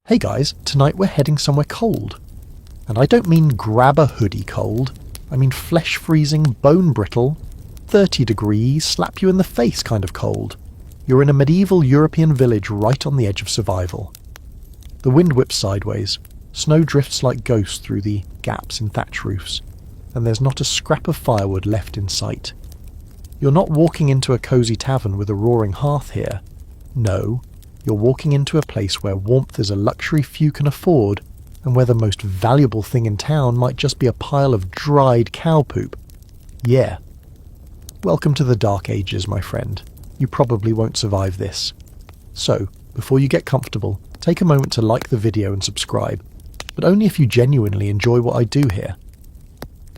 Hey guys, tonight we're heading somewhere cold. And I don't mean grab a hoodie cold, I mean flesh freezing, bone brittle, 30 degrees, slap you in the face kind of cold. You're in a medieval European village right on the edge of survival. The wind whips sideways, snow drifts like ghosts through the gaps in thatch roofs, and there's not a scrap of firewood left in sight. You're not walking into a cosy tavern with a roaring hearth here. No, you're walking into a place where warmth is a luxury few can afford, and where the most valuable thing in town might just be a pile of dried cow poop. Yeah. Welcome to the Dark Ages, my friend. You probably won't survive this. So, before you get comfortable, take a moment to like the video and subscribe, but only if you genuinely enjoy what I do here.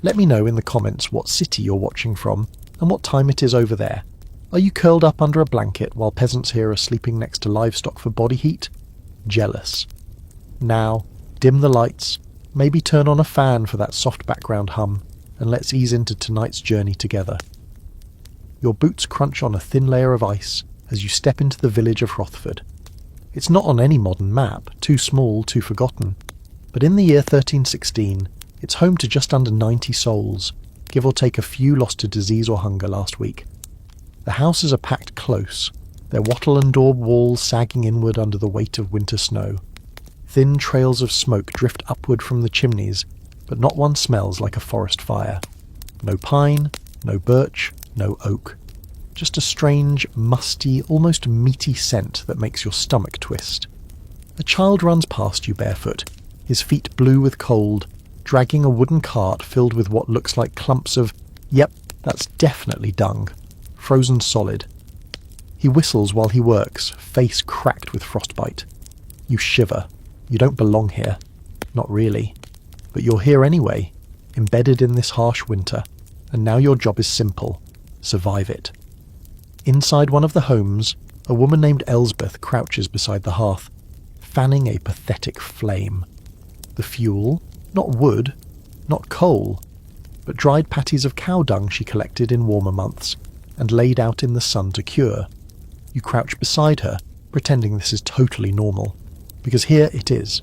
Let me know in the comments what city you're watching from, and what time it is over there. Are you curled up under a blanket while peasants here are sleeping next to livestock for body heat? Jealous. Now, dim the lights, maybe turn on a fan for that soft background hum, and let's ease into tonight's journey together. Your boots crunch on a thin layer of ice as you step into the village of Hrothford. It's not on any modern map, too small, too forgotten, but in the year 1316, it's home to just under 90 souls, give or take a few lost to disease or hunger last week. The houses are packed close, their wattle and daub walls sagging inward under the weight of winter snow. Thin trails of smoke drift upward from the chimneys, but not one smells like a forest fire. No pine, no birch, no oak. Just a strange, musty, almost meaty scent that makes your stomach twist. A child runs past you barefoot, his feet blue with cold, dragging a wooden cart filled with what looks like clumps of, yep, that's definitely dung, frozen solid. He whistles while he works, face cracked with frostbite. You shiver. You don't belong here. Not really. But you're here anyway, embedded in this harsh winter, and now your job is simple. Survive it. Inside one of the homes, a woman named Elsbeth crouches beside the hearth, fanning a pathetic flame. The fuel? Not wood, not coal, but dried patties of cow dung she collected in warmer months and laid out in the sun to cure. You crouch beside her, pretending this is totally normal, because here it is.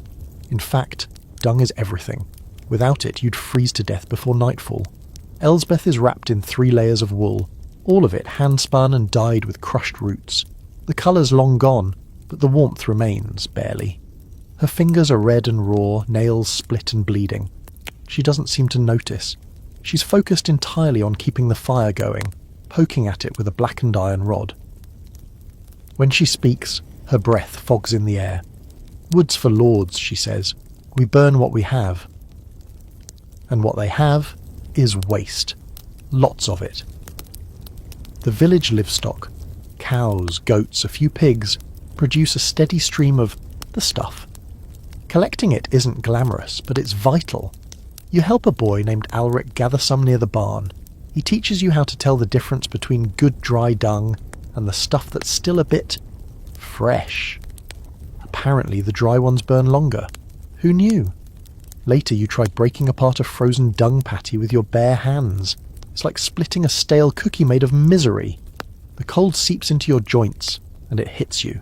In fact, dung is everything. Without it, you'd freeze to death before nightfall. Elsbeth is wrapped in 3 layers of wool, all of it hand-spun and dyed with crushed roots. The colour's long gone, but the warmth remains, barely. Her fingers are red and raw, nails split and bleeding. She doesn't seem to notice. She's focused entirely on keeping the fire going, poking at it with a blackened iron rod. When she speaks, her breath fogs in the air. "Wood's for lords," she says. "We burn what we have." And what they have is waste. Lots of it. The village livestock, cows, goats, a few pigs, produce a steady stream of the stuff. Collecting it isn't glamorous, but it's vital. You help a boy named Alric gather some near the barn. He teaches you how to tell the difference between good dry dung and the stuff that's still a bit fresh. Apparently the dry ones burn longer. Who knew? Later you tried breaking apart a frozen dung patty with your bare hands. It's like splitting a stale cookie made of misery. The cold seeps into your joints, and it hits you.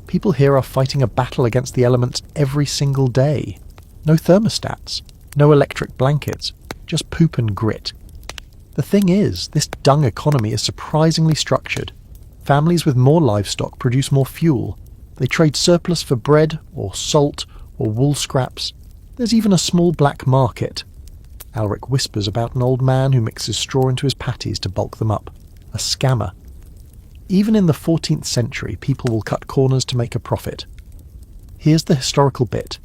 People here are fighting a battle against the elements every single day. No thermostats, no electric blankets, just poop and grit. The thing is, this dung economy is surprisingly structured. Families with more livestock produce more fuel. They trade surplus for bread, or salt, or wool scraps. There's even a small black market. Alric whispers about an old man who mixes straw into his patties to bulk them up. A scammer. Even in the 14th century, people will cut corners to make a profit. Here's the historical bit.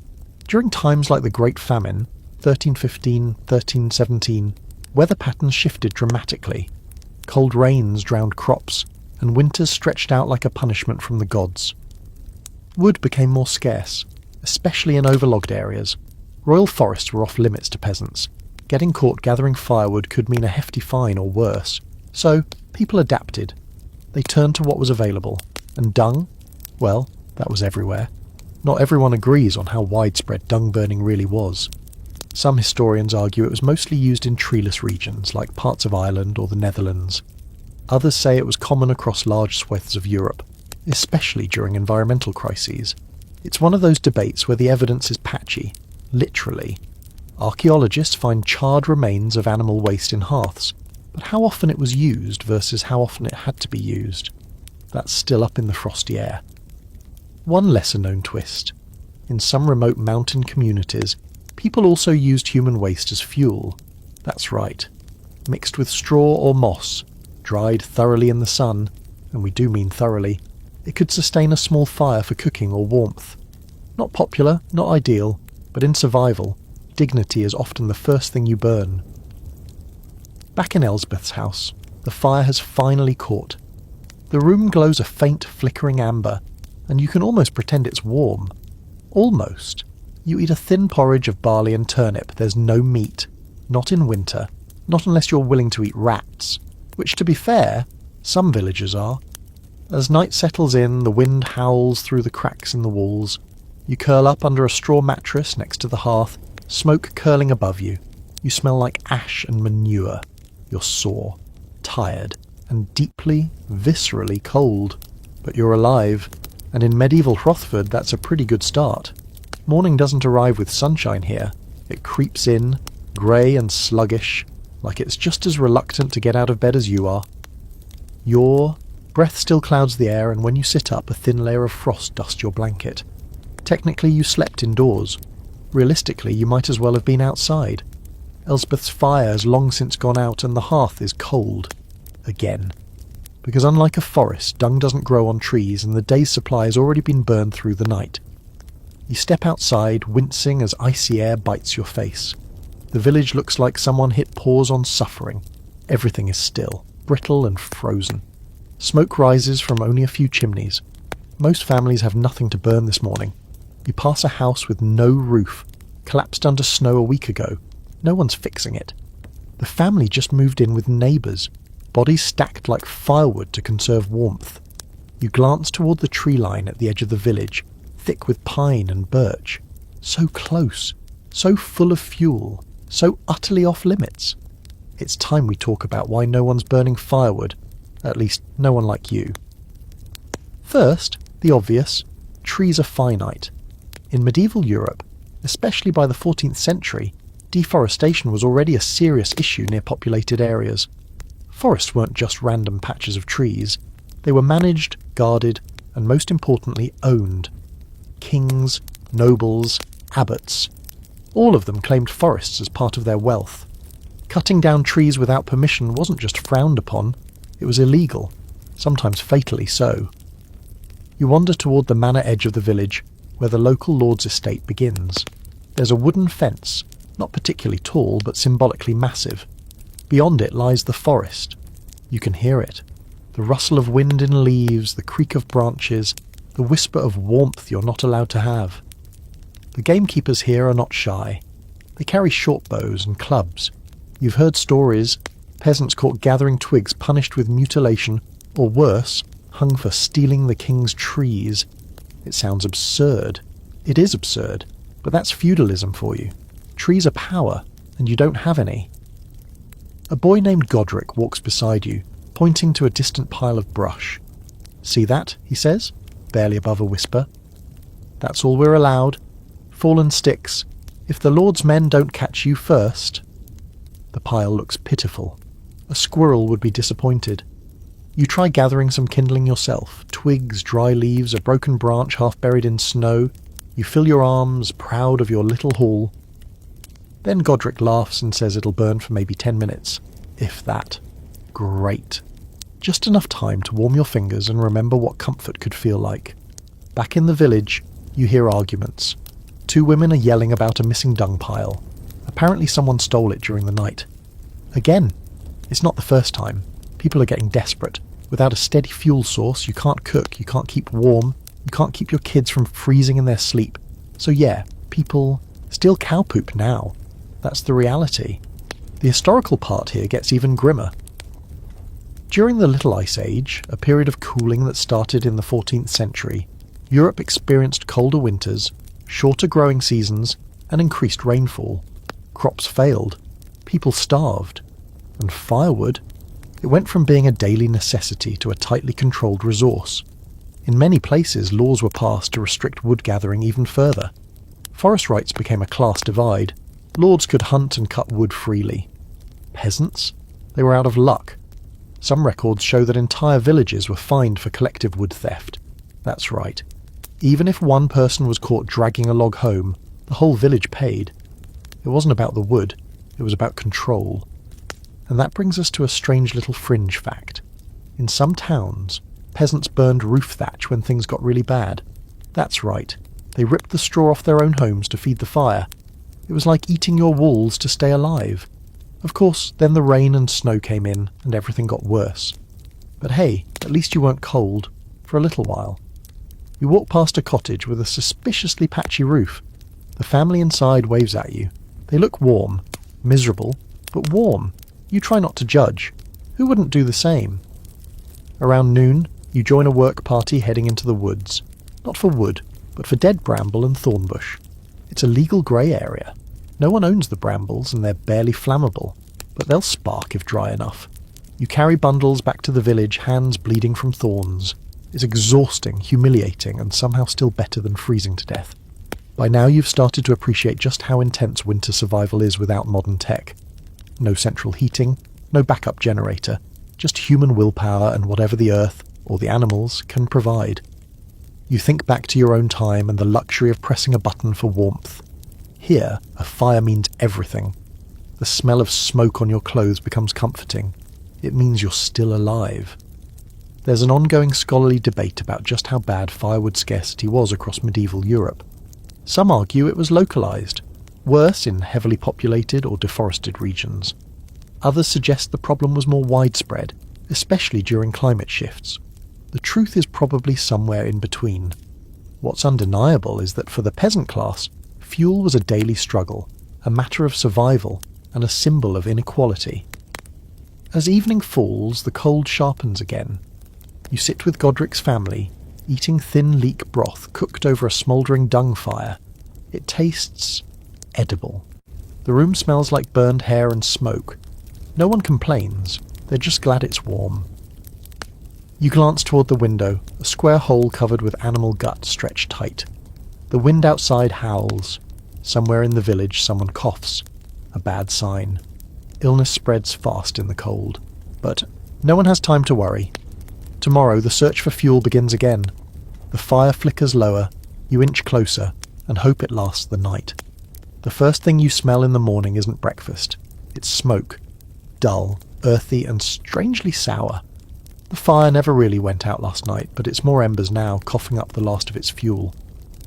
During times like the Great Famine, 1315, 1317, weather patterns shifted dramatically. Cold rains drowned crops, and winters stretched out like a punishment from the gods. Wood became more scarce, especially in overlogged areas. Royal forests were off limits to peasants. Getting caught gathering firewood could mean a hefty fine or worse. So, people adapted. They turned to what was available. And dung? Well, that was everywhere. Not everyone agrees on how widespread dung burning really was. Some historians argue it was mostly used in treeless regions, like parts of Ireland or the Netherlands. Others say it was common across large swathes of Europe, especially during environmental crises. It's one of those debates where the evidence is patchy, literally. Archaeologists find charred remains of animal waste in hearths, but how often it was used versus how often it had to be used, that's still up in the frosty air. One lesser-known twist. In some remote mountain communities, people also used human waste as fuel. That's right. Mixed with straw or moss, dried thoroughly in the sun, and we do mean thoroughly, it could sustain a small fire for cooking or warmth. Not popular, not ideal, but in survival, dignity is often the first thing you burn. Back in Elsbeth's house, the fire has finally caught. The room glows a faint flickering amber, and you can almost pretend it's warm. Almost. You eat a thin porridge of barley and turnip. There's no meat. Not in winter. Not unless you're willing to eat rats. Which, to be fair, some villagers are. As night settles in, the wind howls through the cracks in the walls. You curl up under a straw mattress next to the hearth, smoke curling above you. You smell like ash and manure. You're sore, tired, and deeply, viscerally cold. But you're alive, and in medieval Hrothford that's a pretty good start. Morning doesn't arrive with sunshine here. It creeps in, grey and sluggish, like it's just as reluctant to get out of bed as you are. Your breath still clouds the air, and when you sit up, a thin layer of frost dusts your blanket. Technically, you slept indoors. Realistically, you might as well have been outside. Elsbeth's fire has long since gone out, and the hearth is cold. Again. Because unlike a forest, dung doesn't grow on trees, and the day's supply has already been burned through the night. You step outside, wincing as icy air bites your face. The village looks like someone hit pause on suffering. Everything is still, brittle and frozen. Smoke rises from only a few chimneys. Most families have nothing to burn this morning. You pass a house with no roof, collapsed under snow a week ago. No one's fixing it. The family just moved in with neighbours, bodies stacked like firewood to conserve warmth. You glance toward the tree line at the edge of the village, thick with pine and birch. So close, so full of fuel, so utterly off limits. It's time we talk about why no one's burning firewood. At least, no one like you. First, the obvious. Trees are finite. In medieval Europe, especially by the 14th century, deforestation was already a serious issue near populated areas. Forests weren't just random patches of trees. They were managed, guarded, and most importantly, owned. Kings, nobles, abbots, all of them claimed forests as part of their wealth. Cutting down trees without permission wasn't just frowned upon, it was illegal, sometimes fatally so. You wander toward the manor edge of the village, where the local lord's estate begins. There's a wooden fence, not particularly tall, but symbolically massive. Beyond it lies the forest. You can hear it. The rustle of wind in leaves, the creak of branches, the whisper of warmth you're not allowed to have. The gamekeepers here are not shy. They carry short bows and clubs. You've heard stories. Peasants caught gathering twigs punished with mutilation, or worse, hung for stealing the king's trees. It sounds absurd. It is absurd, but that's feudalism for you. Trees are power, and you don't have any. A boy named Godric walks beside you, pointing to a distant pile of brush. "See that?" he says, barely above a whisper. "That's all we're allowed. Fallen sticks. If the Lord's men don't catch you first." The pile looks pitiful. A squirrel would be disappointed. You try gathering some kindling yourself. Twigs, dry leaves, a broken branch half buried in snow. You fill your arms, proud of your little haul. Then Godric laughs and says it'll burn for maybe 10 minutes. If that. Great. Just enough time to warm your fingers and remember what comfort could feel like. Back in the village, you hear arguments. 2 women are yelling about a missing dung pile. Apparently someone stole it during the night. Again, it's not the first time. People are getting desperate. Without a steady fuel source, you can't cook, you can't keep warm, you can't keep your kids from freezing in their sleep. So yeah, people steal cow poop now. That's the reality. The historical part here gets even grimmer. During the Little Ice Age, a period of cooling that started in the 14th century, Europe experienced colder winters, shorter growing seasons, and increased rainfall. Crops failed. People starved. And firewood? It went from being a daily necessity to a tightly controlled resource. In many places, laws were passed to restrict wood gathering even further. Forest rights became a class divide. Lords could hunt and cut wood freely. Peasants? They were out of luck. Some records show that entire villages were fined for collective wood theft. That's right. Even if one person was caught dragging a log home, the whole village paid. It wasn't about the wood, it was about control. And that brings us to a strange little fringe fact. In some towns, peasants burned roof thatch when things got really bad. That's right. They ripped the straw off their own homes to feed the fire. It was like eating your walls to stay alive. Of course, then the rain and snow came in, and everything got worse. But hey, at least you weren't cold, for a little while. You walk past a cottage with a suspiciously patchy roof. The family inside waves at you. They look warm, miserable, but warm. You try not to judge. Who wouldn't do the same? Around noon, you join a work party heading into the woods. Not for wood, but for dead bramble and thornbush. It's a legal grey area. No one owns the brambles and they're barely flammable, but they'll spark if dry enough. You carry bundles back to the village, hands bleeding from thorns. It's exhausting, humiliating, and somehow still better than freezing to death. By now you've started to appreciate just how intense winter survival is without modern tech. No central heating, no backup generator, just human willpower and whatever the earth, or the animals, can provide. You think back to your own time and the luxury of pressing a button for warmth. Here, a fire means everything. The smell of smoke on your clothes becomes comforting. It means you're still alive. There's an ongoing scholarly debate about just how bad firewood scarcity was across medieval Europe. Some argue it was localised, worse in heavily populated or deforested regions. Others suggest the problem was more widespread, especially during climate shifts. The truth is probably somewhere in between. What's undeniable is that for the peasant class, fuel was a daily struggle, a matter of survival, and a symbol of inequality. As evening falls, the cold sharpens again. You sit with Godric's family, eating thin leek broth cooked over a smouldering dung fire. It tastes edible. The room smells like burned hair and smoke. No one complains, they're just glad it's warm. You glance toward the window, a square hole covered with animal gut stretched tight. The wind outside howls. Somewhere in the village someone coughs. A bad sign. Illness spreads fast in the cold. But no one has time to worry. Tomorrow the search for fuel begins again. The fire flickers lower, you inch closer, and hope it lasts the night. The first thing you smell in the morning isn't breakfast. It's smoke. Dull, earthy, and strangely sour. The fire never really went out last night, but it's more embers now, coughing up the last of its fuel.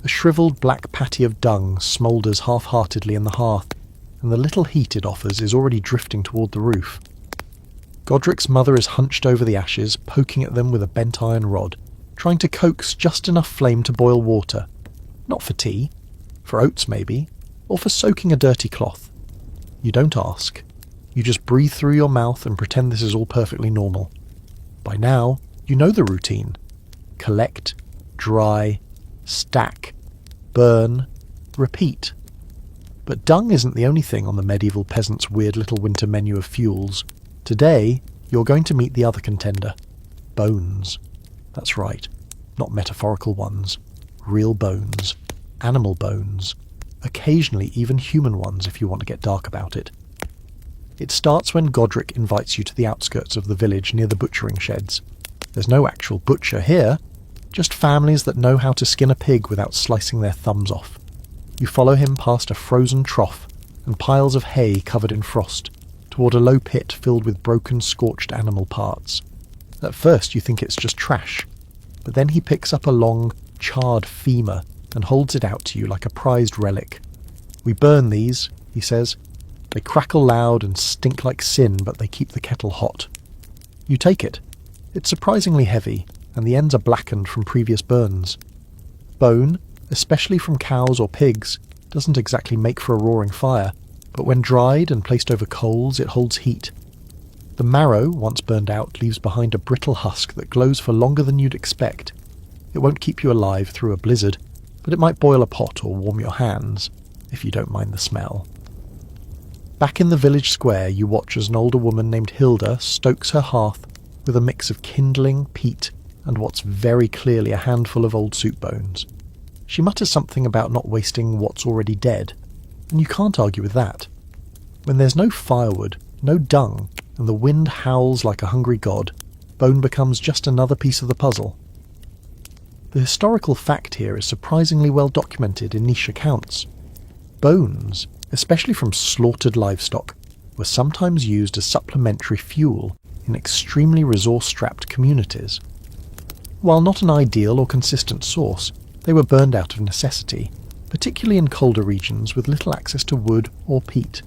A shriveled black patty of dung smoulders half-heartedly in the hearth, and the little heat it offers is already drifting toward the roof. Godric's mother is hunched over the ashes, poking at them with a bent iron rod, trying to coax just enough flame to boil water. Not for tea. For oats, maybe. Or for soaking a dirty cloth. You don't ask. You just breathe through your mouth and pretend this is all perfectly normal. By now, you know the routine. Collect, dry, stack, burn, repeat. But dung isn't the only thing on the medieval peasant's weird little winter menu of fuels. Today, you're going to meet the other contender. Bones. That's right. Not metaphorical ones. Real bones. Animal bones. Occasionally even human ones if you want to get dark about it. It starts when Godric invites you to the outskirts of the village near the butchering sheds. There's no actual butcher here, just families that know how to skin a pig without slicing their thumbs off. You follow him past a frozen trough and piles of hay covered in frost, toward a low pit filled with broken, scorched animal parts. At first you think it's just trash, but then he picks up a long, charred femur and holds it out to you like a prized relic. "We burn these," he says. "They crackle loud and stink like sin, but they keep the kettle hot." You take it. It's surprisingly heavy, and the ends are blackened from previous burns. Bone, especially from cows or pigs, doesn't exactly make for a roaring fire, but when dried and placed over coals it holds heat. The marrow, once burned out, leaves behind a brittle husk that glows for longer than you'd expect. It won't keep you alive through a blizzard, but it might boil a pot or warm your hands, if you don't mind the smell. Back in the village square you watch as an older woman named Hilda stokes her hearth with a mix of kindling, peat, and what's very clearly a handful of old soup bones. She mutters something about not wasting what's already dead, and you can't argue with that. When there's no firewood, no dung, and the wind howls like a hungry god, bone becomes just another piece of the puzzle. The historical fact here is surprisingly well documented in niche accounts. Bones, especially from slaughtered livestock, were sometimes used as supplementary fuel in extremely resource-strapped communities. While not an ideal or consistent source, they were burned out of necessity, particularly in colder regions with little access to wood or peat.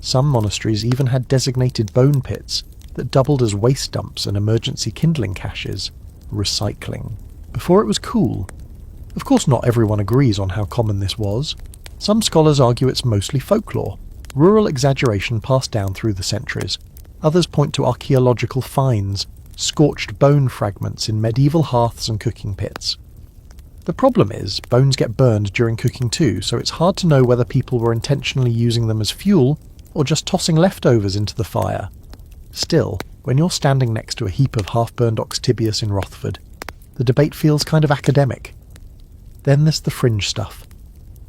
Some monasteries even had designated bone pits that doubled as waste dumps and emergency kindling caches. Recycling. Before it was cool. Of course, not everyone agrees on how common this was. Some scholars argue it's mostly folklore, rural exaggeration passed down through the centuries. Others point to archaeological finds, scorched bone fragments in medieval hearths and cooking pits. The problem is, bones get burned during cooking too, so it's hard to know whether people were intentionally using them as fuel or just tossing leftovers into the fire. Still, when you're standing next to a heap of half-burned ox tibius in Rothford, the debate feels kind of academic. Then there's the fringe stuff.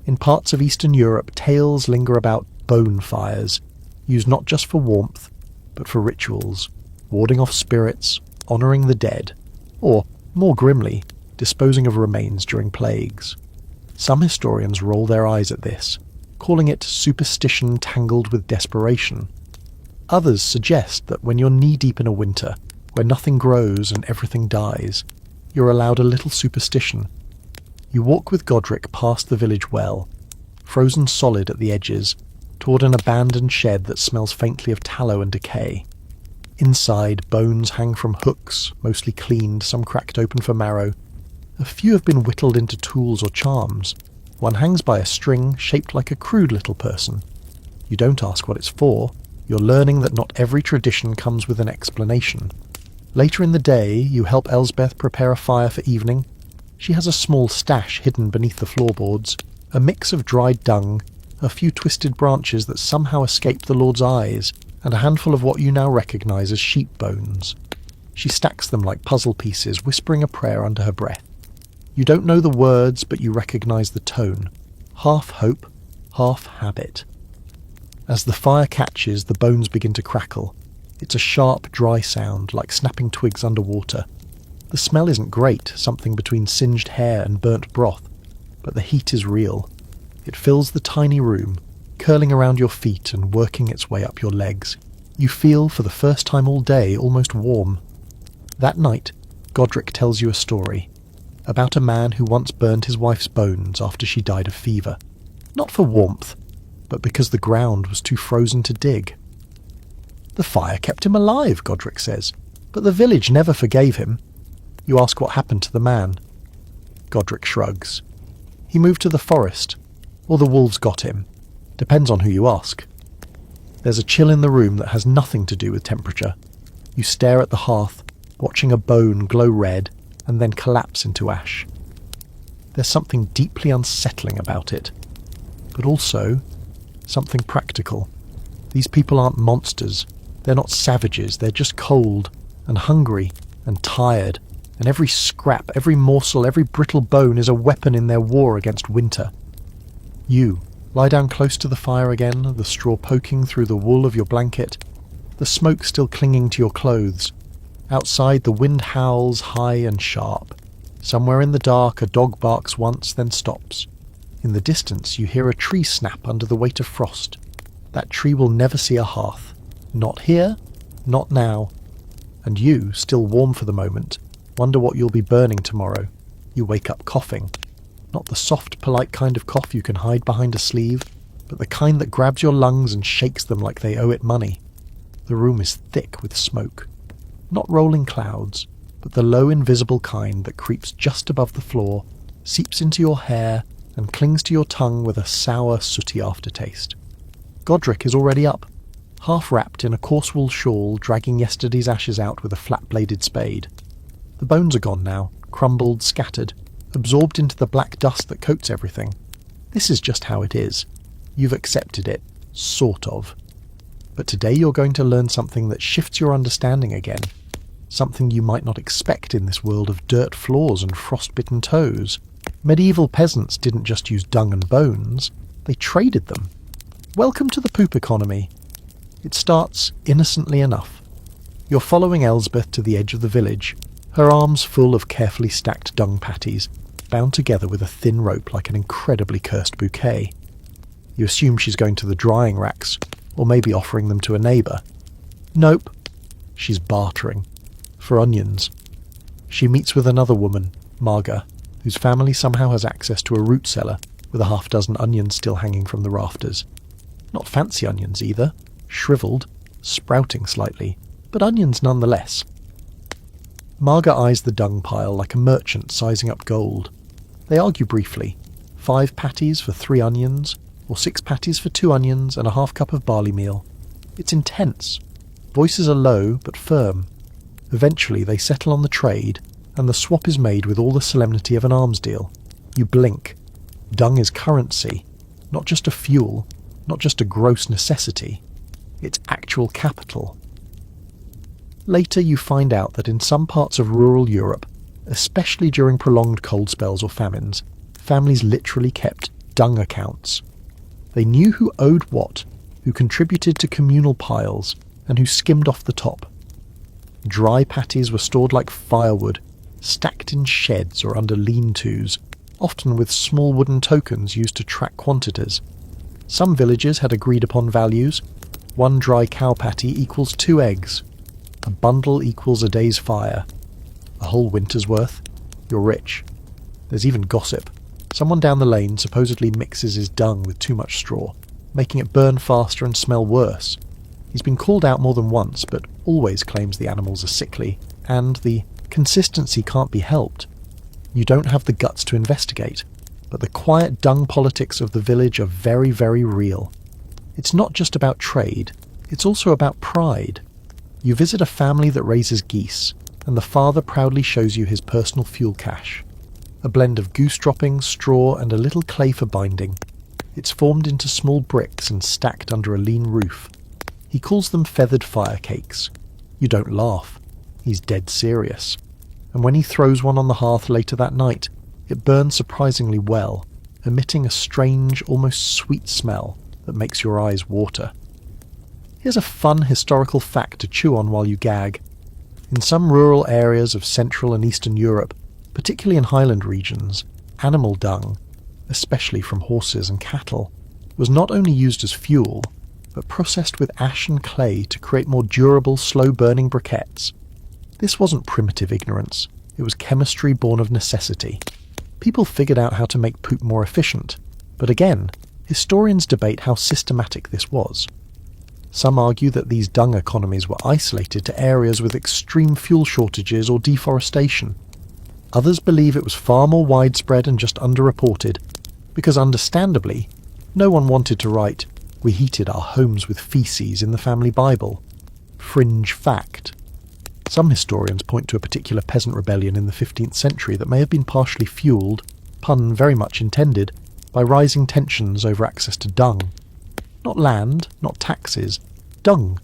In parts of Eastern Europe, tales linger about bone fires, used not just for warmth, but for rituals, warding off spirits, honouring the dead, or, more grimly, disposing of remains during plagues. Some historians roll their eyes at this, calling it superstition tangled with desperation. Others suggest that when you're knee-deep in a winter, where nothing grows and everything dies, you're allowed a little superstition. You walk with Godric past the village well, frozen solid at the edges, toward an abandoned shed that smells faintly of tallow and decay. Inside, bones hang from hooks, mostly cleaned, some cracked open for marrow. A few have been whittled into tools or charms. One hangs by a string shaped like a crude little person. You don't ask what it's for. You're learning that not every tradition comes with an explanation. Later in the day, you help Elsbeth prepare a fire for evening. She has a small stash hidden beneath the floorboards, a mix of dried dung, a few twisted branches that somehow escape the Lord's eyes, and a handful of what you now recognise as sheep bones. She stacks them like puzzle pieces, whispering a prayer under her breath. You don't know the words, but you recognise the tone. Half hope, half habit. As the fire catches, the bones begin to crackle. It's a sharp, dry sound, like snapping twigs underwater. The smell isn't great, something between singed hair and burnt broth, but the heat is real. It fills the tiny room, curling around your feet and working its way up your legs. You feel, for the first time all day, almost warm. That night, Godric tells you a story about a man who once burned his wife's bones after she died of fever. Not for warmth, but because the ground was too frozen to dig. The fire kept him alive, Godric says, but the village never forgave him. You ask what happened to the man. Godric shrugs. He moved to the forest, or the wolves got him. Depends on who you ask. There's a chill in the room that has nothing to do with temperature. You stare at the hearth, watching a bone glow red and then collapse into ash. There's something deeply unsettling about it, but also something practical. These people aren't monsters. They're not savages. They're just cold and hungry and tired, and every scrap, every morsel, every brittle bone is a weapon in their war against winter. You lie down close to the fire again, the straw poking through the wool of your blanket, the smoke still clinging to your clothes. Outside, the wind howls high and sharp. Somewhere in the dark, a dog barks once, then stops. In the distance, you hear a tree snap under the weight of frost. That tree will never see a hearth. Not here, not now. And you, still warm for the moment, wonder what you'll be burning tomorrow. You wake up coughing. Not the soft, polite kind of cough you can hide behind a sleeve, but the kind that grabs your lungs and shakes them like they owe it money. The room is thick with smoke. Not rolling clouds, but the low invisible kind that creeps just above the floor, seeps into your hair, and clings to your tongue with a sour, sooty aftertaste. Godric is already up, half wrapped in a coarse wool shawl, dragging yesterday's ashes out with a flat-bladed spade. The bones are gone now, crumbled, scattered, absorbed into the black dust that coats everything. This is just how it is. You've accepted it, sort of. But today you're going to learn something that shifts your understanding again. something you might not expect in this world of dirt floors and frostbitten toes. Medieval peasants didn't just use dung and bones, they traded them. Welcome to the poop economy. It starts innocently enough. You're following Elsbeth to the edge of the village, her arms full of carefully stacked dung patties, bound together with a thin rope like an incredibly cursed bouquet. You assume she's going to the drying racks, or maybe offering them to a neighbour. Nope. She's bartering. For onions. She meets with another woman, Marga, whose family somehow has access to a root cellar with a half-dozen onions still hanging from the rafters. Not fancy onions either, shriveled, sprouting slightly, but onions nonetheless. Marga eyes the dung pile like a merchant sizing up gold. They argue briefly. 5 patties for 3 onions, or 6 patties for 2 onions and a half cup of barley meal. It's intense. Voices are low but firm. Eventually they settle on the trade, and the swap is made with all the solemnity of an arms deal. You blink. Dung is currency, not just a fuel, not just a gross necessity. It's actual capital. Later you find out that in some parts of rural Europe, especially during prolonged cold spells or famines, families literally kept dung accounts. They knew who owed what, who contributed to communal piles, and who skimmed off the top. Dry patties were stored like firewood, stacked in sheds or under lean-tos, often with small wooden tokens used to track quantities. Some villages had agreed upon values. 1 dry cow patty equals 2 eggs. A bundle equals a day's fire. A whole winter's worth. You're rich. There's even gossip. Someone down the lane supposedly mixes his dung with too much straw, making it burn faster and smell worse. He's been called out more than once, but always claims the animals are sickly, and the consistency can't be helped. You don't have the guts to investigate, but the quiet dung politics of the village are very, very real. It's not just about trade, it's also about pride. You visit a family that raises geese, and the father proudly shows you his personal fuel cache. A blend of goose droppings, straw, and a little clay for binding. It's formed into small bricks and stacked under a lean roof. He calls them feathered fire cakes. You don't laugh. He's dead serious. And when he throws one on the hearth later that night, it burns surprisingly well, emitting a strange, almost sweet smell that makes your eyes water. Here's a fun historical fact to chew on while you gag. In some rural areas of Central and Eastern Europe, particularly in highland regions, animal dung, especially from horses and cattle, was not only used as fuel, but processed with ash and clay to create more durable, slow-burning briquettes. This wasn't primitive ignorance, it was chemistry born of necessity. People figured out how to make poop more efficient, but again, historians debate how systematic this was. Some argue that these dung economies were isolated to areas with extreme fuel shortages or deforestation. Others believe it was far more widespread and just underreported, because understandably, no one wanted to write, "We heated our homes with feces" in the family Bible. Fringe fact. Some historians point to a particular peasant rebellion in the 15th century that may have been partially fuelled, pun very much intended, by rising tensions over access to dung. Not land, not taxes, dung.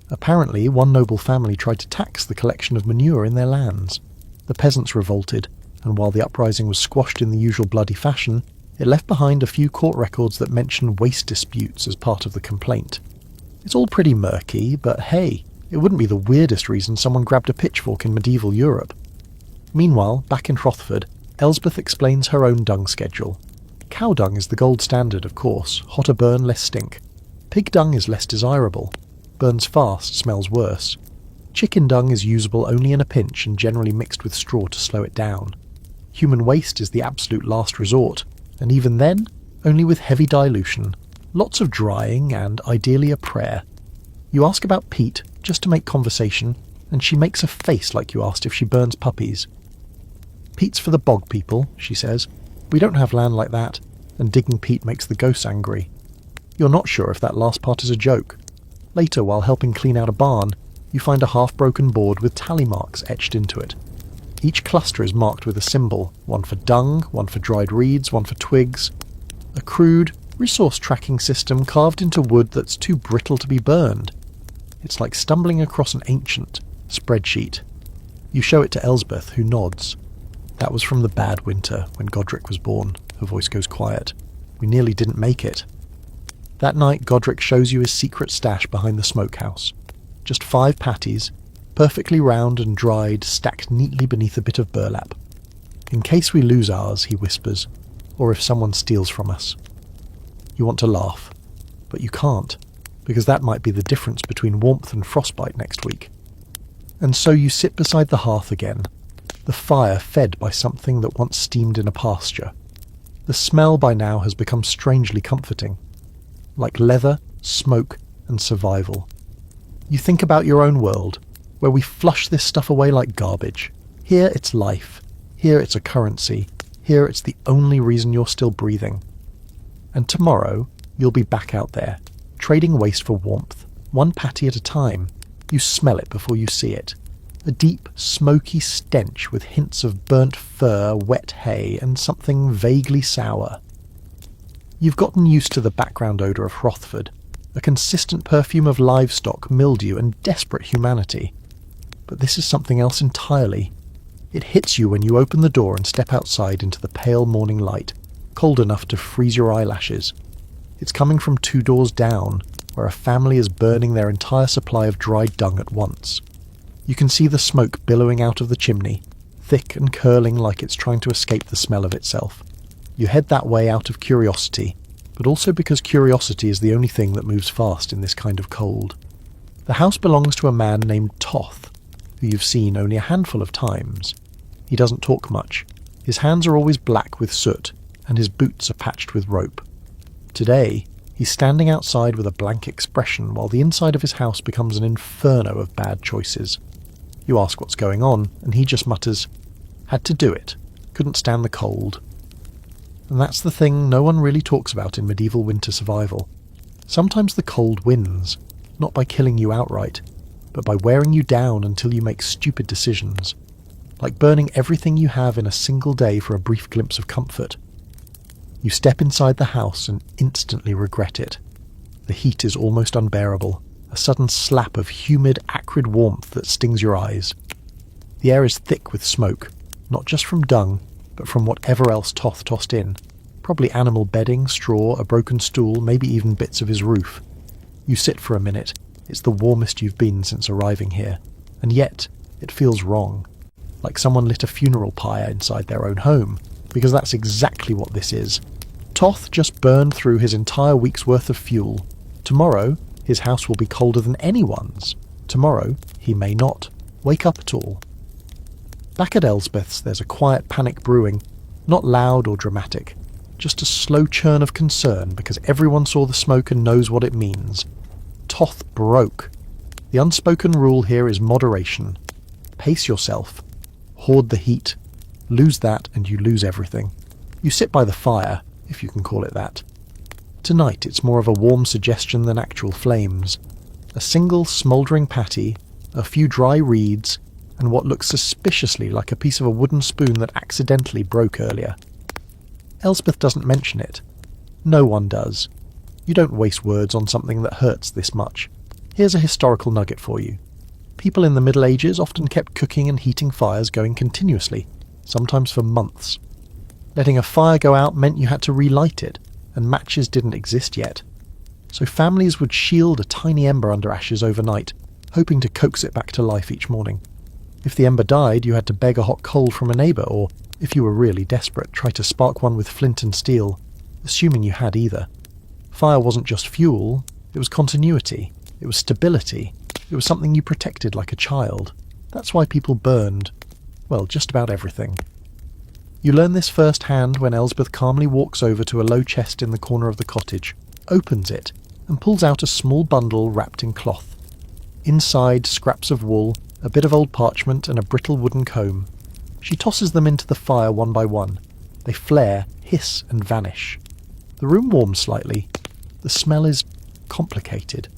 Apparently, one noble family tried to tax the collection of manure in their lands. The peasants revolted, and while the uprising was squashed in the usual bloody fashion, it left behind a few court records that mention waste disputes as part of the complaint. It's all pretty murky, but hey, it wouldn't be the weirdest reason someone grabbed a pitchfork in medieval Europe. Meanwhile, back in Hrothford, Elsbeth explains her own dung schedule. Cow dung is the gold standard, of course, hotter burn, less stink. Pig dung is less desirable. Burns fast, smells worse. Chicken dung is usable only in a pinch and generally mixed with straw to slow it down. Human waste is the absolute last resort, and even then, only with heavy dilution, lots of drying, and ideally a prayer. You ask about peat, just to make conversation, and she makes a face like you asked if she burns puppies. "Peat's for the bog people," she says. "We don't have land like that, and digging peat makes the ghosts angry." You're not sure if that last part is a joke. Later, while helping clean out a barn, you find a half-broken board with tally marks etched into it. Each cluster is marked with a symbol, one for dung, one for dried reeds, one for twigs. A crude, resource-tracking system carved into wood that's too brittle to be burned. It's like stumbling across an ancient, Spreadsheet. You show it to Elsbeth, who nods. That was from the bad winter when Godric was born. Her voice goes quiet. We nearly didn't make it. That night, Godric shows you his secret stash behind the smokehouse. Just 5 patties, perfectly round and dried, stacked neatly beneath a bit of burlap. In case we lose ours, he whispers, or if someone steals from us. You want to laugh, but you can't, because that might be the difference between warmth and frostbite next week. And so you sit beside the hearth again, the fire fed by something that once steamed in a pasture. The smell by now has become strangely comforting, like leather, smoke, and survival. You think about your own world, where we flush this stuff away like garbage. Here it's life. Here it's a currency. Here it's the only reason you're still breathing. And tomorrow, you'll be back out there, trading waste for warmth, 1 patty at a time. You smell it before you see it. A deep, smoky stench with hints of burnt fur, wet hay, and something vaguely sour. You've gotten used to the background odour of Hrothford, a consistent perfume of livestock, mildew, and desperate humanity. But this is something else entirely. It hits you when you open the door and step outside into the pale morning light, cold enough to freeze your eyelashes. It's coming from 2 doors down, where a family is burning their entire supply of dried dung at once. You can see the smoke billowing out of the chimney, thick and curling like it's trying to escape the smell of itself. You head that way out of curiosity, but also because curiosity is the only thing that moves fast in this kind of cold. The house belongs to a man named Toth, who you've seen only a handful of times. He doesn't talk much. His hands are always black with soot, and his boots are patched with rope. Today, he's standing outside with a blank expression while the inside of his house becomes an inferno of bad choices. You ask what's going on, and he just mutters, "Had to do it. Couldn't stand the cold." And that's the thing no one really talks about in medieval winter survival. Sometimes the cold wins, not by killing you outright, but by wearing you down until you make stupid decisions, like burning everything you have in a single day for a brief glimpse of comfort. You step inside the house and instantly regret it. The heat is almost unbearable, a sudden slap of humid, acrid warmth that stings your eyes. The air is thick with smoke, not just from dung, but from whatever else Toth tossed in. Probably animal bedding, straw, a broken stool, maybe even bits of his roof. You sit for a minute. It's the warmest you've been since arriving here, and yet it feels wrong, like someone lit a funeral pyre inside their own home, because that's exactly what this is. Toth just burned through his entire week's worth of fuel. Tomorrow, his house will be colder than anyone's. Tomorrow, he may not wake up at all. Back at Elsbeth's, there's a quiet panic brewing, not loud or dramatic, just a slow churn of concern because everyone saw the smoke and knows what it means. Toth broke. The unspoken rule here is moderation. Pace yourself. Hoard the heat. Lose that and you lose everything. You sit by the fire, if you can call it that. Tonight it's more of a warm suggestion than actual flames. A single smouldering patty, a few dry reeds, and what looks suspiciously like a piece of a wooden spoon that accidentally broke earlier. Elsbeth doesn't mention it. No one does. You don't waste words on something that hurts this much. Here's a historical nugget for you. People in the Middle Ages often kept cooking and heating fires going continuously, sometimes for months. Letting a fire go out meant you had to relight it, and matches didn't exist yet. So families would shield a tiny ember under ashes overnight, hoping to coax it back to life each morning. If the ember died, you had to beg a hot coal from a neighbour, or, if you were really desperate, try to spark one with flint and steel, assuming you had either. Fire wasn't just fuel, it was continuity, it was stability, it was something you protected like a child. That's why people burned, well, just about everything. You learn this firsthand when Elsbeth calmly walks over to a low chest in the corner of the cottage, opens it, and pulls out a small bundle wrapped in cloth. Inside, scraps of wool, a bit of old parchment, and a brittle wooden comb. She tosses them into the fire one by one. They flare, hiss, and vanish. The room warms slightly. The smell is complicated.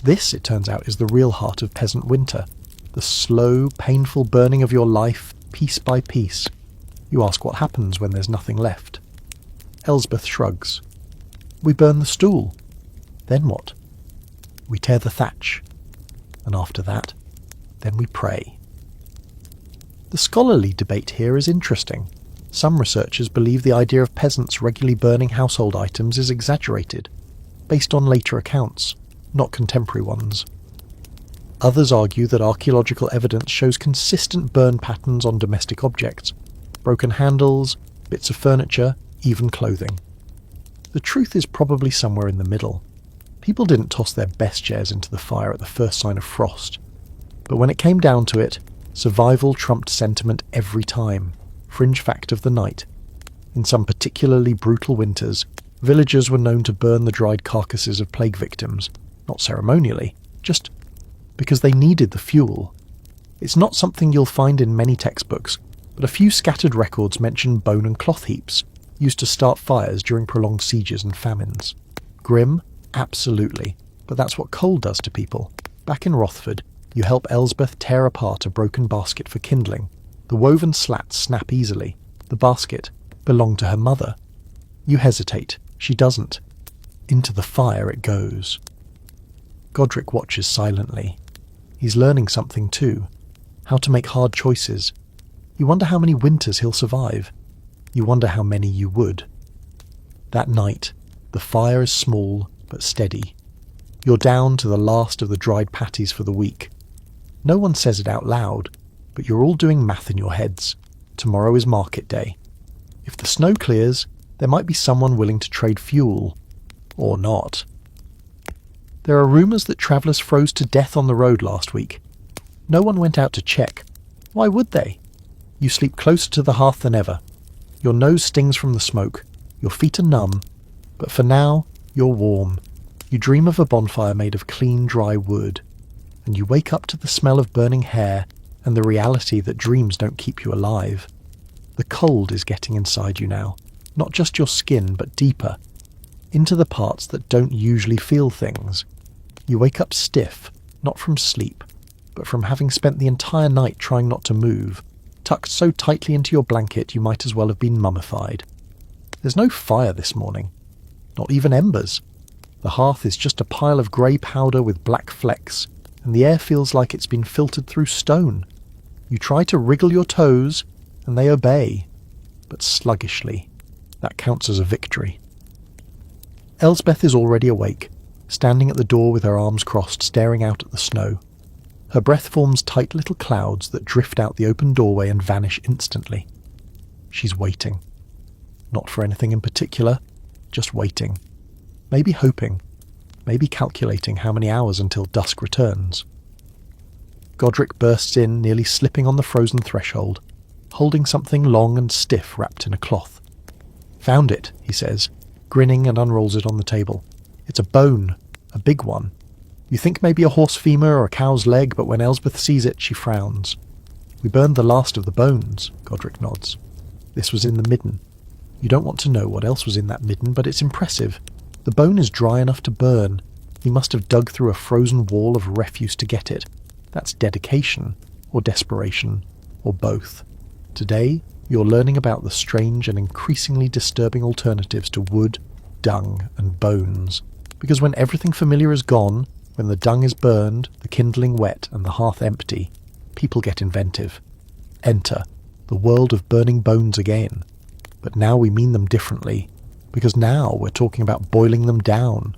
This, it turns out, is the real heart of peasant winter. The slow, painful burning of your life, piece by piece. You ask what happens when there's nothing left. Elsbeth shrugs. We burn the stool. Then what? We tear the thatch. And after that, Then we pray. The scholarly debate here is interesting. Some researchers believe the idea of peasants regularly burning household items is exaggerated, based on later accounts, not contemporary ones. Others argue that archaeological evidence shows consistent burn patterns on domestic objects, broken handles, bits of furniture, even clothing. The truth is probably somewhere in the middle. People didn't toss their best chairs into the fire at the first sign of frost. But when it came down to it, survival trumped sentiment every time. Fringe fact of the night. In some particularly brutal winters, villagers were known to burn the dried carcasses of plague victims, not ceremonially, just because they needed the fuel. It's not something you'll find in many textbooks, but a few scattered records mention bone and cloth heaps, used to start fires during prolonged sieges and famines. Grim? Absolutely. But that's what coal does to people. Back in Rothford, you help Elsbeth tear apart a broken basket for kindling. The woven slats snap easily. The basket belonged to her mother. You hesitate. She doesn't. Into the fire it goes. Godric watches silently. He's learning something too. How to make hard choices. You wonder how many winters he'll survive. You wonder how many you would. That night, the fire is small but steady. You're down to the last of the dried patties for the week. No one says it out loud, but you're all doing math in your heads. Tomorrow is market day. If the snow clears, there might be someone willing to trade fuel. Or not. There are rumours that travellers froze to death on the road last week. No one went out to check. Why would they? You sleep closer to the hearth than ever. Your nose stings from the smoke. Your feet are numb. But for now, you're warm. You dream of a bonfire made of clean, dry wood. And you wake up to the smell of burning hair and the reality that dreams don't keep you alive. The cold is getting inside you now. Not just your skin, but deeper. Into the parts that don't usually feel things. You wake up stiff, not from sleep, but from having spent the entire night trying not to move, tucked so tightly into your blanket you might as well have been mummified. There's no fire this morning. Not even embers. The hearth is just a pile of grey powder with black flecks, and the air feels like it's been filtered through stone. You try to wriggle your toes, and they obey, but sluggishly. That counts as a victory. Elsbeth is already awake, standing at the door with her arms crossed, staring out at the snow. Her breath forms tight little clouds that drift out the open doorway and vanish instantly. She's waiting. Not for anything in particular, just waiting. Maybe hoping. Maybe calculating how many hours until dusk returns. Godric bursts in, nearly slipping on the frozen threshold, holding something long and stiff wrapped in a cloth. "Found it," he says, grinning, and unrolls it on the table. It's a bone, a big one. You think maybe a horse femur or a cow's leg, but when Elsbeth sees it, she frowns. "We burned the last of the bones," Godric nods. "This was in the midden. You don't want to know what else was in that midden, but it's impressive. The bone is dry enough to burn. He must have dug through a frozen wall of refuse to get it. That's dedication, or desperation, or both. Today, you're learning about the strange and increasingly disturbing alternatives to wood, dung, and bones. Because when everything familiar is gone, when the dung is burned, the kindling wet, and the hearth empty, people get inventive. Enter the world of burning bones again. But now we mean them differently, because now we're talking about boiling them down.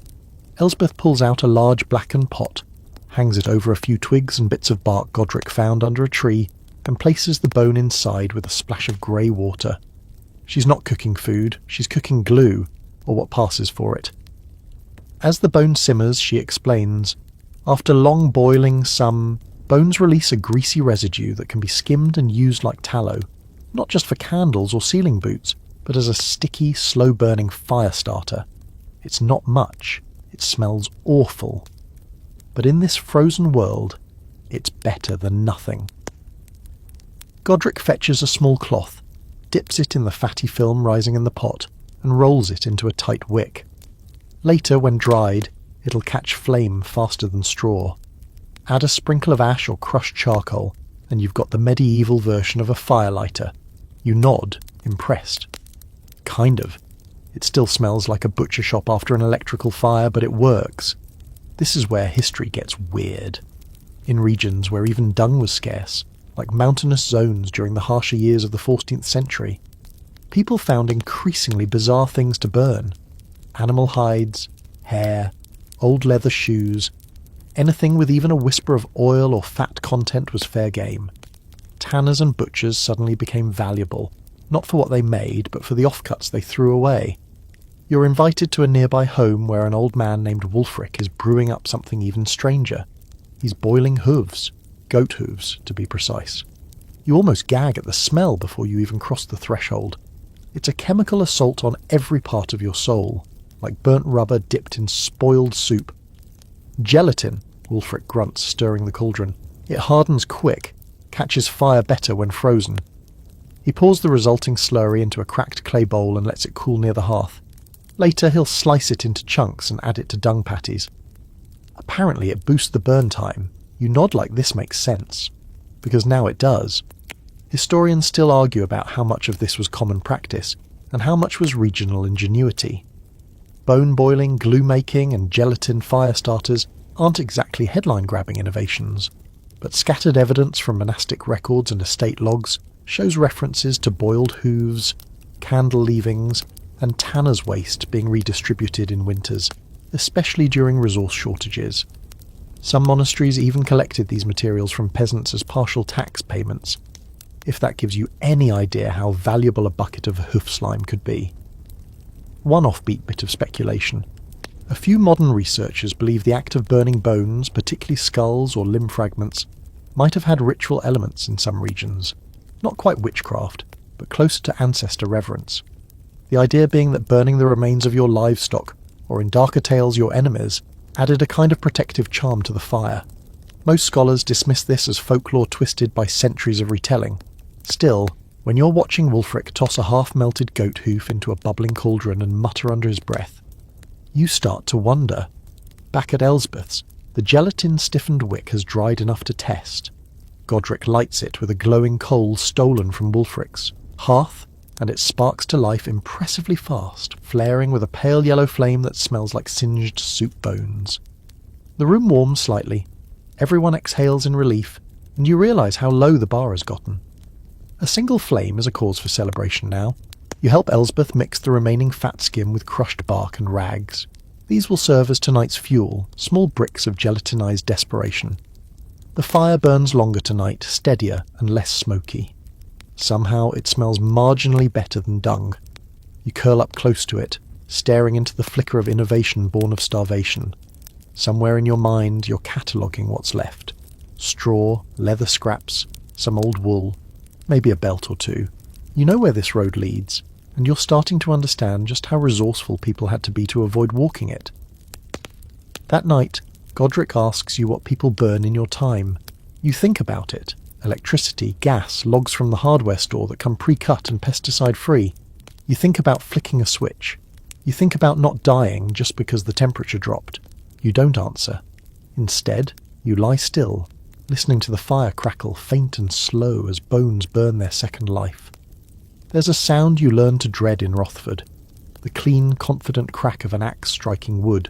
Elsbeth pulls out a large blackened pot, hangs it over a few twigs and bits of bark Godric found under a tree, and places the bone inside with a splash of grey water. She's not cooking food, she's cooking glue, or what passes for it. As the bone simmers, she explains, after long boiling, some bones release a greasy residue that can be skimmed and used like tallow, not just for candles or sealing boots, but as a sticky, slow-burning fire starter. It's not much, it smells awful. But in this frozen world, it's better than nothing. Godric fetches a small cloth, dips it in the fatty film rising in the pot, and rolls it into a tight wick. Later, when dried, it'll catch flame faster than straw. Add a sprinkle of ash or crushed charcoal, and you've got the medieval version of a firelighter. You nod, impressed. Kind of. It still smells like a butcher shop after an electrical fire, but it works. This is where history gets weird. In regions where even dung was scarce, like mountainous zones during the harsher years of the 14th century, people found increasingly bizarre things to burn. Animal hides, hair, old leather shoes, anything with even a whisper of oil or fat content was fair game. Tanners and butchers suddenly became valuable, not for what they made, but for the offcuts they threw away. You're invited to a nearby home where an old man named Wulfric is brewing up something even stranger. He's boiling hooves, goat hooves to be precise. You almost gag at the smell before you even cross the threshold. It's a chemical assault on every part of your soul, like burnt rubber dipped in spoiled soup. Gelatin, Wulfric grunts, stirring the cauldron. It hardens quick, catches fire better when frozen. He pours the resulting slurry into a cracked clay bowl and lets it cool near the hearth. Later he'll slice it into chunks and add it to dung patties. Apparently it boosts the burn time. You nod like this makes sense, because now it does. Historians still argue about how much of this was common practice, and how much was regional ingenuity. Bone boiling, glue making, and gelatin fire starters aren't exactly headline-grabbing innovations, but scattered evidence from monastic records and estate logs shows references to boiled hooves, candle leavings, and tanner's waste being redistributed in winters, especially during resource shortages. Some monasteries even collected these materials from peasants as partial tax payments, if that gives you any idea how valuable a bucket of hoof slime could be. One offbeat bit of speculation. A few modern researchers believe the act of burning bones, particularly skulls or limb fragments, might have had ritual elements in some regions. Not quite witchcraft, but closer to ancestor reverence. The idea being that burning the remains of your livestock, or in darker tales your enemies, added a kind of protective charm to the fire. Most scholars dismiss this as folklore twisted by centuries of retelling. Still, when you're watching Wulfric toss a half-melted goat hoof into a bubbling cauldron and mutter under his breath, you start to wonder. Back at Elsbeth's, the gelatin-stiffened wick has dried enough to test. Godric lights it with a glowing coal stolen from Wulfric's hearth, and it sparks to life impressively fast, flaring with a pale yellow flame that smells like singed soup bones. The room warms slightly, everyone exhales in relief, and you realise how low the bar has gotten. A single flame is a cause for celebration now. You help Elsbeth mix the remaining fat skim with crushed bark and rags. These will serve as tonight's fuel, small bricks of gelatinized desperation. The fire burns longer tonight, steadier and less smoky. Somehow it smells marginally better than dung. You curl up close to it, staring into the flicker of innovation born of starvation. Somewhere in your mind you're cataloguing what's left. Straw, leather scraps, some old wool, maybe a belt or two. You know where this road leads, and you're starting to understand just how resourceful people had to be to avoid walking it. That night, Godric asks you what people burn in your time. You think about it. Electricity, gas, logs from the hardware store that come pre-cut and pesticide-free. You think about flicking a switch. You think about not dying just because the temperature dropped. You don't answer. Instead, you lie still, listening to the fire crackle faint and slow as bones burn their second life. There's a sound you learn to dread in Rothford, the clean, confident crack of an axe striking wood.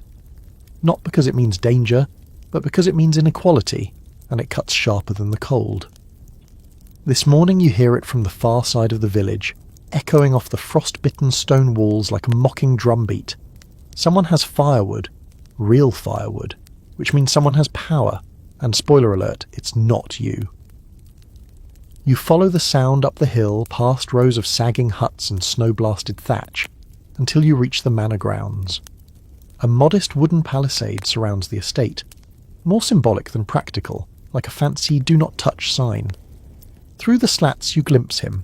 Not because it means danger, but because it means inequality, and it cuts sharper than the cold. This morning you hear it from the far side of the village, echoing off the frost-bitten stone walls like a mocking drumbeat. Someone has firewood, real firewood, which means someone has power, and spoiler alert, it's not you. You follow the sound up the hill past rows of sagging huts and snow-blasted thatch, until you reach the manor grounds. A modest wooden palisade surrounds the estate, more symbolic than practical, like a fancy do not touch sign. Through the slats you glimpse him,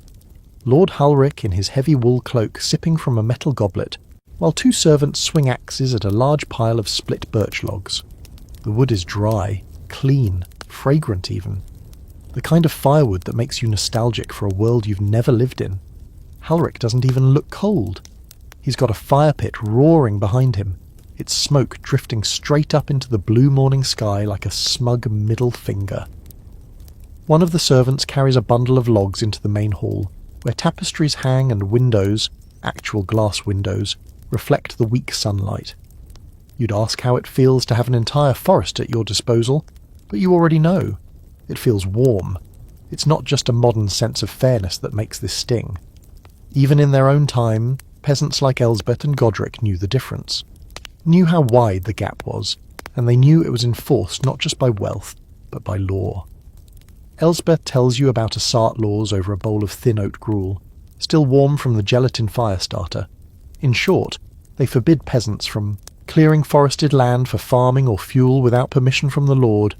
Lord Hulric in his heavy wool cloak sipping from a metal goblet, while two servants swing axes at a large pile of split birch logs. The wood is dry, clean, fragrant even. The kind of firewood that makes you nostalgic for a world you've never lived in. Hulric doesn't even look cold. He's got a fire pit roaring behind him, its smoke drifting straight up into the blue morning sky like a smug middle finger. One of the servants carries a bundle of logs into the main hall, where tapestries hang and windows, actual glass windows, reflect the weak sunlight. You'd ask how it feels to have an entire forest at your disposal, But you already know. It feels warm. It's not just a modern sense of fairness that makes this sting. Even in their own time, peasants like Elsbeth and Godric knew the difference. Knew how wide the gap was, and they knew it was enforced not just by wealth, but by law. Elsbeth tells you about assart laws over a bowl of thin oat gruel, still warm from the gelatin fire starter. In short, they forbid peasants from clearing forested land for farming or fuel without permission from the lord,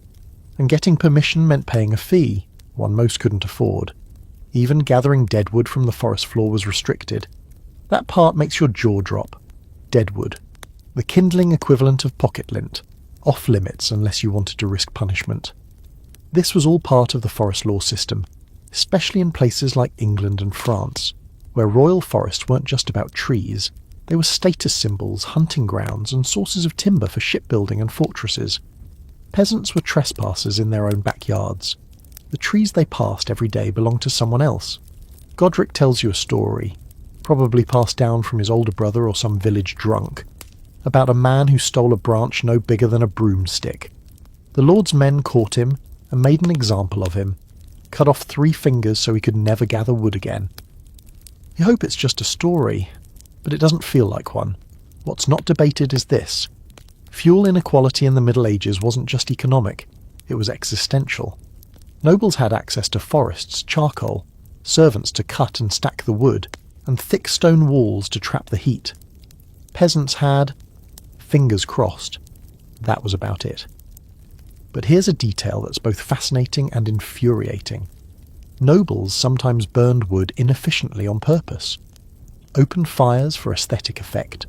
and getting permission meant paying a fee, one most couldn't afford. Even gathering deadwood from the forest floor was restricted. That part makes your jaw drop. Deadwood. The kindling equivalent of pocket lint. Off limits unless you wanted to risk punishment. This was all part of the forest law system, especially in places like England and France, where royal forests weren't just about trees. They were status symbols, hunting grounds, and sources of timber for shipbuilding and fortresses. Peasants were trespassers in their own backyards. The trees they passed every day belonged to someone else. Godric tells you a story, probably passed down from his older brother or some village drunk, about a man who stole a branch no bigger than a broomstick. The lord's men caught him and made an example of him, cut off 3 fingers so he could never gather wood again. You hope it's just a story, but it doesn't feel like one. What's not debated is this. Fuel inequality in the Middle Ages wasn't just economic, it was existential. Nobles had access to forests, charcoal, servants to cut and stack the wood, and thick stone walls to trap the heat. Peasants had fingers crossed. That was about it. But here's a detail that's both fascinating and infuriating. Nobles sometimes burned wood inefficiently on purpose. Open fires for aesthetic effect,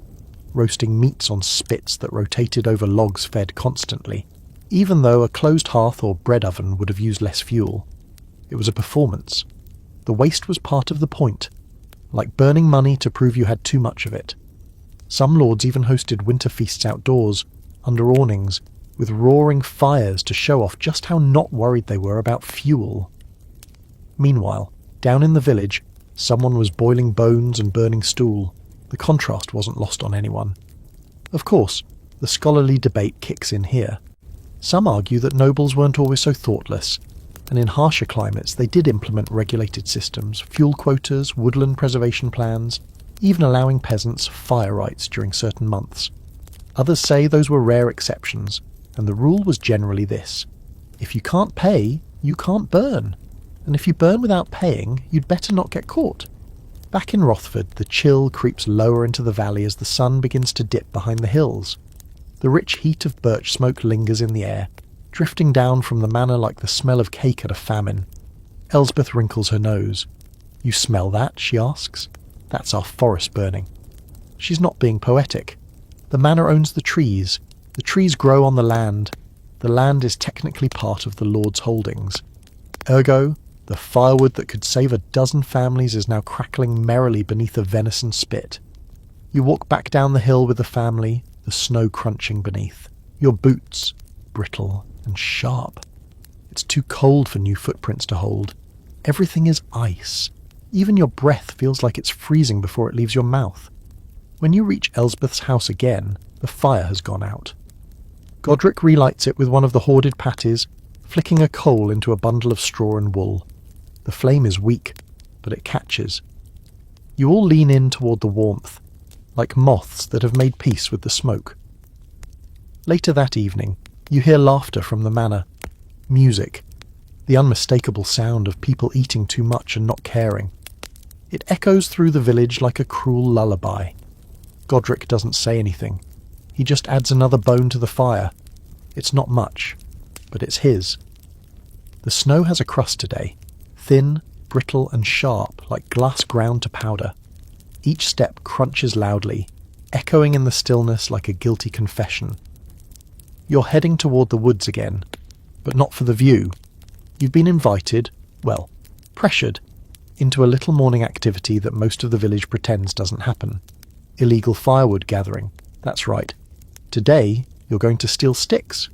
roasting meats on spits that rotated over logs fed constantly, even though a closed hearth or bread oven would have used less fuel. It was a performance. The waste was part of the point, like burning money to prove you had too much of it. Some lords even hosted winter feasts outdoors, under awnings, with roaring fires to show off just how not worried they were about fuel. Meanwhile, down in the village, someone was boiling bones and burning stool. The contrast wasn't lost on anyone. Of course, the scholarly debate kicks in here. Some argue that nobles weren't always so thoughtless, and in harsher climates they did implement regulated systems, fuel quotas, woodland preservation plans, even allowing peasants fire rights during certain months. Others say those were rare exceptions, and the rule was generally this. If you can't pay, you can't burn. And if you burn without paying, you'd better not get caught. Back in Rothford, the chill creeps lower into the valley as the sun begins to dip behind the hills. The rich heat of birch smoke lingers in the air, drifting down from the manor like the smell of cake at a famine. Elsbeth wrinkles her nose. "You smell that?" she asks. "That's our forest burning." She's not being poetic. The manor owns the trees. The trees grow on the land. The land is technically part of the lord's holdings. Ergo, the firewood that could save a dozen families is now crackling merrily beneath a venison spit. You walk back down the hill with the family, the snow crunching beneath. Your boots, brittle and sharp. It's too cold for new footprints to hold. Everything is ice. Even your breath feels like it's freezing before it leaves your mouth. When you reach Elsbeth's house again, the fire has gone out. Godric relights it with one of the hoarded patties, flicking a coal into a bundle of straw and wool. The flame is weak, but it catches. You all lean in toward the warmth, like moths that have made peace with the smoke. Later that evening, you hear laughter from the manor. Music. The unmistakable sound of people eating too much and not caring. It echoes through the village like a cruel lullaby. Godric doesn't say anything. He just adds another bone to the fire. It's not much, but it's his. The snow has a crust today, thin, brittle and sharp like glass ground to powder. Each step crunches loudly, echoing in the stillness like a guilty confession. You're heading toward the woods again, but not for the view. You've been invited, well, pressured, into a little morning activity that most of the village pretends doesn't happen. Illegal firewood gathering, that's right. Today, you're going to steal sticks.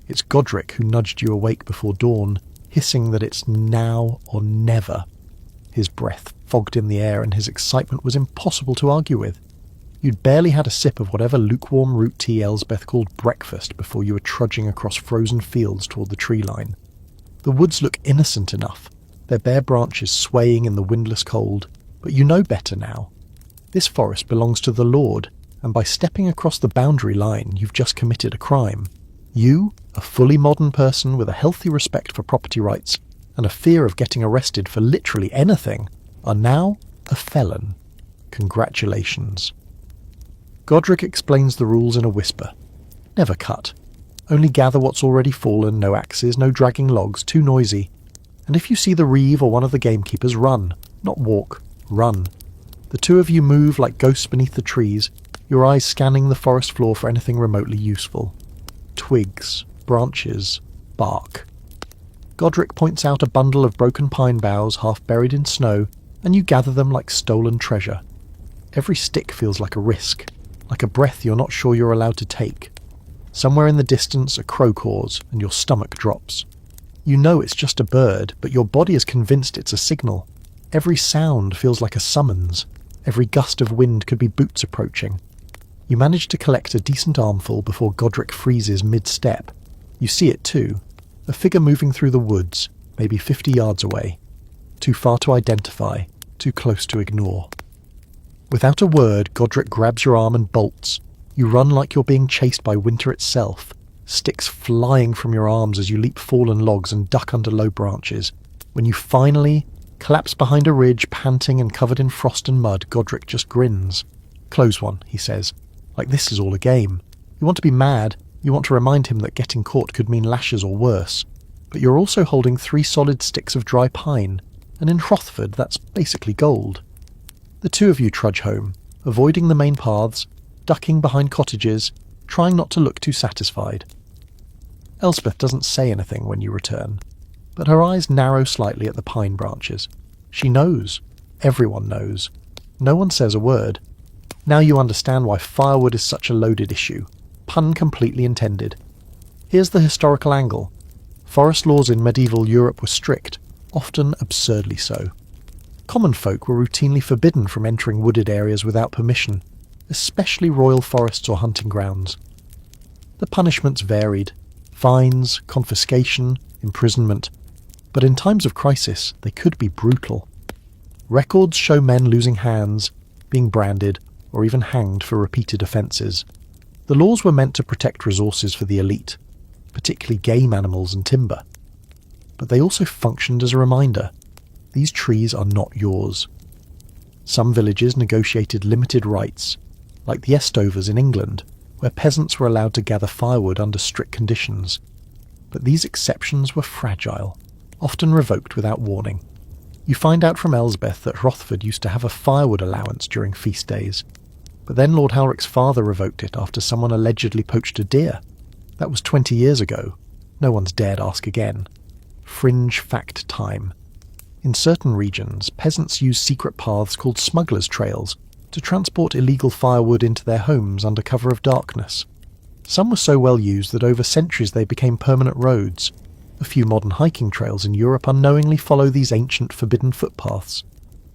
It's Godric who nudged you awake before dawn, hissing that it's now or never. His breath fogged in the air and his excitement was impossible to argue with. You'd barely had a sip of whatever lukewarm root tea Elsbeth called breakfast before you were trudging across frozen fields toward the tree line. The woods look innocent enough, their bare branches swaying in the windless cold, but you know better now. This forest belongs to the Lord, and by stepping across the boundary line, you've just committed a crime. You, a fully modern person with a healthy respect for property rights and a fear of getting arrested for literally anything, are now a felon. Congratulations. Godric explains the rules in a whisper. Never cut. Only gather what's already fallen, no axes, no dragging logs, too noisy. And if you see the reeve or one of the gamekeepers, run. Not walk, run. The two of you move like ghosts beneath the trees, your eyes scanning the forest floor for anything remotely useful. Twigs, branches, bark. Godric points out a bundle of broken pine boughs half buried in snow, and you gather them like stolen treasure. Every stick feels like a risk, like a breath you're not sure you're allowed to take. Somewhere in the distance a crow caws, and your stomach drops. You know it's just a bird, but your body is convinced it's a signal. Every sound feels like a summons. Every gust of wind could be boots approaching. You manage to collect a decent armful before Godric freezes mid-step. You see it too. A figure moving through the woods, maybe 50 yards away. Too far to identify, too close to ignore. Without a word, Godric grabs your arm and bolts. You run like you're being chased by winter itself, sticks flying from your arms as you leap fallen logs and duck under low branches. When you finally collapse behind a ridge, panting and covered in frost and mud, Godric just grins. Close one, he says. Like this is all a game. You want to be mad, you want to remind him that getting caught could mean lashes or worse. But you're also holding 3 solid sticks of dry pine, and in Hrothford that's basically gold. The two of you trudge home, avoiding the main paths, ducking behind cottages, trying not to look too satisfied. Elspeth doesn't say anything when you return, but her eyes narrow slightly at the pine branches. She knows. Everyone knows. No one says a word. Now you understand why firewood is such a loaded issue. Pun completely intended. Here's the historical angle. Forest laws in medieval Europe were strict, often absurdly so. Common folk were routinely forbidden from entering wooded areas without permission, especially royal forests or hunting grounds. The punishments varied: fines, confiscation, imprisonment, but in times of crisis they could be brutal. Records show men losing hands, being branded, or even hanged for repeated offences. The laws were meant to protect resources for the elite, particularly game animals and timber. But they also functioned as a reminder: these trees are not yours. Some villages negotiated limited rights, like the Estovers in England, where peasants were allowed to gather firewood under strict conditions. But these exceptions were fragile, often revoked without warning. You find out from Elsbeth that Hrothford used to have a firewood allowance during feast days, but then Lord Halric's father revoked it after someone allegedly poached a deer. That was 20 years ago. No one's dared ask again. Fringe fact time. In certain regions, peasants use secret paths called smugglers' trails to transport illegal firewood into their homes under cover of darkness. Some were so well used that over centuries they became permanent roads. A few modern hiking trails in Europe unknowingly follow these ancient forbidden footpaths.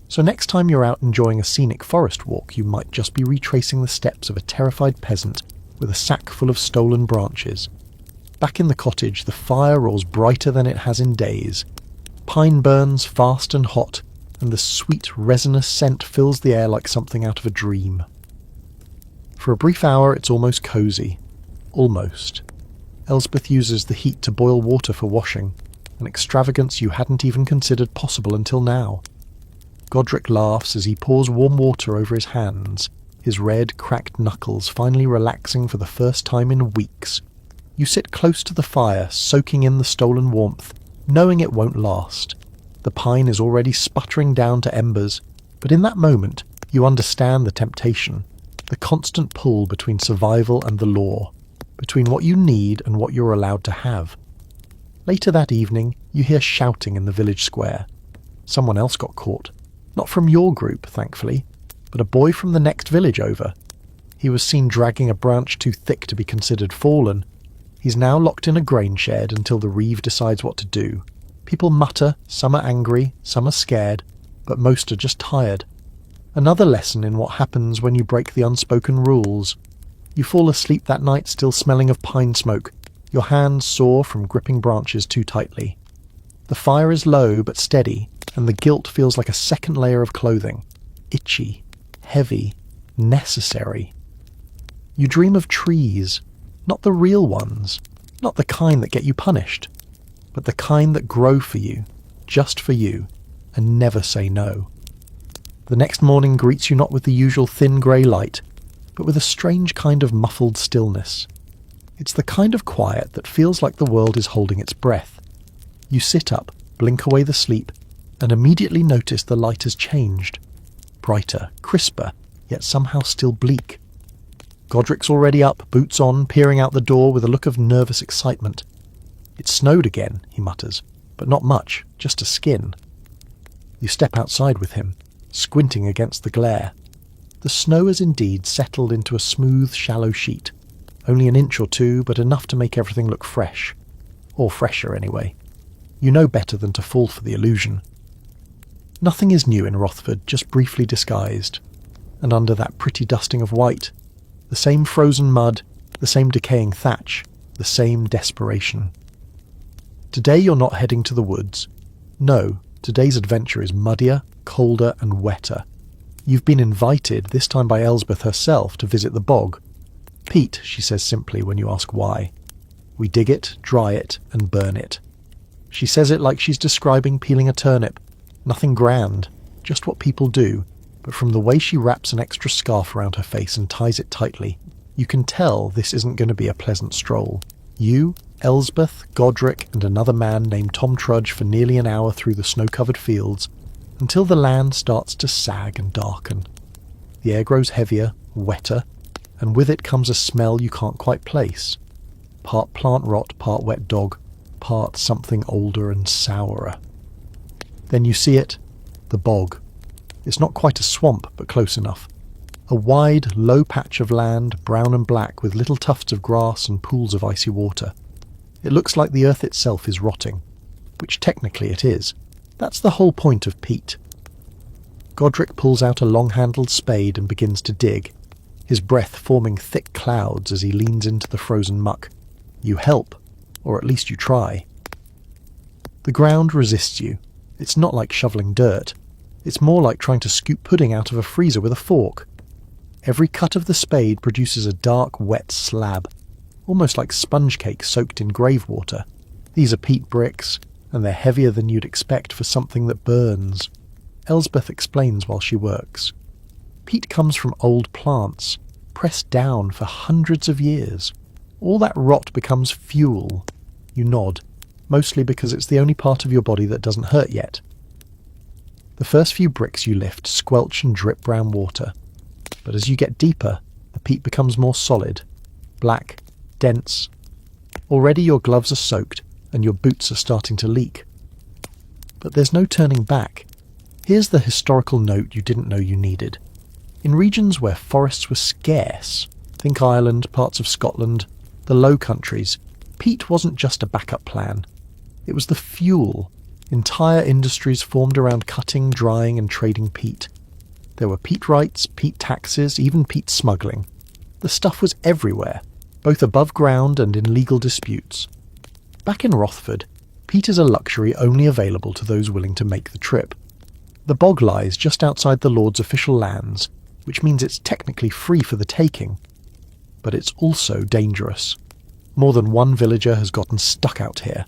So next time you're out enjoying a scenic forest walk, you might just be retracing the steps of a terrified peasant with a sack full of stolen branches. Back in the cottage, the fire roars brighter than it has in days. Pine burns fast and hot, and the sweet resinous scent fills the air like something out of a dream. For a brief hour it's almost cosy. Almost. Elsbeth uses the heat to boil water for washing, an extravagance you hadn't even considered possible until now. Godric laughs as he pours warm water over his hands, his red, cracked knuckles finally relaxing for the first time in weeks. You sit close to the fire, soaking in the stolen warmth, knowing it won't last. The pine is already sputtering down to embers, but in that moment you understand the temptation, the constant pull between survival and the law, between what you need and what you're allowed to have. Later that evening, you hear shouting in the village square. Someone else got caught. Not from your group, thankfully, but a boy from the next village over. He was seen dragging a branch too thick to be considered fallen. He's now locked in a grain shed until the reeve decides what to do. People mutter, some are angry, some are scared, but most are just tired. Another lesson in what happens when you break the unspoken rules. You fall asleep that night still smelling of pine smoke, your hands sore from gripping branches too tightly. The fire is low but steady, and the guilt feels like a second layer of clothing. Itchy, heavy, necessary. You dream of trees, not the real ones, not the kind that get you punished, but the kind that grow for you, just for you, and never say no. The next morning greets you not with the usual thin grey light, but with a strange kind of muffled stillness. It's the kind of quiet that feels like the world is holding its breath. You sit up, blink away the sleep, and immediately notice the light has changed. Brighter, crisper, yet somehow still bleak. Godric's already up, boots on, peering out the door with a look of nervous excitement. "It snowed again," he mutters, "but not much, just a skin." You step outside with him, squinting against the glare. The snow has indeed settled into a smooth, shallow sheet. Only an inch or two, but enough to make everything look fresh. Or fresher, anyway. You know better than to fall for the illusion. Nothing is new in Rothford, just briefly disguised. And under that pretty dusting of white, the same frozen mud, the same decaying thatch, the same desperation. Today you're not heading to the woods. No, today's adventure is muddier, colder and wetter. You've been invited, this time by Elsbeth herself, to visit the bog. Peat, she says simply when you ask why. We dig it, dry it, and burn it. She says it like she's describing peeling a turnip. Nothing grand, just what people do, but from the way she wraps an extra scarf around her face and ties it tightly, you can tell this isn't going to be a pleasant stroll. You, Elsbeth, Godric, and another man named Tom trudge for nearly an hour through the snow-covered fields, until the land starts to sag and darken. The air grows heavier, wetter, and with it comes a smell you can't quite place. Part plant rot, part wet dog, part something older and sourer. Then you see it, the bog. It's not quite a swamp, but close enough. A wide, low patch of land, brown and black, with little tufts of grass and pools of icy water. It looks like the earth itself is rotting, which technically it is. That's the whole point of peat. Godric pulls out a long-handled spade and begins to dig, his breath forming thick clouds as he leans into the frozen muck. You help, or at least you try. The ground resists you. It's not like shoveling dirt. It's more like trying to scoop pudding out of a freezer with a fork. Every cut of the spade produces a dark, wet slab, almost like sponge cake soaked in grave water. These are peat bricks, and they're heavier than you'd expect for something that burns. Elsbeth explains while she works. Peat comes from old plants, pressed down for hundreds of years. All that rot becomes fuel. You nod, mostly because it's the only part of your body that doesn't hurt yet. The first few bricks you lift squelch and drip brown water, but as you get deeper, the peat becomes more solid, black, dense. Already your gloves are soaked, and your boots are starting to leak. But there's no turning back. Here's the historical note you didn't know you needed. In regions where forests were scarce, think Ireland, parts of Scotland, the Low Countries, peat wasn't just a backup plan. It was the fuel. Entire industries formed around cutting, drying and trading peat. There were peat rights, peat taxes, even peat smuggling. The stuff was everywhere, both above ground and in legal disputes. Back in Rothford, peat is a luxury only available to those willing to make the trip. The bog lies just outside the Lord's official lands, which means it's technically free for the taking. But it's also dangerous. More than one villager has gotten stuck out here.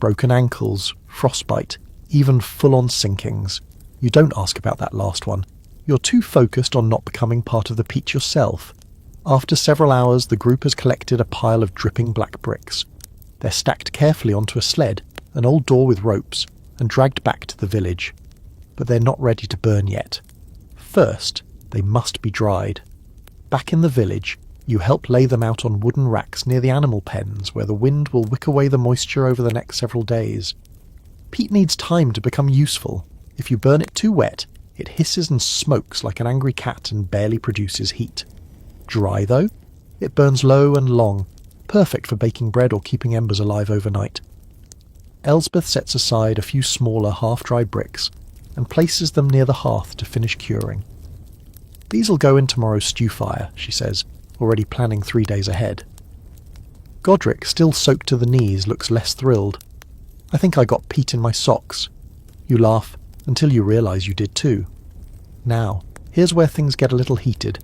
Broken ankles, frostbite, even full-on sinkings. You don't ask about that last one. You're too focused on not becoming part of the peat yourself. After several hours, the group has collected a pile of dripping black bricks. They're stacked carefully onto a sled, an old door with ropes, and dragged back to the village. But they're not ready to burn yet. First, they must be dried. Back in the village, you help lay them out on wooden racks near the animal pens where the wind will wick away the moisture over the next several days. Peat needs time to become useful. If you burn it too wet, it hisses and smokes like an angry cat and barely produces heat. Dry, though, it burns low and long, perfect for baking bread or keeping embers alive overnight. Elsbeth sets aside a few smaller half-dry bricks and places them near the hearth to finish curing. "These'll go in tomorrow's stew fire," she says, already planning 3 days ahead. Godric, still soaked to the knees, looks less thrilled. "I think I got peat in my socks." You laugh, until you realise you did too. Now, here's where things get a little heated,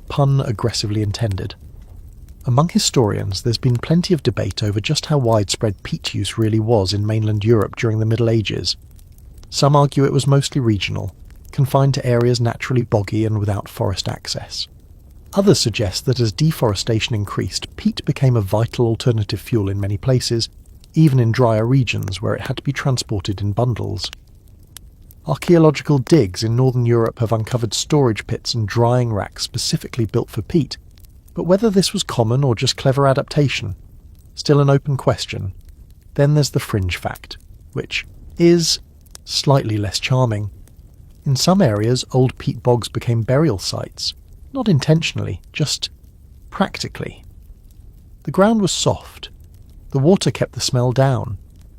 pun aggressively intended. Among historians, there's been plenty of debate over just how widespread peat use really was in mainland Europe during the Middle Ages. Some argue it was mostly regional, confined to areas naturally boggy and without forest access. Others suggest that as deforestation increased, peat became a vital alternative fuel in many places, even in drier regions where it had to be transported in bundles. Archaeological digs in northern Europe have uncovered storage pits and drying racks specifically built for peat, but whether this was common or just clever adaptation, still an open question. Then there's the fringe fact, which is slightly less charming. In some areas, old peat bogs became burial sites, not intentionally, just practically. The ground was soft, the water kept the smell down,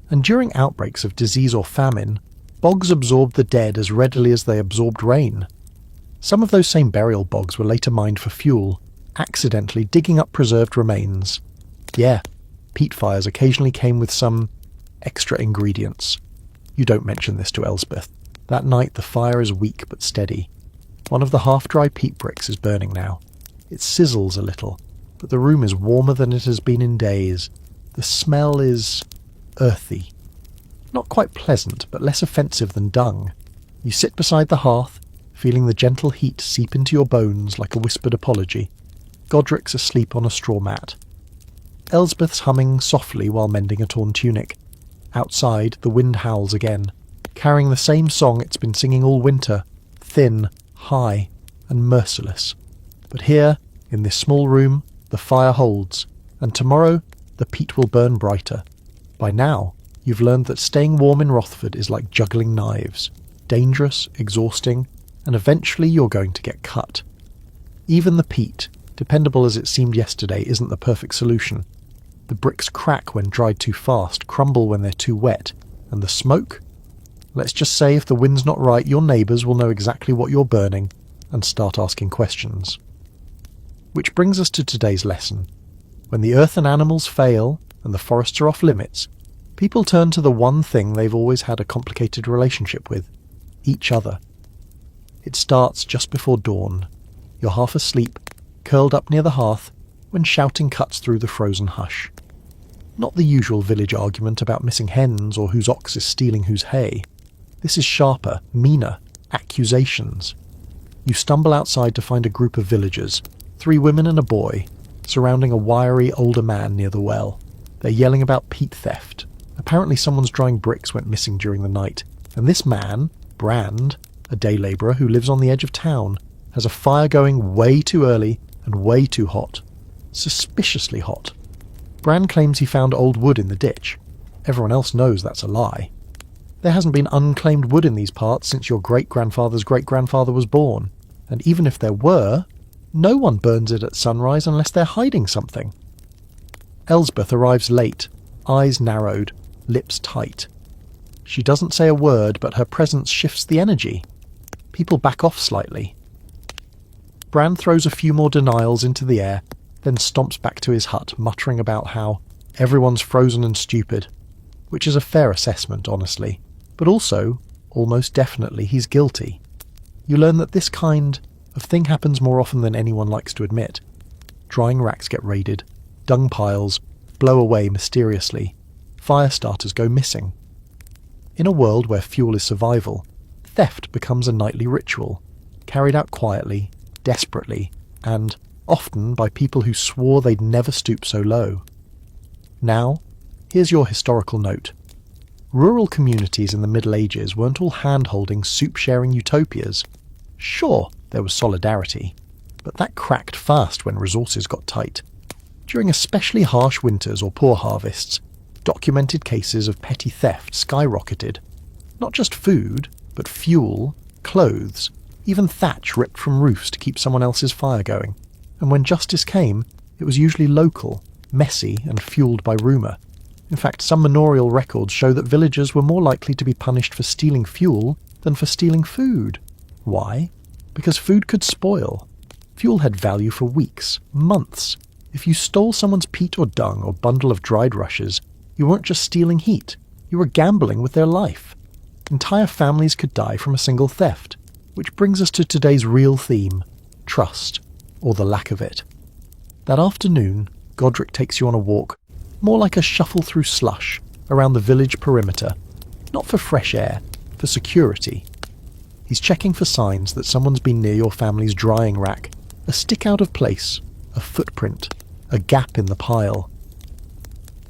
and during outbreaks of disease or famine, bogs absorbed the dead as readily as they absorbed rain. Some of those same burial bogs were later mined for fuel, accidentally digging up preserved remains. Yeah, peat fires occasionally came with some extra ingredients. You don't mention this to Elsbeth. That night the fire is weak but steady. One of the half-dry peat bricks is burning now. It sizzles a little, but the room is warmer than it has been in days. The smell is earthy. Not quite pleasant, but less offensive than dung. You sit beside the hearth, feeling the gentle heat seep into your bones like a whispered apology. Godric's asleep on a straw mat. Elsbeth's humming softly while mending a torn tunic. Outside, the wind howls again, carrying the same song it's been singing all winter, thin, high, and merciless. But here, in this small room, the fire holds, and tomorrow the peat will burn brighter. By now, you've learned that staying warm in Rothford is like juggling knives. Dangerous, exhausting, and eventually you're going to get cut. Even the peat, dependable as it seemed yesterday, isn't the perfect solution. The bricks crack when dried too fast, crumble when they're too wet, and the smoke? Let's just say if the wind's not right, your neighbours will know exactly what you're burning and start asking questions. Which brings us to today's lesson. When the earth and animals fail and the forests are off limits, people turn to the one thing they've always had a complicated relationship with: each other. It starts just before dawn. You're half asleep, curled up near the hearth, when shouting cuts through the frozen hush. Not the usual village argument about missing hens or whose ox is stealing whose hay. This is sharper, meaner, accusations. You stumble outside to find a group of villagers, 3 women and a boy, surrounding a wiry older man near the well. They're yelling about peat theft. Apparently someone's drying bricks went missing during the night, and this man, Brand, a day labourer who lives on the edge of town, has a fire going way too early and way too hot. Suspiciously hot. Brand claims he found old wood in the ditch. Everyone else knows that's a lie. There hasn't been unclaimed wood in these parts since your great-grandfather's great-grandfather was born, and even if there were, no one burns it at sunrise unless they're hiding something. Elsbeth arrives late, eyes narrowed, lips tight. She doesn't say a word, but her presence shifts the energy. People back off slightly. Brand throws a few more denials into the air, then stomps back to his hut, muttering about how everyone's frozen and stupid, which is a fair assessment, honestly. But also, almost definitely, he's guilty. You learn that this kind of thing happens more often than anyone likes to admit. Drying racks get raided, dung piles blow away mysteriously, fire starters go missing. In a world where fuel is survival, theft becomes a nightly ritual, carried out quietly, desperately, and often by people who swore they'd never stoop so low. Now, here's your historical note. Rural communities in the Middle Ages weren't all hand-holding, soup-sharing utopias. Sure, there was solidarity, but that cracked fast when resources got tight. During especially harsh winters or poor harvests, documented cases of petty theft skyrocketed. Not just food, but fuel, clothes, even thatch ripped from roofs to keep someone else's fire going. And when justice came, it was usually local, messy, and fueled by rumour. In fact, some manorial records show that villagers were more likely to be punished for stealing fuel than for stealing food. Why? Because food could spoil. Fuel had value for weeks, months. If you stole someone's peat or dung or bundle of dried rushes, you weren't just stealing heat, you were gambling with their life. Entire families could die from a single theft, which brings us to today's real theme, trust, or the lack of it. That afternoon, Godric takes you on a walk, more like a shuffle through slush, around the village perimeter, not for fresh air, for security. He's checking for signs that someone's been near your family's drying rack, a stick out of place, a footprint, a gap in the pile.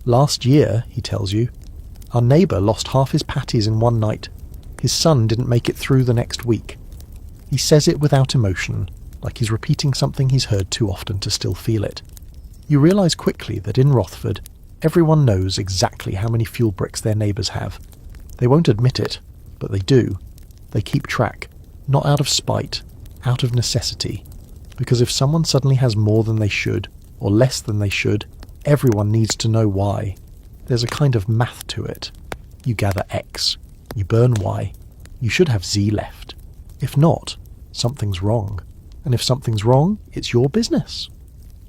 Last year, he tells you, our neighbour lost half his patties in one night. His son didn't make it through the next week. He says it without emotion, like he's repeating something he's heard too often to still feel it. You realise quickly that in Rothford, everyone knows exactly how many fuel bricks their neighbours have. They won't admit it, but they do. They keep track, not out of spite, out of necessity. Because if someone suddenly has more than they should, or less than they should, everyone needs to know why. There's a kind of math to it. You gather X, you burn Y. You should have Z left. If not, something's wrong. And if something's wrong, it's your business.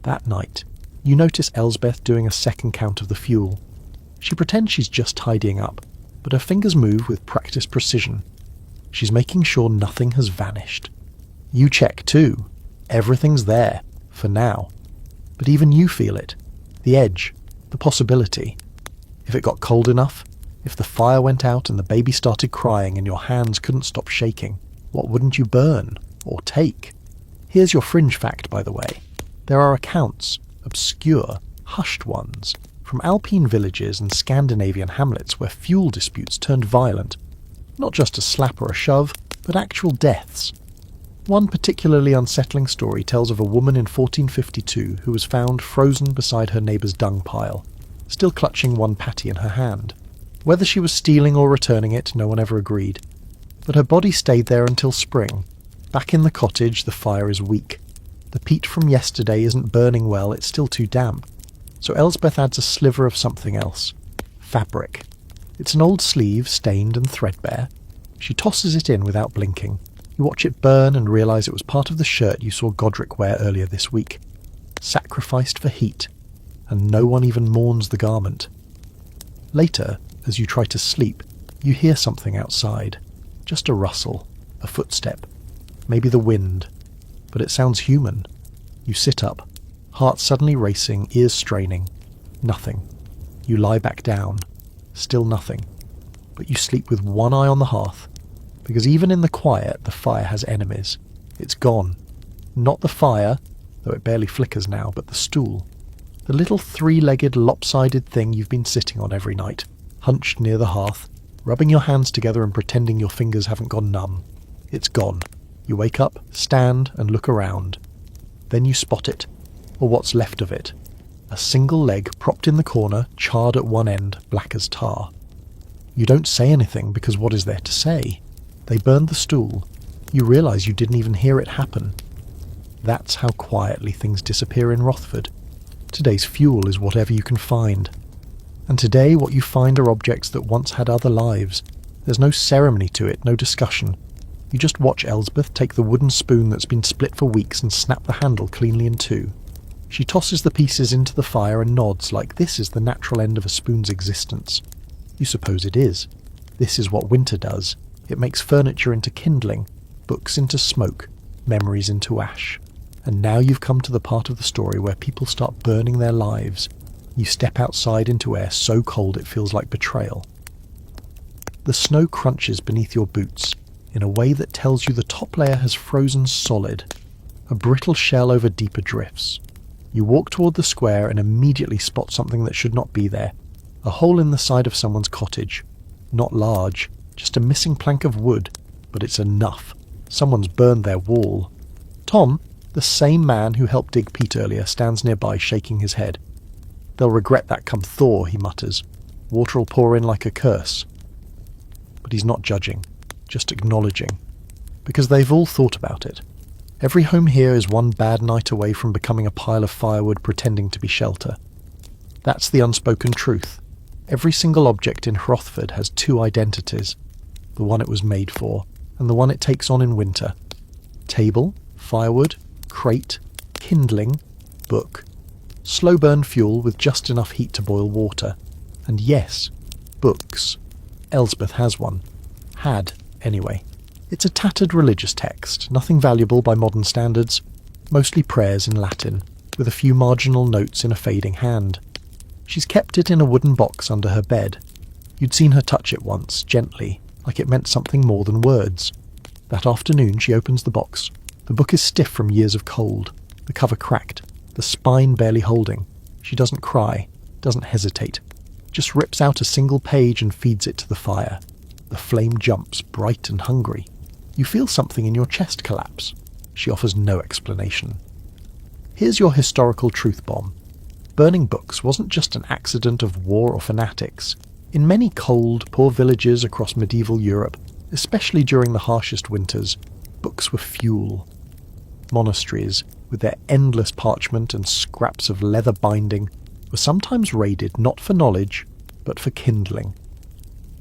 That night, you notice Elsbeth doing a second count of the fuel. She pretends she's just tidying up, but her fingers move with practiced precision. She's making sure nothing has vanished. You check too. Everything's there, for now. But even you feel it. The edge, the possibility. If it got cold enough, if the fire went out and the baby started crying and your hands couldn't stop shaking, what wouldn't you burn or take? Here's your fringe fact, by the way. There are accounts, obscure, hushed ones, from Alpine villages and Scandinavian hamlets where fuel disputes turned violent. Not just a slap or a shove, but actual deaths. One particularly unsettling story tells of a woman in 1452 who was found frozen beside her neighbour's dung pile, still clutching one patty in her hand. Whether she was stealing or returning it, no one ever agreed. But her body stayed there until spring. Back in the cottage, the fire is weak. The peat from yesterday isn't burning well, it's still too damp. So Elsbeth adds a sliver of something else. Fabric. It's an old sleeve, stained and threadbare. She tosses it in without blinking. You watch it burn and realise it was part of the shirt you saw Godric wear earlier this week. Sacrificed for heat. And no one even mourns the garment. Later, as you try to sleep, you hear something outside. Just a rustle, a footstep, maybe the wind. But it sounds human. You sit up, heart suddenly racing, ears straining. Nothing. You lie back down. Still nothing. But you sleep with one eye on the hearth, because even in the quiet, the fire has enemies. It's gone. Not the fire, though it barely flickers now, but the stool. The little three-legged, lopsided thing you've been sitting on every night, hunched near the hearth, rubbing your hands together and pretending your fingers haven't gone numb. It's gone. You wake up, stand, and look around. Then you spot it, or what's left of it. A single leg propped in the corner, charred at one end, black as tar. You don't say anything, because what is there to say? They burned the stool. You realise you didn't even hear it happen. That's how quietly things disappear in Rothford. Today's fuel is whatever you can find. And today what you find are objects that once had other lives. There's no ceremony to it, no discussion. You just watch Elsbeth take the wooden spoon that's been split for weeks and snap the handle cleanly in two. She tosses the pieces into the fire and nods like this is the natural end of a spoon's existence. You suppose it is. This is what winter does. It makes furniture into kindling, books into smoke, memories into ash. And now you've come to the part of the story where people start burning their lives. You step outside into air so cold it feels like betrayal. The snow crunches beneath your boots in a way that tells you the top layer has frozen solid, a brittle shell over deeper drifts. You walk toward the square and immediately spot something that should not be there, a hole in the side of someone's cottage. Not large, just a missing plank of wood, but it's enough. Someone's burned their wall. Tom, the same man who helped dig peat earlier, stands nearby shaking his head. They'll regret that come thaw, he mutters. Water'll pour in like a curse. But he's not judging, just acknowledging. Because they've all thought about it. Every home here is one bad night away from becoming a pile of firewood pretending to be shelter. That's the unspoken truth. Every single object in Hrothford has two identities. The one it was made for, and the one it takes on in winter. Table, firewood, crate, kindling, book. Slow burn fuel with just enough heat to boil water. And yes, books. Elsbeth has one. Had, anyway. It's a tattered religious text, nothing valuable by modern standards, mostly prayers in Latin, with a few marginal notes in a fading hand. She's kept it in a wooden box under her bed. You'd seen her touch it once, gently, like it meant something more than words. That afternoon she opens the box. The book is stiff from years of cold, the cover cracked, the spine barely holding. She doesn't cry, doesn't hesitate, just rips out a single page and feeds it to the fire. The flame jumps, bright and hungry. You feel something in your chest collapse. She offers no explanation. Here's your historical truth bomb. Burning books wasn't just an accident of war or fanatics. In many cold, poor villages across medieval Europe, especially during the harshest winters, books were fuel. Monasteries, with their endless parchment and scraps of leather binding, were sometimes raided not for knowledge, but for kindling.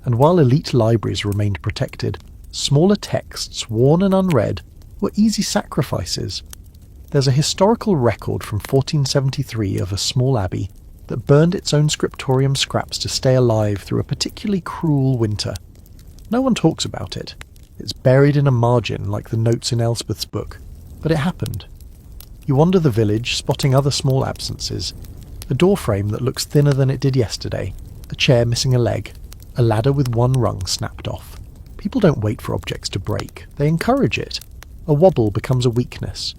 And while elite libraries remained protected, smaller texts, worn and unread, were easy sacrifices. There's a historical record from 1473 of a small abbey that burned its own scriptorium scraps to stay alive through a particularly cruel winter. No one talks about it. It's buried in a margin like the notes in Elspeth's book, but it happened. You wander the village, spotting other small absences. A doorframe that looks thinner than it did yesterday, a chair missing a leg, a ladder with one rung snapped off. People don't wait for objects to break, they encourage it. A wobble becomes a weakness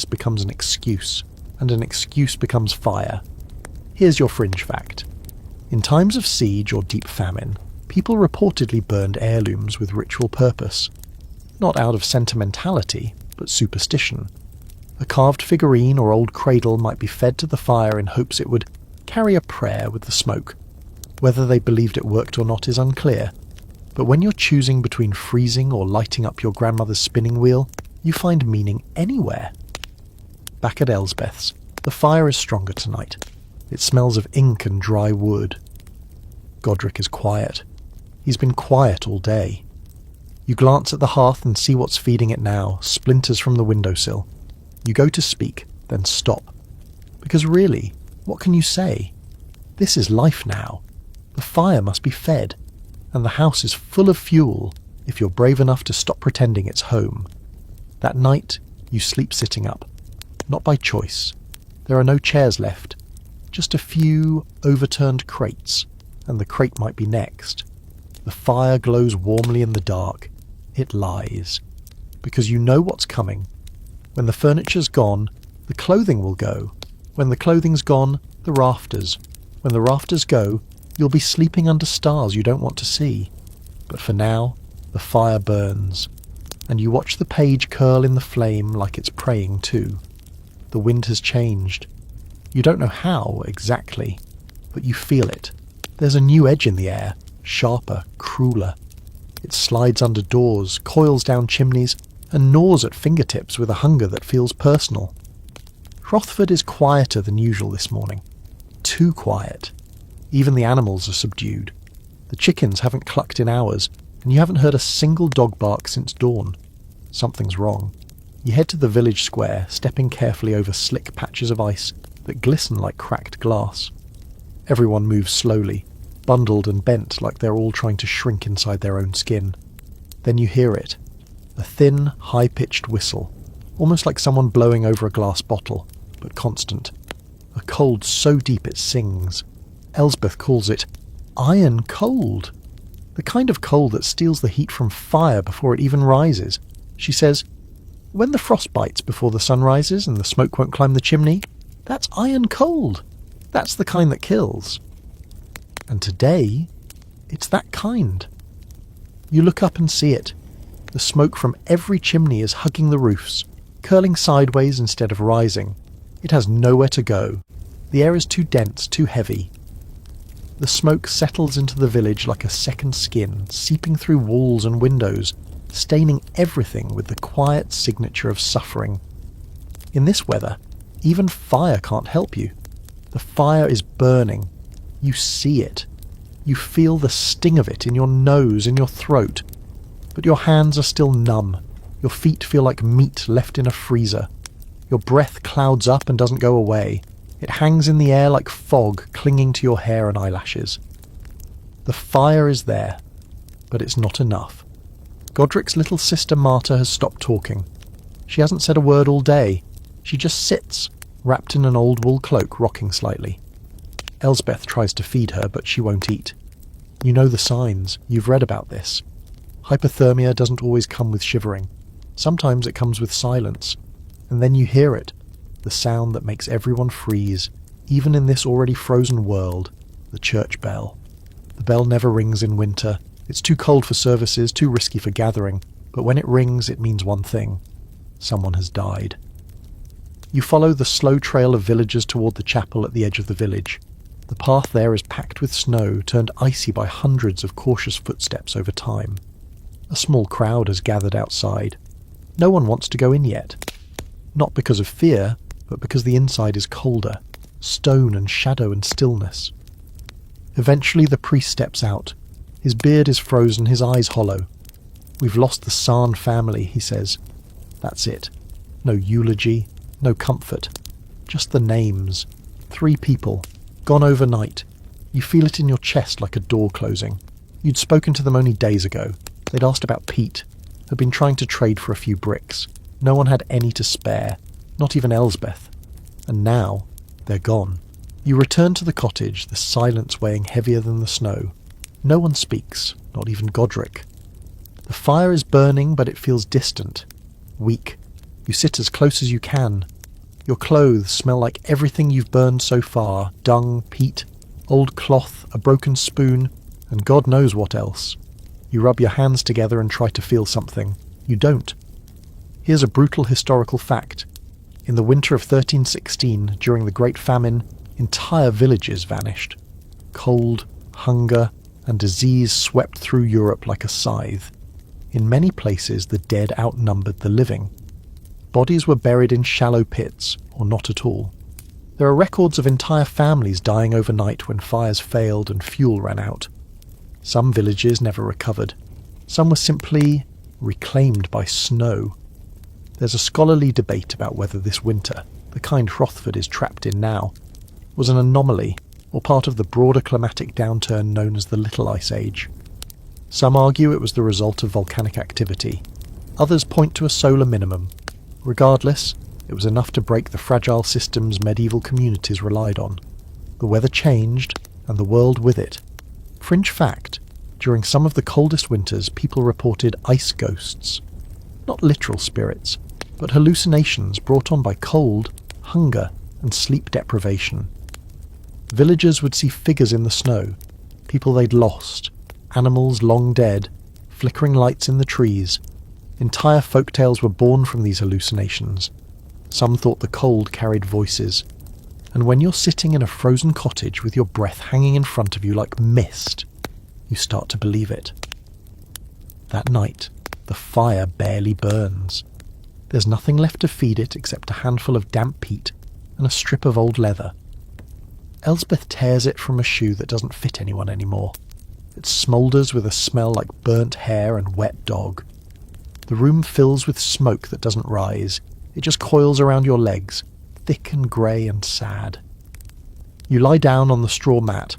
becomes an excuse, and an excuse becomes fire. Here's your fringe fact. In times of siege or deep famine, people reportedly burned heirlooms with ritual purpose. Not out of sentimentality, but superstition. A carved figurine or old cradle might be fed to the fire in hopes it would carry a prayer with the smoke. Whether they believed it worked or not is unclear, but when you're choosing between freezing or lighting up your grandmother's spinning wheel, you find meaning anywhere. Back at Elsbeth's, the fire is stronger tonight. It smells of ink and dry wood. Godric is quiet. He's been quiet all day. You glance at the hearth and see what's feeding it now, splinters from the windowsill. You go to speak, then stop. Because really, what can you say? This is life now. The fire must be fed, and the house is full of fuel if you're brave enough to stop pretending it's home. That night, you sleep sitting up. Not by choice. There are no chairs left. Just a few overturned crates, and the crate might be next. The fire glows warmly in the dark. It lies. Because you know what's coming. When the furniture's gone, the clothing will go. When the clothing's gone, the rafters. When the rafters go, you'll be sleeping under stars you don't want to see. But for now, the fire burns, and you watch the page curl in the flame like it's praying too. The wind has changed. You don't know how exactly, but you feel it. There's a new edge in the air, sharper, crueler. It slides under doors, coils down chimneys, and gnaws at fingertips with a hunger that feels personal. Hrothford is quieter than usual this morning. Too quiet. Even the animals are subdued. The chickens haven't clucked in hours, and you haven't heard a single dog bark since dawn. Something's wrong. You head to the village square, stepping carefully over slick patches of ice that glisten like cracked glass. Everyone moves slowly, bundled and bent like they're all trying to shrink inside their own skin. Then you hear it. A thin, high-pitched whistle, almost like someone blowing over a glass bottle, but constant. A cold so deep it sings. Elsbeth calls it iron cold. The kind of cold that steals the heat from fire before it even rises. She says, when the frost bites before the sun rises and the smoke won't climb the chimney, that's iron cold. That's the kind that kills. And today, it's that kind. You look up and see it. The smoke from every chimney is hugging the roofs, curling sideways instead of rising. It has nowhere to go. The air is too dense, too heavy. The smoke settles into the village like a second skin, seeping through walls and windows, staining everything with the quiet signature of suffering. In this weather, even fire can't help you. The fire is burning. You see it. You feel the sting of it in your nose, in your throat. But your hands are still numb. Your feet feel like meat left in a freezer. Your breath clouds up and doesn't go away. It hangs in the air like fog clinging to your hair and eyelashes. The fire is there, but it's not enough. Godric's little sister Marta has stopped talking. She hasn't said a word all day. She just sits, wrapped in an old wool cloak, rocking slightly. Elsbeth tries to feed her, but she won't eat. You know the signs. You've read about this. Hypothermia doesn't always come with shivering. Sometimes it comes with silence. And then you hear it, the sound that makes everyone freeze, even in this already frozen world, the church bell. The bell never rings in winter. It's too cold for services, too risky for gathering, but when it rings it means one thing. Someone has died. You follow the slow trail of villagers toward the chapel at the edge of the village. The path there is packed with snow, turned icy by hundreds of cautious footsteps over time. A small crowd has gathered outside. No one wants to go in yet. Not because of fear, but because the inside is colder, stone and shadow and stillness. Eventually the priest steps out. His beard is frozen, his eyes hollow. "We've lost the Sarn family," he says. That's it. No eulogy, no comfort. Just the names. 3 people. Gone overnight. You feel it in your chest like a door closing. You'd spoken to them only days ago. They'd asked about Pete. Had been trying to trade for a few bricks. No one had any to spare. Not even Elsbeth. And now, they're gone. You return to the cottage, the silence weighing heavier than the snow. No one speaks, not even Godric. The fire is burning, but it feels distant. Weak. You sit as close as you can. Your clothes smell like everything you've burned so far. Dung, peat, old cloth, a broken spoon, and God knows what else. You rub your hands together and try to feel something. You don't. Here's a brutal historical fact. In the winter of 1316, during the Great Famine, entire villages vanished. Cold, hunger, and disease swept through Europe like a scythe. In many places, the dead outnumbered the living. Bodies were buried in shallow pits, or not at all. There are records of entire families dying overnight when fires failed and fuel ran out. Some villages never recovered. Some were simply reclaimed by snow. There's a scholarly debate about whether this winter, the kind Hrothford is trapped in now, was an anomaly or part of the broader climatic downturn known as the Little Ice Age. Some argue it was the result of volcanic activity. Others point to a solar minimum. Regardless, it was enough to break the fragile systems medieval communities relied on. The weather changed, and the world with it. Fringe fact, during some of the coldest winters, people reported ice ghosts. Not literal spirits, but hallucinations brought on by cold, hunger, and sleep deprivation. Villagers would see figures in the snow, people they'd lost, animals long dead, flickering lights in the trees. Entire folktales were born from these hallucinations. Some thought the cold carried voices. And when you're sitting in a frozen cottage with your breath hanging in front of you like mist, you start to believe it. That night, the fire barely burns. There's nothing left to feed it except a handful of damp peat and a strip of old leather. Elsbeth tears it from a shoe that doesn't fit anyone anymore. It smoulders with a smell like burnt hair and wet dog. The room fills with smoke that doesn't rise. It just coils around your legs, thick and grey and sad. You lie down on the straw mat,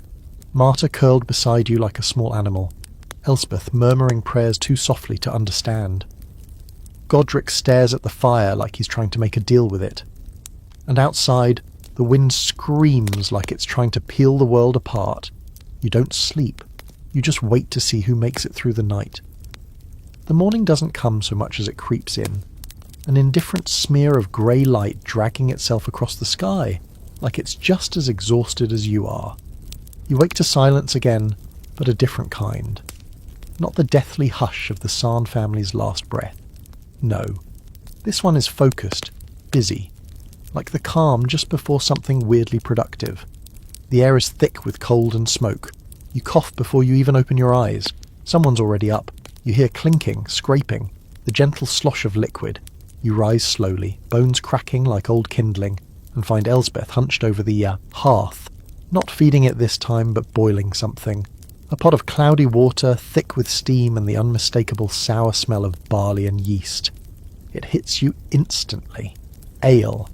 Marta curled beside you like a small animal, Elspeth murmuring prayers too softly to understand. Godric stares at the fire like he's trying to make a deal with it. And outside, the wind screams like it's trying to peel the world apart. You don't sleep. You just wait to see who makes it through the night. The morning doesn't come so much as it creeps in, an indifferent smear of grey light dragging itself across the sky, like it's just as exhausted as you are. You wake to silence again, but a different kind. Not the deathly hush of the Sarn family's last breath. No. This one is focused, busy, like the calm just before something weirdly productive. The air is thick with cold and smoke. You cough before you even open your eyes. Someone's already up. You hear clinking, scraping, the gentle slosh of liquid. You rise slowly, bones cracking like old kindling, and find Elsbeth hunched over the hearth, not feeding it this time but boiling something. A pot of cloudy water, thick with steam and the unmistakable sour smell of barley and yeast. It hits you instantly. Ale.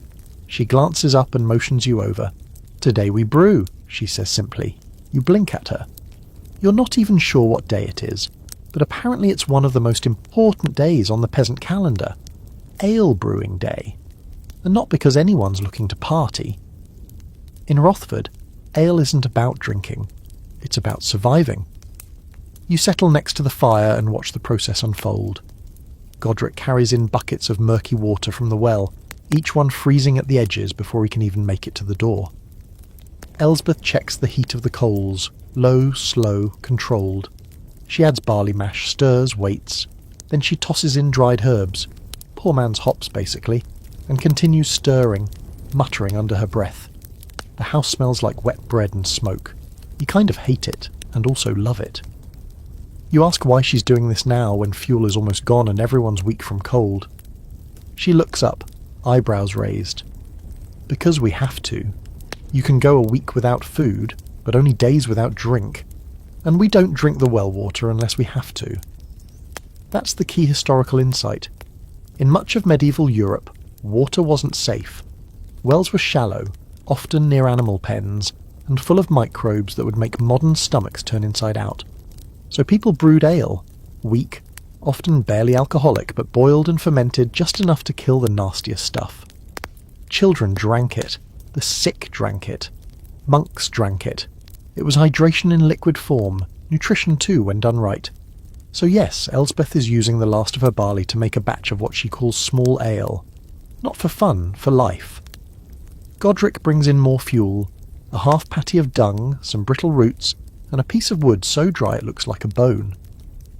She glances up and motions you over. "Today we brew," she says simply. You blink at her. You're not even sure what day it is, but apparently it's one of the most important days on the peasant calendar. Ale brewing day. And not because anyone's looking to party. In Rothford, ale isn't about drinking. It's about surviving. You settle next to the fire and watch the process unfold. Godric carries in buckets of murky water from the well, each one freezing at the edges before he can even make it to the door. Elsbeth checks the heat of the coals, low, slow, controlled. She adds barley mash, stirs, waits. Then she tosses in dried herbs, poor man's hops basically, and continues stirring, muttering under her breath. The house smells like wet bread and smoke. You kind of hate it, and also love it. You ask why she's doing this now when fuel is almost gone and everyone's weak from cold. She looks up, eyebrows raised. Because we have to. You can go a week without food, but only days without drink. And we don't drink the well water unless we have to. That's the key historical insight. In much of medieval Europe, water wasn't safe. Wells were shallow, often near animal pens, and full of microbes that would make modern stomachs turn inside out. So people brewed ale, weak, often barely alcoholic, but boiled and fermented just enough to kill the nastiest stuff. Children drank it. The sick drank it. Monks drank it. It was hydration in liquid form, nutrition too when done right. So yes, Elsbeth is using the last of her barley to make a batch of what she calls small ale. Not for fun, for life. Godric brings in more fuel, a half patty of dung, some brittle roots, and a piece of wood so dry it looks like a bone.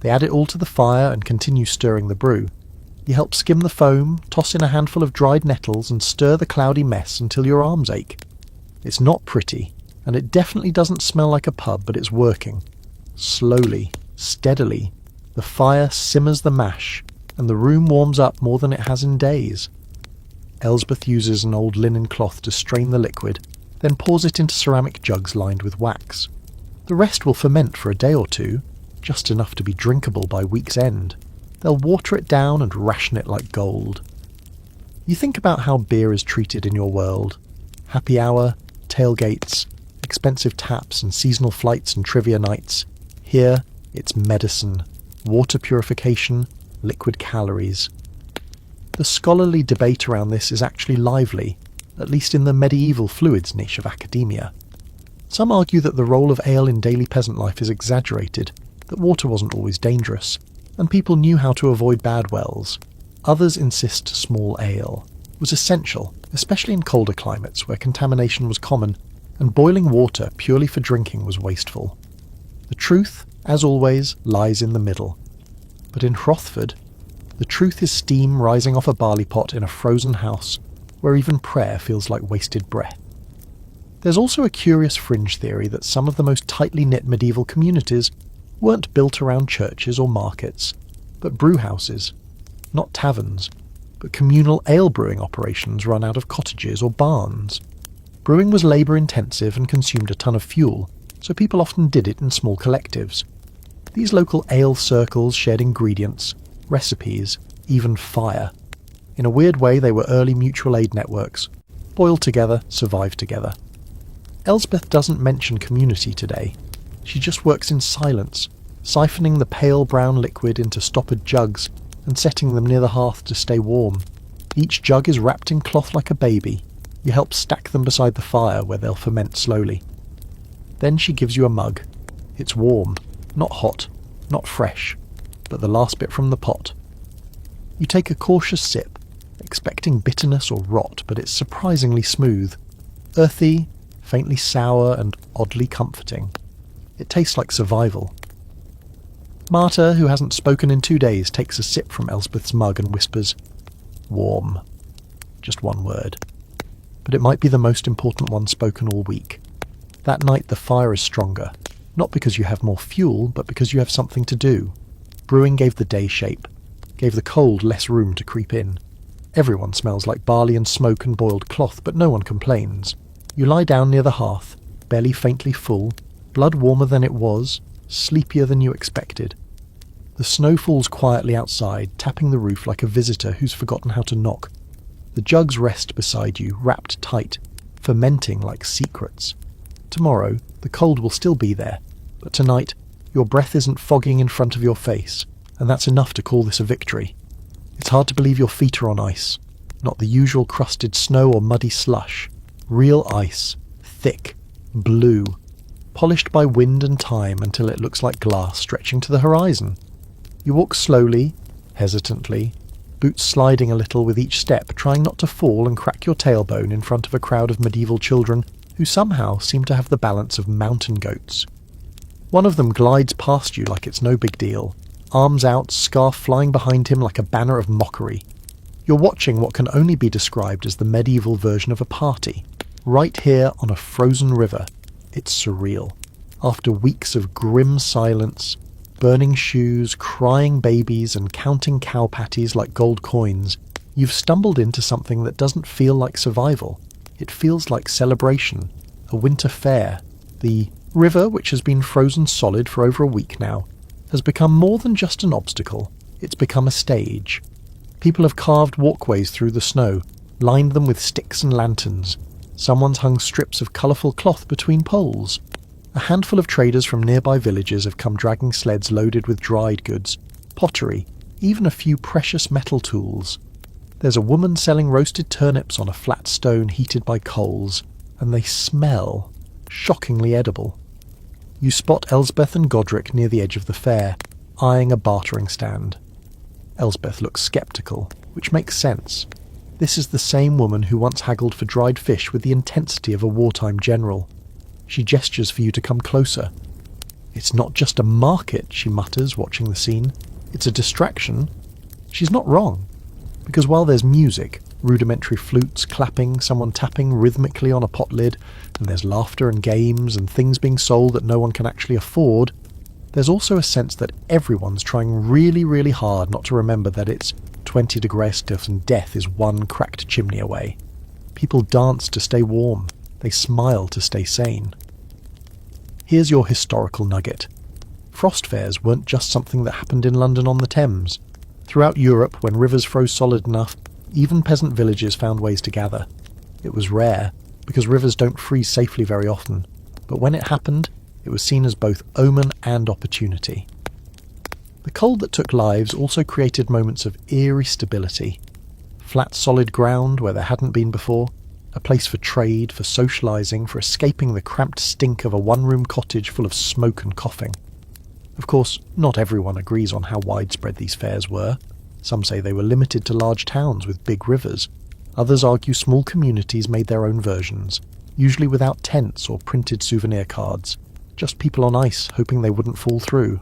They add it all to the fire and continue stirring the brew. You help skim the foam, toss in a handful of dried nettles and stir the cloudy mess until your arms ache. It's not pretty, and it definitely doesn't smell like a pub, but it's working. Slowly, steadily, the fire simmers the mash, and the room warms up more than it has in days. Elsbeth uses an old linen cloth to strain the liquid, then pours it into ceramic jugs lined with wax. The rest will ferment for a day or two, just enough to be drinkable by week's end. They'll water it down and ration it like gold. You think about how beer is treated in your world. Happy hour, tailgates, expensive taps and seasonal flights and trivia nights. Here, it's medicine, water purification, liquid calories. The scholarly debate around this is actually lively, at least in the medieval fluids niche of academia. Some argue that the role of ale in daily peasant life is exaggerated, that water wasn't always dangerous, and people knew how to avoid bad wells. Others insist small ale was essential, especially in colder climates where contamination was common, and boiling water purely for drinking was wasteful. The truth, as always, lies in the middle. But in Hrothford, the truth is steam rising off a barley pot in a frozen house, where even prayer feels like wasted breath. There's also a curious fringe theory that some of the most tightly knit medieval communities weren't built around churches or markets, but brewhouses, not taverns, but communal ale brewing operations run out of cottages or barns. Brewing was labour-intensive and consumed a ton of fuel, so people often did it in small collectives. These local ale circles shared ingredients, recipes, even fire. In a weird way, they were early mutual aid networks. Boiled together, survived together. Elsbeth doesn't mention community today. She just works in silence, siphoning the pale brown liquid into stoppered jugs and setting them near the hearth to stay warm. Each jug is wrapped in cloth like a baby. You help stack them beside the fire where they'll ferment slowly. Then she gives you a mug. It's warm, not hot, not fresh, but the last bit from the pot. You take a cautious sip, expecting bitterness or rot, but it's surprisingly smooth. Earthy, faintly sour and oddly comforting. It tastes like survival. Marta, who hasn't spoken in 2 days, takes a sip from Elsbeth's mug and whispers, "Warm." Just one word. But it might be the most important one spoken all week. That night the fire is stronger, not because you have more fuel, but because you have something to do. Brewing gave the day shape, gave the cold less room to creep in. Everyone smells like barley and smoke and boiled cloth, but no one complains. You lie down near the hearth, belly faintly full, blood warmer than it was, sleepier than you expected. The snow falls quietly outside, tapping the roof like a visitor who's forgotten how to knock. The jugs rest beside you, wrapped tight, fermenting like secrets. Tomorrow, the cold will still be there, but tonight, your breath isn't fogging in front of your face, and that's enough to call this a victory. It's hard to believe your feet are on ice, not the usual crusted snow or muddy slush. Real ice, thick, blue, polished by wind and time until it looks like glass stretching to the horizon. You walk slowly, hesitantly, boots sliding a little with each step, trying not to fall and crack your tailbone in front of a crowd of medieval children who somehow seem to have the balance of mountain goats. One of them glides past you like it's no big deal, arms out, scarf flying behind him like a banner of mockery. You're watching what can only be described as the medieval version of a party, right here on a frozen river. It's surreal. After weeks of grim silence, burning shoes, crying babies, and counting cow patties like gold coins, you've stumbled into something that doesn't feel like survival. It feels like celebration, a winter fair. The river, which has been frozen solid for over a week now, has become more than just an obstacle. It's become a stage. People have carved walkways through the snow, lined them with sticks and lanterns. Someone's hung strips of colourful cloth between poles. A handful of traders from nearby villages have come dragging sleds loaded with dried goods, pottery, even a few precious metal tools. There's a woman selling roasted turnips on a flat stone heated by coals, and they smell shockingly edible. You spot Elsbeth and Godric near the edge of the fair, eyeing a bartering stand. Elsbeth looks sceptical, which makes sense. This is the same woman who once haggled for dried fish with the intensity of a wartime general. She gestures for you to come closer. It's not just a market, she mutters, watching the scene. It's a distraction. She's not wrong, because while there's music, rudimentary flutes, clapping, someone tapping rhythmically on a pot lid, and there's laughter and games and things being sold that no one can actually afford, there's also a sense that everyone's trying really, really hard not to remember that it's 20 degrees and death is one cracked chimney away. People dance to stay warm. They smile to stay sane. Here's your historical nugget. Frost fairs weren't just something that happened in London on the Thames. Throughout Europe, when rivers froze solid enough, even peasant villages found ways to gather. It was rare, because rivers don't freeze safely very often, but when it happened, it was seen as both omen and opportunity. The cold that took lives also created moments of eerie stability. Flat solid ground where there hadn't been before, a place for trade, for socialising, for escaping the cramped stink of a one-room cottage full of smoke and coughing. Of course, not everyone agrees on how widespread these fairs were. Some say they were limited to large towns with big rivers. Others argue small communities made their own versions, usually without tents or printed souvenir cards. Just people on ice, hoping they wouldn't fall through.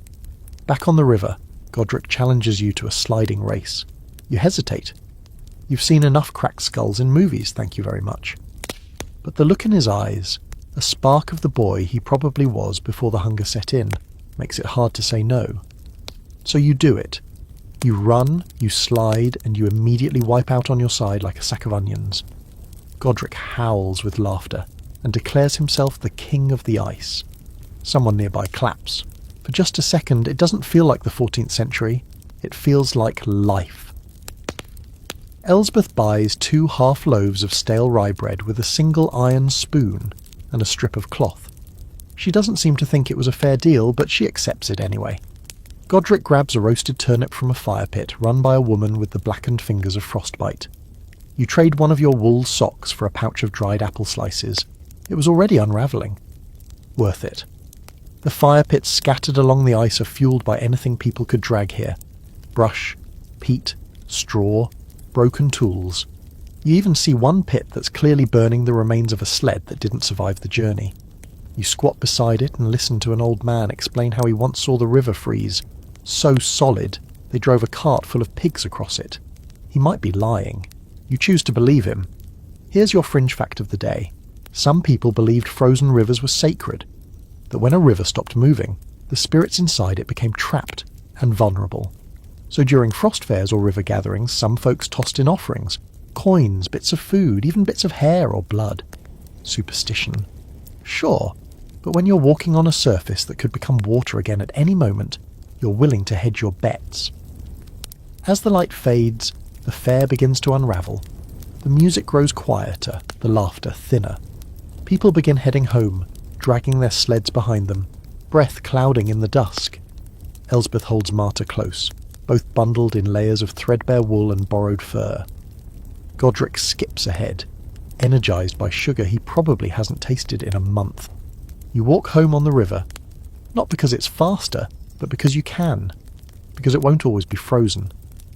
Back on the river, Godric challenges you to a sliding race. You hesitate. You've seen enough cracked skulls in movies, thank you very much. But the look in his eyes, a spark of the boy he probably was before the hunger set in, makes it hard to say no. So you do it. You run, you slide, and you immediately wipe out on your side like a sack of onions. Godric howls with laughter and declares himself the king of the ice. Someone nearby claps. For just a second, it doesn't feel like the 14th century. It feels like life. Elsbeth buys 2 half loaves of stale rye bread with a single iron spoon and a strip of cloth. She doesn't seem to think it was a fair deal, but she accepts it anyway. Godric grabs a roasted turnip from a fire pit run by a woman with the blackened fingers of frostbite. You trade one of your wool socks for a pouch of dried apple slices. It was already unravelling. Worth it. The fire pits scattered along the ice are fueled by anything people could drag here. Brush, peat, straw, broken tools. You even see one pit that's clearly burning the remains of a sled that didn't survive the journey. You squat beside it and listen to an old man explain how he once saw the river freeze. So solid, they drove a cart full of pigs across it. He might be lying. You choose to believe him. Here's your fringe fact of the day. Some people believed frozen rivers were sacred, that when a river stopped moving, the spirits inside it became trapped and vulnerable. So during frost fairs or river gatherings, some folks tossed in offerings, coins, bits of food, even bits of hair or blood. Superstition. Sure, but when you're walking on a surface that could become water again at any moment, You're willing to hedge your bets. As the light fades, the fair begins to unravel. The music grows quieter, the laughter thinner. People begin heading home, dragging their sleds behind them, breath clouding in the dusk. Elsbeth holds Marta close, both bundled in layers of threadbare wool and borrowed fur. Godric skips ahead, energised by sugar he probably hasn't tasted in a month. You walk home on the river, not because it's faster, but because you can, because it won't always be frozen,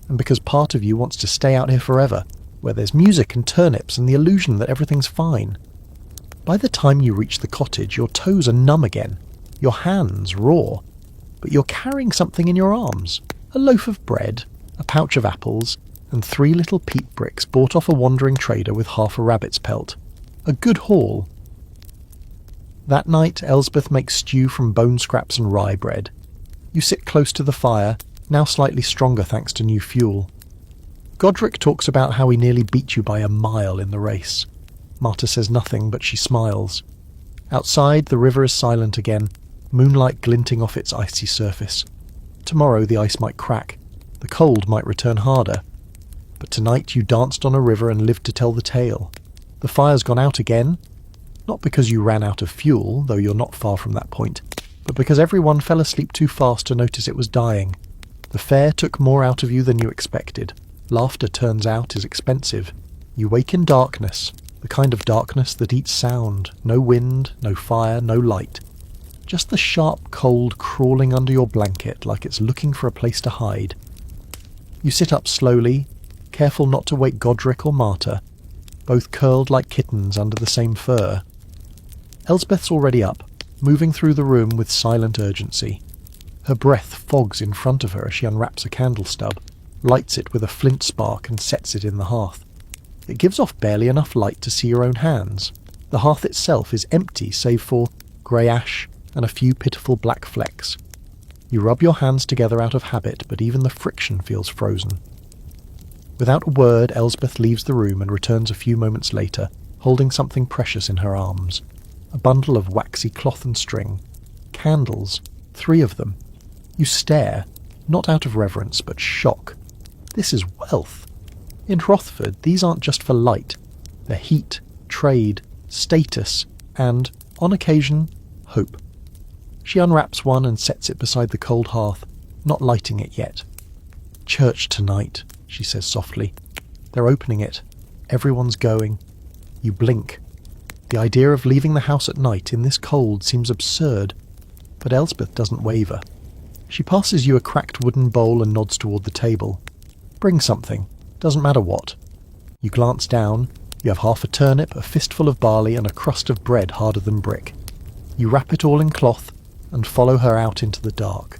and because part of you wants to stay out here forever, where there's music and turnips and the illusion that everything's fine. By the time you reach the cottage, your toes are numb again, your hands raw, but you're carrying something in your arms. A loaf of bread, a pouch of apples, and 3 little peat bricks bought off a wandering trader with half a rabbit's pelt. A good haul. That night, Elsbeth makes stew from bone scraps and rye bread. You sit close to the fire, now slightly stronger thanks to new fuel. Godric talks about how he nearly beat you by a mile in the race. Marta says nothing, but she smiles. Outside, the river is silent again, moonlight glinting off its icy surface. Tomorrow the ice might crack, the cold might return harder. But tonight you danced on a river and lived to tell the tale. The fire's gone out again, not because you ran out of fuel, though you're not far from that point, but because everyone fell asleep too fast to notice it was dying. The fair took more out of you than you expected. Laughter, turns out, is expensive. You wake in darkness, the kind of darkness that eats sound. No wind, no fire, no light. Just the sharp cold crawling under your blanket like it's looking for a place to hide. You sit up slowly, careful not to wake Godric or Marta, both curled like kittens under the same fur. Elsbeth's already up, moving through the room with silent urgency. Her breath fogs in front of her as she unwraps a candle stub, lights it with a flint spark and sets it in the hearth. It gives off barely enough light to see your own hands. The hearth itself is empty save for grey ash and a few pitiful black flecks. You rub your hands together out of habit, but even the friction feels frozen. Without a word, Elsbeth leaves the room and returns a few moments later, holding something precious in her arms. A bundle of waxy cloth and string. Candles, 3 of them. You stare, not out of reverence, but shock. This is wealth. In Hrothford, these aren't just for light. They're heat, trade, status, and, on occasion, hope. She unwraps one and sets it beside the cold hearth, not lighting it yet. "Church tonight," she says softly. "They're opening it. Everyone's going." You blink. The idea of leaving the house at night in this cold seems absurd, but Elsbeth doesn't waver. She passes you a cracked wooden bowl and nods toward the table. "Bring something. Doesn't matter what." You glance down. You have half a turnip, a fistful of barley, and a crust of bread harder than brick. You wrap it all in cloth and follow her out into the dark.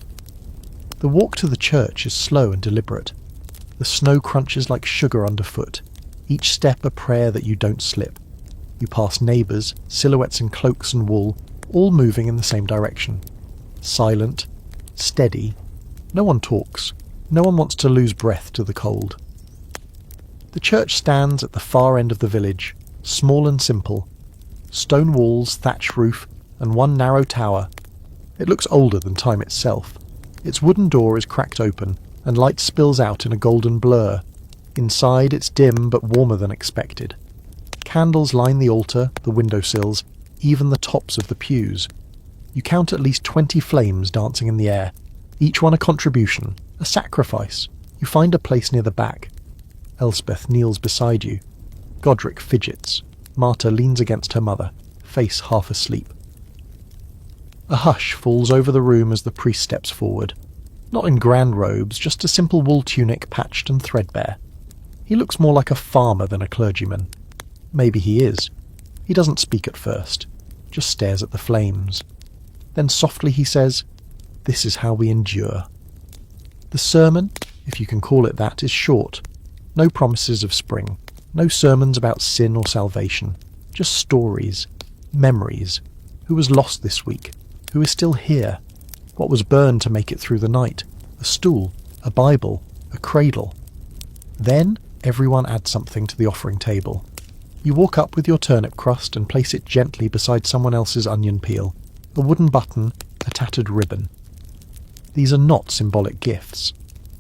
The walk to the church is slow and deliberate. The snow crunches like sugar underfoot, each step a prayer that you don't slip. You pass neighbours, silhouettes in cloaks and wool, all moving in the same direction. Silent, steady. No one talks. No one wants to lose breath to the cold. The church stands at the far end of the village, small and simple. Stone walls, thatch roof, and one narrow tower. It looks older than time itself. Its wooden door is cracked open, and light spills out in a golden blur. Inside it's dim but warmer than expected. Candles line the altar, the windowsills, even the tops of the pews. You count at least 20 flames dancing in the air, each one a contribution, a sacrifice. You find a place near the back. Elsbeth kneels beside you. Godric fidgets. Marta leans against her mother, face half asleep. A hush falls over the room as the priest steps forward. Not in grand robes, just a simple wool tunic patched and threadbare. He looks more like a farmer than a clergyman. Maybe he is. He doesn't speak at first, just stares at the flames. Then softly he says, "This is how we endure." The sermon, if you can call it that, is short. No promises of spring. No sermons about sin or salvation. Just stories. Memories. Who was lost this week? Who is still here? What was burned to make it through the night? A stool, a Bible, a cradle. Then everyone adds something to the offering table. You walk up with your turnip crust and place it gently beside someone else's onion peel, a wooden button, a tattered ribbon. These are not symbolic gifts.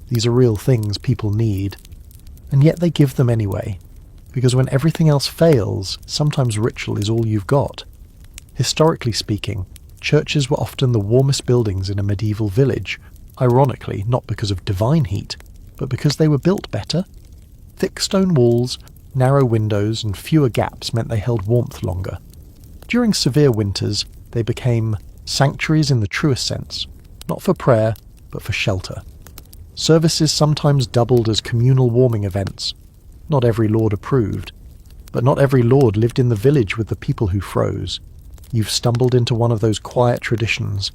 These are real things people need. And yet they give them anyway, because when everything else fails, sometimes ritual is all you've got. Historically speaking, churches were often the warmest buildings in a medieval village, ironically not because of divine heat, but because they were built better. Thick stone walls, narrow windows, and fewer gaps meant they held warmth longer. During severe winters, they became sanctuaries in the truest sense, not for prayer, but for shelter. Services sometimes doubled as communal warming events. Not every lord approved, but not every lord lived in the village with the people who froze. You've stumbled into one of those quiet traditions,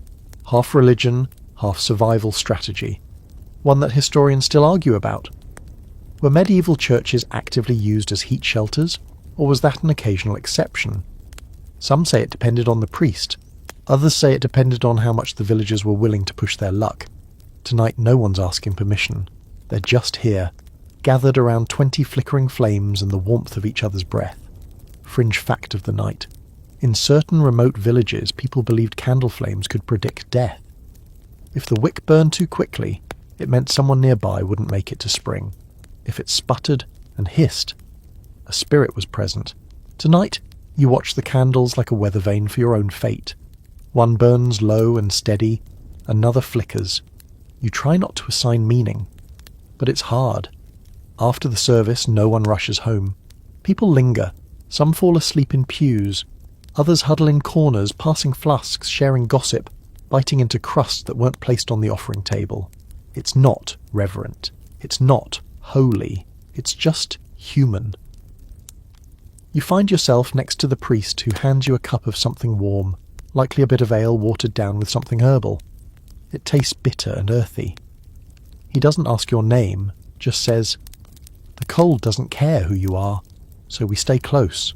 half religion, half survival strategy, one that historians still argue about. Were medieval churches actively used as heat shelters, or was that an occasional exception? Some say it depended on the priest. Others say it depended on how much the villagers were willing to push their luck. Tonight no one's asking permission. They're just here, gathered around 20 flickering flames and the warmth of each other's breath. Fringe fact of the night. In certain remote villages, people believed candle flames could predict death. If the wick burned too quickly, it meant someone nearby wouldn't make it to spring. If it sputtered and hissed, a spirit was present. Tonight, you watch the candles like a weather vane for your own fate. One burns low and steady, another flickers. You try not to assign meaning, but it's hard. After the service, no one rushes home. People linger. Some fall asleep in pews. Others huddle in corners, passing flasks, sharing gossip, biting into crusts that weren't placed on the offering table. It's not reverent. It's not holy. It's just human. You find yourself next to the priest who hands you a cup of something warm, likely a bit of ale watered down with something herbal. It tastes bitter and earthy. He doesn't ask your name, just says, "The cold doesn't care who you are, so we stay close."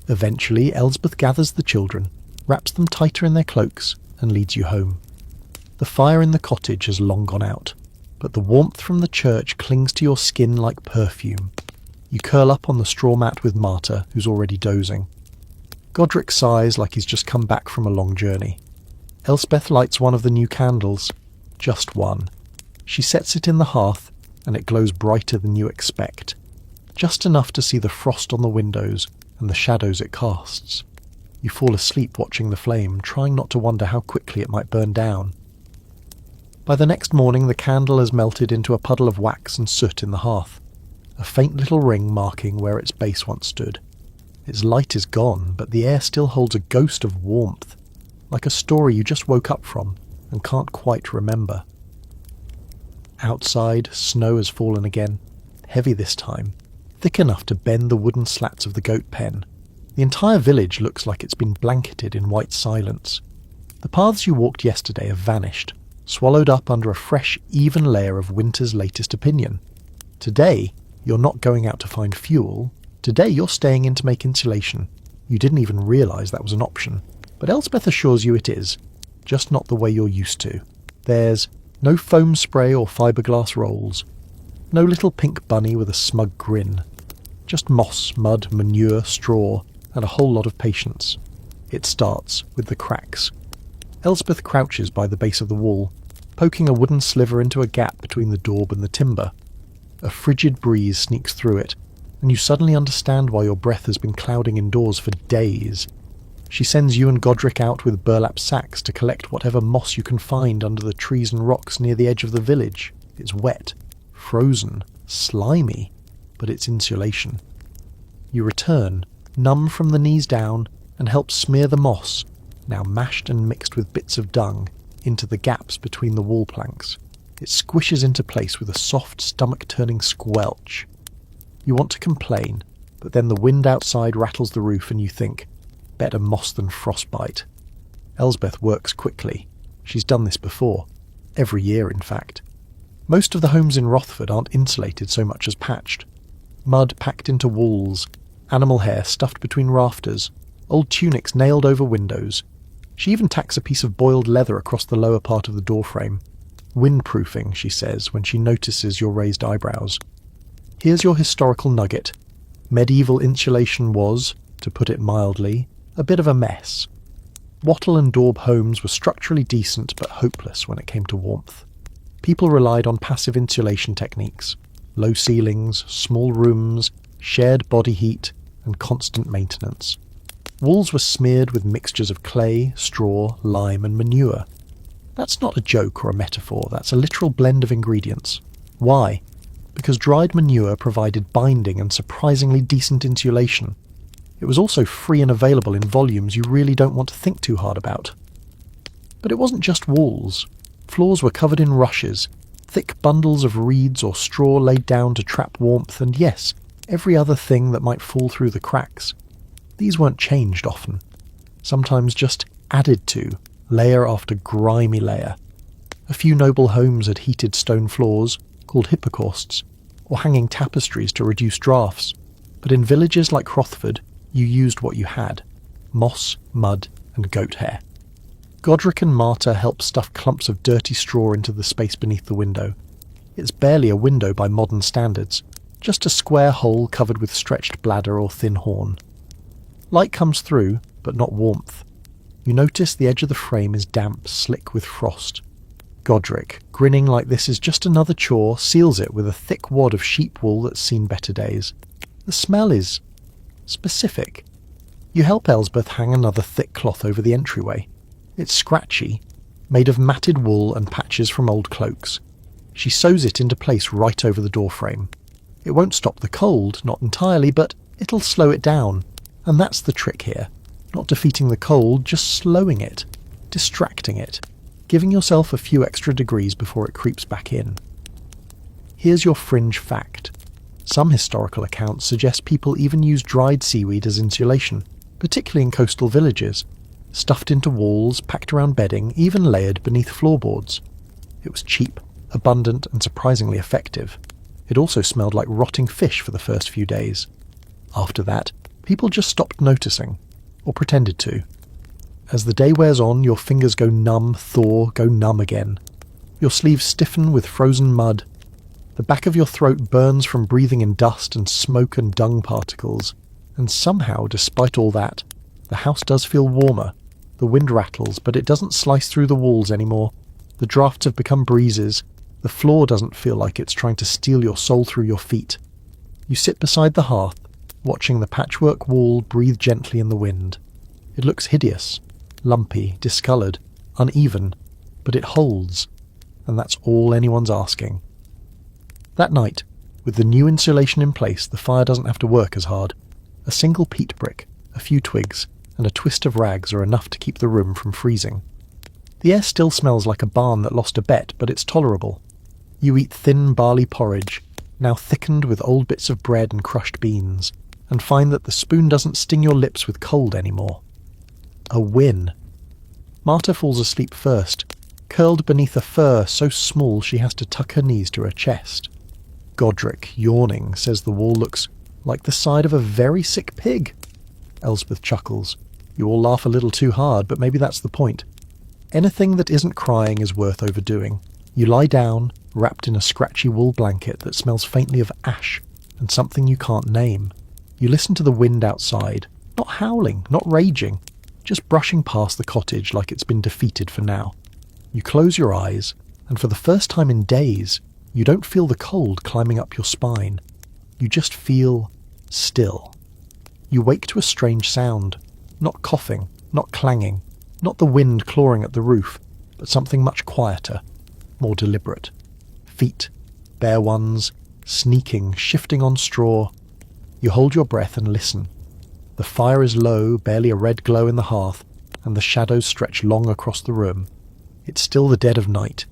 Eventually, Elsbeth gathers the children, wraps them tighter in their cloaks, and leads you home. The fire in the cottage has long gone out, but the warmth from the church clings to your skin like perfume. You curl up on the straw mat with Marta, who's already dozing. Godric sighs like he's just come back from a long journey. Elspeth lights one of the new candles, just one. She sets it in the hearth, and it glows brighter than you expect, just enough to see the frost on the windows and the shadows it casts. You fall asleep watching the flame, trying not to wonder how quickly it might burn down. By the next morning, the candle has melted into a puddle of wax and soot in the hearth, a faint little ring marking where its base once stood. Its light is gone, but the air still holds a ghost of warmth, like a story you just woke up from and can't quite remember. Outside, snow has fallen again, heavy this time, thick enough to bend the wooden slats of the goat pen. The entire village looks like it's been blanketed in white silence. The paths you walked yesterday have vanished, swallowed up under a fresh, even layer of winter's latest opinion. Today, you're not going out to find fuel. Today, you're staying in to make insulation. You didn't even realise that was an option. But Elspeth assures you it is, just not the way you're used to. There's no foam spray or fiberglass rolls. No little pink bunny with a smug grin. Just moss, mud, manure, straw, and a whole lot of patience. It starts with the cracks. Elspeth crouches by the base of the wall, poking a wooden sliver into a gap between the daub and the timber. A frigid breeze sneaks through it, and you suddenly understand why your breath has been clouding indoors for days. She sends you and Godric out with burlap sacks to collect whatever moss you can find under the trees and rocks near the edge of the village. It's wet, frozen, slimy, but it's insulation. You return, numb from the knees down, and help smear the moss, now mashed and mixed with bits of dung, into the gaps between the wall planks. It squishes into place with a soft, stomach-turning squelch. You want to complain, but then the wind outside rattles the roof and you think, better moss than frostbite. Elsbeth works quickly. She's done this before. Every year, in fact. Most of the homes in Rothford aren't insulated so much as patched. Mud packed into walls, animal hair stuffed between rafters, old tunics nailed over windows. She even tacks a piece of boiled leather across the lower part of the doorframe. Windproofing, she says, when she notices your raised eyebrows. Here's your historical nugget. Medieval insulation was, to put it mildly, a bit of a mess. Wattle and daub homes were structurally decent but hopeless when it came to warmth. People relied on passive insulation techniques, low ceilings, small rooms, shared body heat, and constant maintenance. Walls were smeared with mixtures of clay, straw, lime, and manure. That's not a joke or a metaphor, that's a literal blend of ingredients. Why? Because dried manure provided binding and surprisingly decent insulation. It was also free and available in volumes you really don't want to think too hard about. But it wasn't just walls. Floors were covered in rushes, thick bundles of reeds or straw laid down to trap warmth, and yes, every other thing that might fall through the cracks. These weren't changed often. Sometimes just added to, layer after grimy layer. A few noble homes had heated stone floors, called hippocausts, or hanging tapestries to reduce draughts, but in villages like Hrothford, you used what you had: moss, mud, and goat hair. Godric and Marta helped stuff clumps of dirty straw into the space beneath the window. It's barely a window by modern standards, just a square hole covered with stretched bladder or thin horn. Light comes through, but not warmth. You notice the edge of the frame is damp, slick with frost. Godric, grinning like this is just another chore, seals it with a thick wad of sheep wool that's seen better days. The smell is specific. You help Elsbeth hang another thick cloth over the entryway. It's scratchy, made of matted wool and patches from old cloaks. She sews it into place right over the doorframe. It won't stop the cold, not entirely, but it'll slow it down. And that's the trick here. Not defeating the cold, just slowing it, distracting it, giving yourself a few extra degrees before it creeps back in. Here's your fringe fact. Some historical accounts suggest people even used dried seaweed as insulation, particularly in coastal villages, stuffed into walls, packed around bedding, even layered beneath floorboards. It was cheap, abundant, and surprisingly effective. It also smelled like rotting fish for the first few days. After that, people just stopped noticing, or pretended to. As the day wears on, your fingers go numb, thaw, go numb again. Your sleeves stiffen with frozen mud. The back of your throat burns from breathing in dust and smoke and dung particles. And somehow, despite all that, the house does feel warmer. The wind rattles, but it doesn't slice through the walls anymore. The drafts have become breezes. The floor doesn't feel like it's trying to steal your soul through your feet. You sit beside the hearth, watching the patchwork wall breathe gently in the wind. It looks hideous, lumpy, discoloured, uneven, but it holds, and that's all anyone's asking. That night, with the new insulation in place, the fire doesn't have to work as hard. A single peat brick, a few twigs, and a twist of rags are enough to keep the room from freezing. The air still smells like a barn that lost a bet, but it's tolerable. You eat thin barley porridge, now thickened with old bits of bread and crushed beans, and find that the spoon doesn't sting your lips with cold anymore. A win. Marta falls asleep first, curled beneath a fur so small she has to tuck her knees to her chest. Godric, yawning, says the wall looks like the side of a very sick pig. Elsbeth chuckles. You all laugh a little too hard, but maybe that's the point. Anything that isn't crying is worth overdoing. You lie down, wrapped in a scratchy wool blanket that smells faintly of ash and something you can't name. You listen to the wind outside, not howling, not raging, just brushing past the cottage like it's been defeated for now. You close your eyes, and for the first time in days, you don't feel the cold climbing up your spine. You just feel still. You wake to a strange sound, not coughing, not clanging, not the wind clawing at the roof, but something much quieter, more deliberate. Feet, bare ones, sneaking, shifting on straw. You hold your breath and listen. The fire is low, barely a red glow in the hearth, and the shadows stretch long across the room. It's still the dead of night.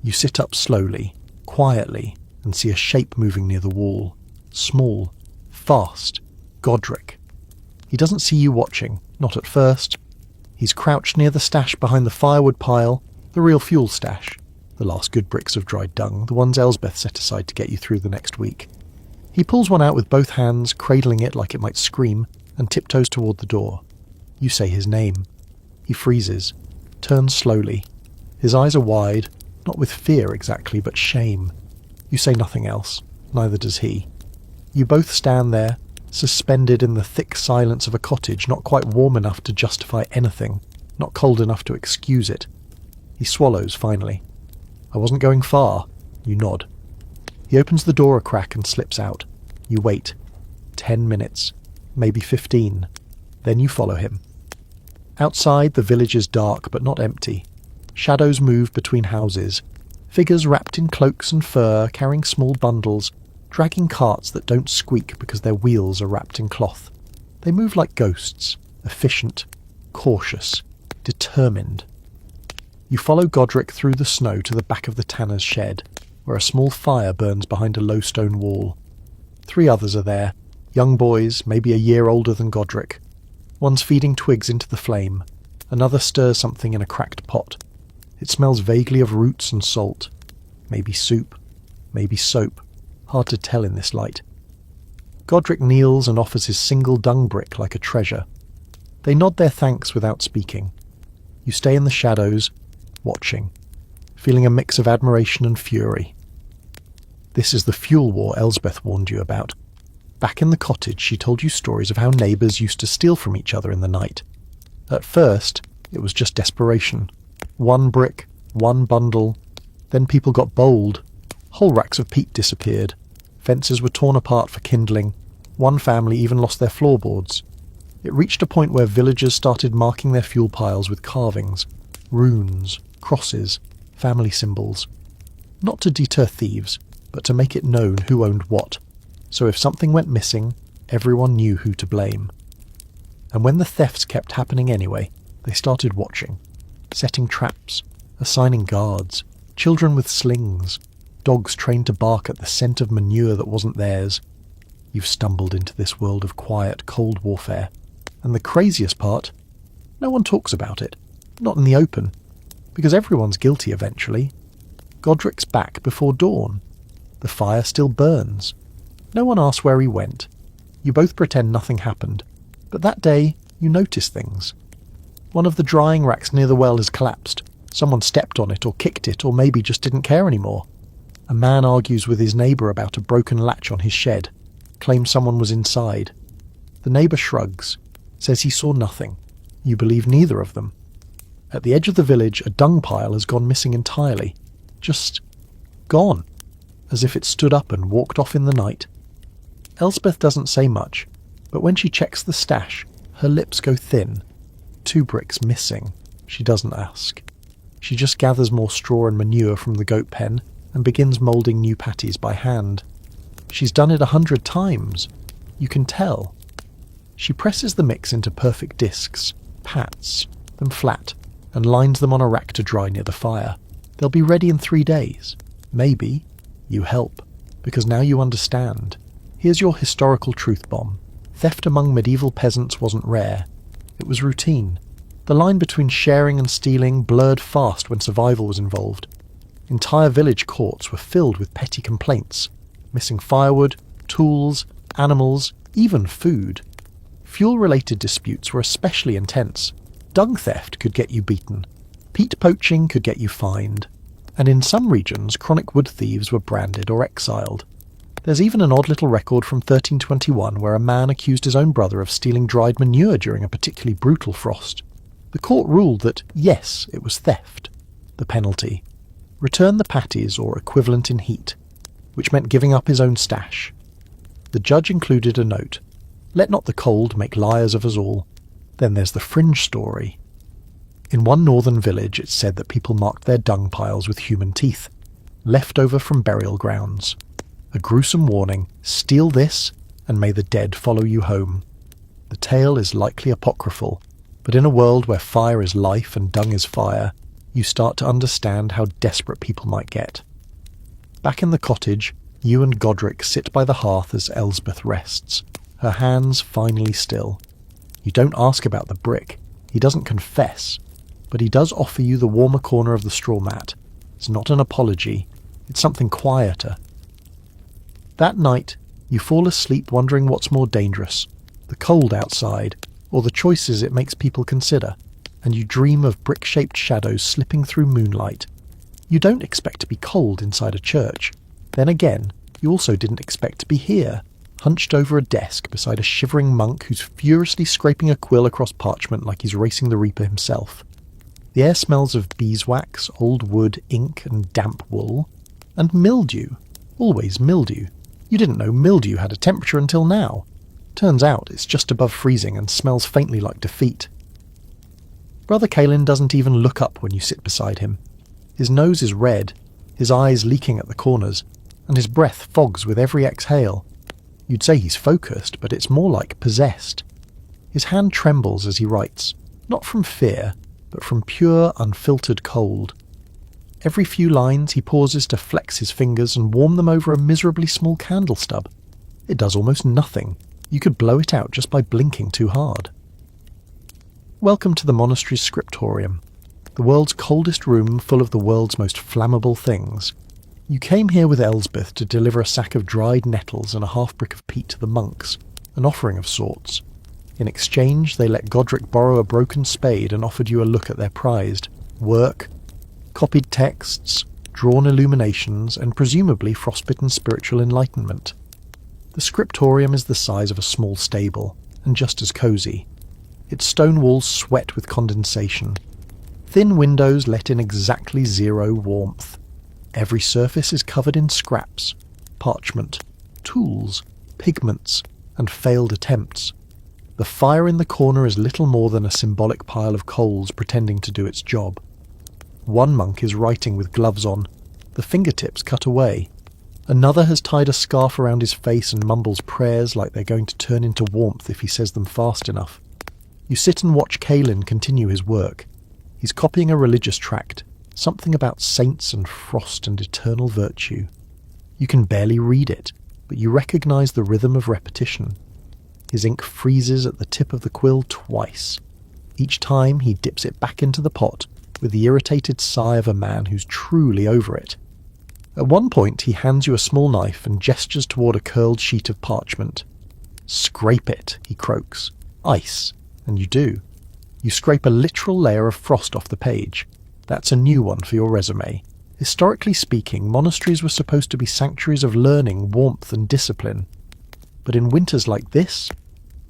You sit up slowly, quietly, and see a shape moving near the wall. Small, fast, Godric. He doesn't see you watching, not at first. He's crouched near the stash behind the firewood pile, the real fuel stash, the last good bricks of dried dung, the ones Elsbeth set aside to get you through the next week. He pulls one out with both hands, cradling it like it might scream, and tiptoes toward the door. You say his name. He freezes, turns slowly. His eyes are wide, not with fear exactly, but shame. You say nothing else, neither does he. You both stand there, suspended in the thick silence of a cottage not quite warm enough to justify anything. not cold enough to excuse it. He swallows, finally. I wasn't going far. You nod. He opens the door a crack and slips out. You wait. 10 minutes. Maybe 15. Then you follow him. Outside, the village is dark but not empty. Shadows move between houses. Figures wrapped in cloaks and fur, carrying small bundles, dragging carts that don't squeak because their wheels are wrapped in cloth. They move like ghosts, efficient, cautious, determined. You follow Godric through the snow to the back of the tanner's shed, where a small fire burns behind a low stone wall. 3 others are there, young boys, maybe a year older than Godric. One's feeding twigs into the flame. Another stirs something in a cracked pot. It smells vaguely of roots and salt. Maybe soup, maybe soap. Hard to tell in this light. Godric kneels and offers his single dung brick like a treasure. They nod their thanks without speaking. You stay in the shadows, watching, feeling a mix of admiration and fury. This is the fuel war Elsbeth warned you about. Back in the cottage, she told you stories of how neighbours used to steal from each other in the night. At first, it was just desperation. 1 brick, 1 bundle. Then people got bold. Whole racks of peat disappeared. Fences were torn apart for kindling. One family even lost their floorboards. It reached a point where villagers started marking their fuel piles with carvings, runes, crosses, family symbols. Not to deter thieves, but to make it known who owned what. So if something went missing, everyone knew who to blame. And when the thefts kept happening anyway, they started watching, setting traps, assigning guards, children with slings, dogs trained to bark at the scent of manure that wasn't theirs. You've stumbled into this world of quiet, cold warfare. And the craziest part, no one talks about it, not in the open, because everyone's guilty eventually. Godric's back before dawn. The fire still burns. No one asks where he went. You both pretend nothing happened, but that day you notice things. One of the drying racks near the well has collapsed. Someone stepped on it or kicked it or maybe just didn't care anymore. A man argues with his neighbour about a broken latch on his shed, claims someone was inside. The neighbour shrugs, says he saw nothing. You believe neither of them. At the edge of the village, a dung pile has gone missing entirely. Just gone, as if it stood up and walked off in the night. Elsbeth doesn't say much, but when she checks the stash, her lips go thin. 2 bricks missing. She doesn't ask. She just gathers more straw and manure from the goat pen and begins moulding new patties by hand. She's done it 100 times. You can tell. She presses the mix into perfect discs, pats them flat, and lines them on a rack to dry near the fire. They'll be ready in 3 days. Maybe. You help, because now you understand. Here's your historical truth bomb. Theft among medieval peasants wasn't rare. It was routine. The line between sharing and stealing blurred fast when survival was involved. Entire village courts were filled with petty complaints. Missing firewood, tools, animals, even food. Fuel-related disputes were especially intense. Dung theft could get you beaten. Peat poaching could get you fined. And in some regions, chronic wood thieves were branded or exiled. There's even an odd little record from 1321 where a man accused his own brother of stealing dried manure during a particularly brutal frost. The court ruled that, yes, it was theft. The penalty: return the patties or equivalent in heat, which meant giving up his own stash. The judge included a note: let not the cold make liars of us all. Then there's the fringe story. In one northern village it's said that people marked their dung piles with human teeth, left over from burial grounds. A gruesome warning: steal this, and may the dead follow you home. The tale is likely apocryphal, but in a world where fire is life and dung is fire, you start to understand how desperate people might get. Back in the cottage, you and Godric sit by the hearth as Elsbeth rests, her hands finally still. You don't ask about the brick. He doesn't confess, but he does offer you the warmer corner of the straw mat. It's not an apology. It's something quieter. That night, you fall asleep wondering what's more dangerous, the cold outside, or the choices it makes people consider, and you dream of brick-shaped shadows slipping through moonlight. You don't expect to be cold inside a church. Then again, you also didn't expect to be here, hunched over a desk beside a shivering monk who's furiously scraping a quill across parchment like he's racing the Reaper himself. The air smells of beeswax, old wood, ink and damp wool. And mildew. Always mildew. You didn't know mildew had a temperature until now. Turns out it's just above freezing and smells faintly like defeat. Brother Caelan doesn't even look up when you sit beside him. His nose is red, his eyes leaking at the corners, and his breath fogs with every exhale. You'd say he's focused, but it's more like possessed. His hand trembles as he writes, not from fear, but from pure, unfiltered cold. Every few lines he pauses to flex his fingers and warm them over a miserably small candle stub. It does almost nothing. You could blow it out just by blinking too hard. Welcome to the monastery's scriptorium, the world's coldest room full of the world's most flammable things. You came here with Elsbeth to deliver a sack of dried nettles and a half-brick of peat to the monks, an offering of sorts. In exchange, they let Godric borrow a broken spade and offered you a look at their prized work, copied texts, drawn illuminations, and presumably frostbitten spiritual enlightenment. The scriptorium is the size of a small stable, and just as cosy. Its stone walls sweat with condensation. Thin windows let in exactly 0 warmth. Every surface is covered in scraps, parchment, tools, pigments, and failed attempts. The fire in the corner is little more than a symbolic pile of coals pretending to do its job. One monk is writing with gloves on, the fingertips cut away. Another has tied a scarf around his face and mumbles prayers like they're going to turn into warmth if he says them fast enough. You sit and watch Caelan continue his work. He's copying a religious tract, something about saints and frost and eternal virtue. You can barely read it, but you recognise the rhythm of repetition. His ink freezes at the tip of the quill twice. Each time he dips it back into the pot with the irritated sigh of a man who's truly over it. At one point he hands you a small knife and gestures toward a curled sheet of parchment. "Scrape it," he croaks. "Ice." And you do. You scrape a literal layer of frost off the page. That's a new one for your resume. Historically speaking, monasteries were supposed to be sanctuaries of learning, warmth and discipline. But in winters like this,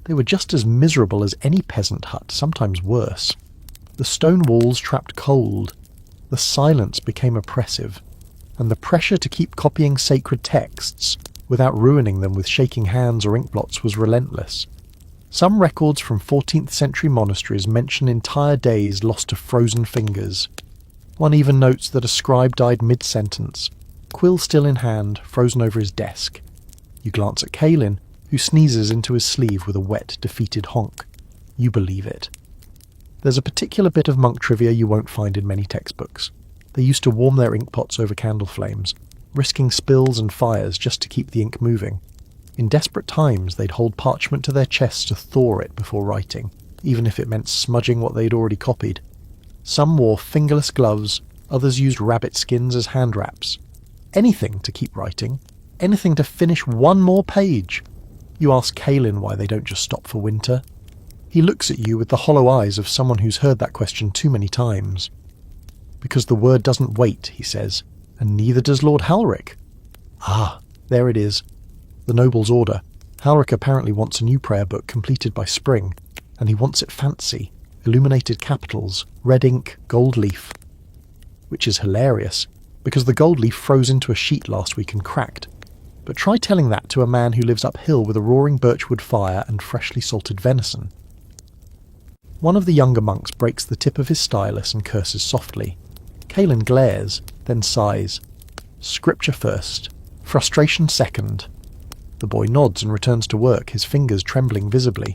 they were just as miserable as any peasant hut, sometimes worse. The stone walls trapped cold, the silence became oppressive, and the pressure to keep copying sacred texts without ruining them with shaking hands or ink blots was relentless. Some records from 14th century monasteries mention entire days lost to frozen fingers. One even notes that a scribe died mid-sentence, quill still in hand, frozen over his desk. You glance at Caelan, who sneezes into his sleeve with a wet, defeated honk. You believe it. There's a particular bit of monk trivia you won't find in many textbooks. They used to warm their ink pots over candle flames, risking spills and fires just to keep the ink moving. In desperate times, they'd hold parchment to their chests to thaw it before writing, even if it meant smudging what they'd already copied. Some wore fingerless gloves, others used rabbit skins as hand wraps. Anything to keep writing, anything to finish one more page. You ask Caelan why they don't just stop for winter. He looks at you with the hollow eyes of someone who's heard that question too many times. "Because the word doesn't wait," he says, "and neither does Lord Halric." Ah, there it is. The noble's order. Halric apparently wants a new prayer book completed by spring, and he wants it fancy, illuminated capitals, red ink, gold leaf. Which is hilarious, because the gold leaf froze into a sheet last week and cracked. But try telling that to a man who lives uphill with a roaring birchwood fire and freshly salted venison. One of the younger monks breaks the tip of his stylus and curses softly. Caelan glares, then sighs. Scripture first, frustration second. The boy nods and returns to work, his fingers trembling visibly.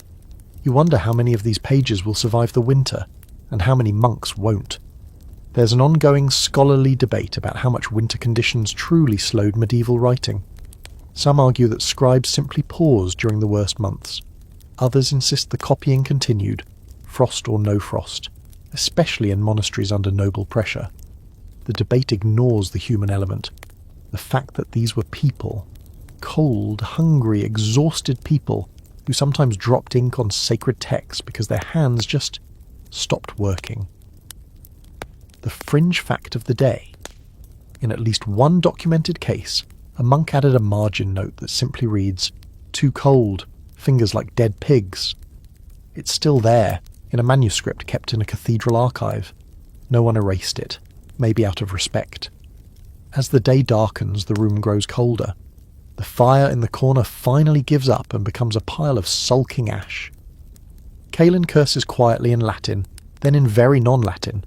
You wonder how many of these pages will survive the winter, and how many monks won't. There's an ongoing scholarly debate about how much winter conditions truly slowed medieval writing. Some argue that scribes simply paused during the worst months. Others insist the copying continued, frost or no frost, especially in monasteries under noble pressure. The debate ignores the human element, the fact that these were people, cold, hungry, exhausted people who sometimes dropped ink on sacred texts because their hands just stopped working. The fringe fact of the day. In at least one documented case, a monk added a margin note that simply reads, Too cold, fingers like dead pigs. It's still there, in a manuscript kept in a cathedral archive. No one erased it, maybe out of respect. As the day darkens, the room grows colder. The fire in the corner finally gives up and becomes a pile of sulking ash. Caelan curses quietly in Latin, then in very non-Latin.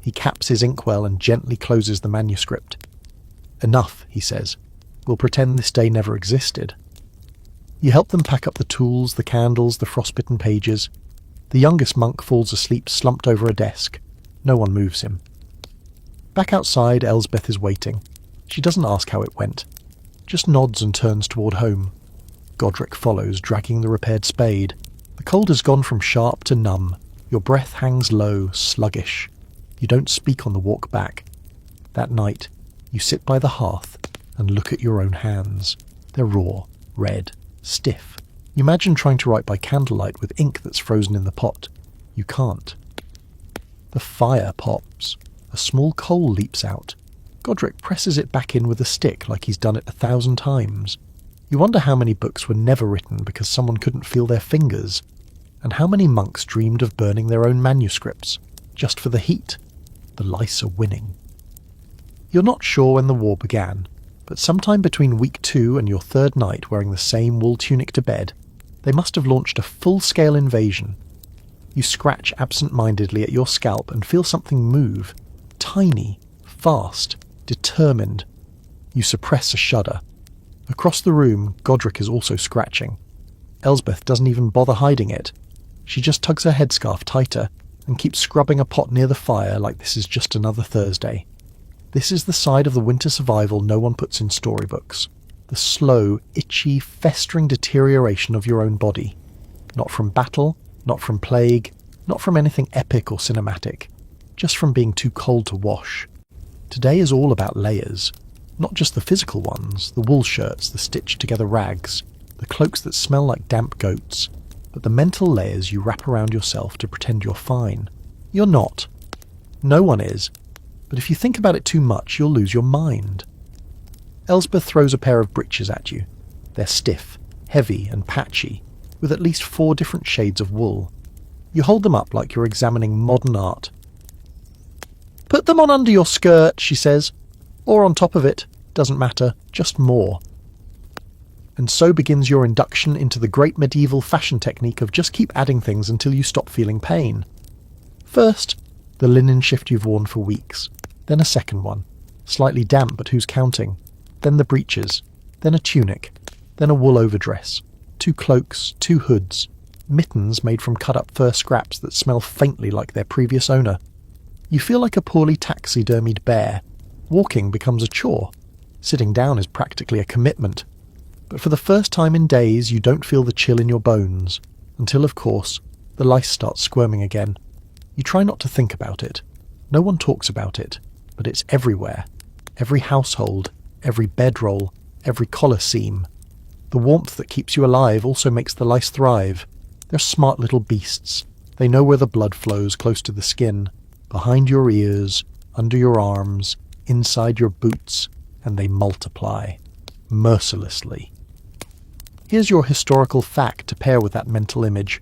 He caps his inkwell and gently closes the manuscript. "Enough," he says. "We'll pretend this day never existed." You help them pack up the tools, the candles, the frostbitten pages. The youngest monk falls asleep slumped over a desk. No one moves him. Back outside, Elsbeth is waiting. She doesn't ask how it went, just nods and turns toward home. Godric follows, dragging the repaired spade. The cold has gone from sharp to numb. Your breath hangs low, sluggish. You don't speak on the walk back. That night, you sit by the hearth and look at your own hands. They're raw, red, stiff. You imagine trying to write by candlelight with ink that's frozen in the pot. You can't. The fire pops. A small coal leaps out. Godric presses it back in with a stick like he's done it 1,000 times. You wonder how many books were never written because someone couldn't feel their fingers, and how many monks dreamed of burning their own manuscripts, just for the heat. The lice are winning. You're not sure when the war began, but sometime between week 2 and your 3rd night wearing the same wool tunic to bed, they must have launched a full-scale invasion. You scratch absent-mindedly at your scalp and feel something move. Tiny, fast, determined. You suppress a shudder. Across the room, Godric is also scratching. Elsbeth doesn't even bother hiding it. She just tugs her headscarf tighter and keeps scrubbing a pot near the fire like this is just another Thursday. This is the side of the winter survival no one puts in storybooks. The slow, itchy, festering deterioration of your own body. Not from battle, not from plague, not from anything epic or cinematic. Just from being too cold to wash. Today is all about layers. Not just the physical ones, the wool shirts, the stitched together rags, the cloaks that smell like damp goats, but the mental layers you wrap around yourself to pretend you're fine. You're not. No one is. But if you think about it too much, you'll lose your mind. Elsbeth throws a pair of breeches at you. They're stiff, heavy and patchy, with at least 4 different shades of wool. You hold them up like you're examining modern art. "Put them on under your skirt," she says. "Or on top of it. Doesn't matter. Just more." And so begins your induction into the great medieval fashion technique of just keep adding things until you stop feeling pain. First, the linen shift you've worn for weeks. Then a second one. Slightly damp, but who's counting? Then the breeches. Then a tunic. Then a wool overdress. 2 cloaks, 2 hoods. Mittens made from cut-up fur scraps that smell faintly like their previous owner. You feel like a poorly taxidermied bear. Walking becomes a chore. Sitting down is practically a commitment. But for the first time in days, you don't feel the chill in your bones. Until, of course, the lice starts squirming again. You try not to think about it. No one talks about it, but it's everywhere. Every household, every bedroll, every collar seam. The warmth that keeps you alive also makes the lice thrive. They're smart little beasts. They know where the blood flows close to the skin. Behind your ears, under your arms, inside your boots, and they multiply. Mercilessly. Here's your historical fact to pair with that mental image.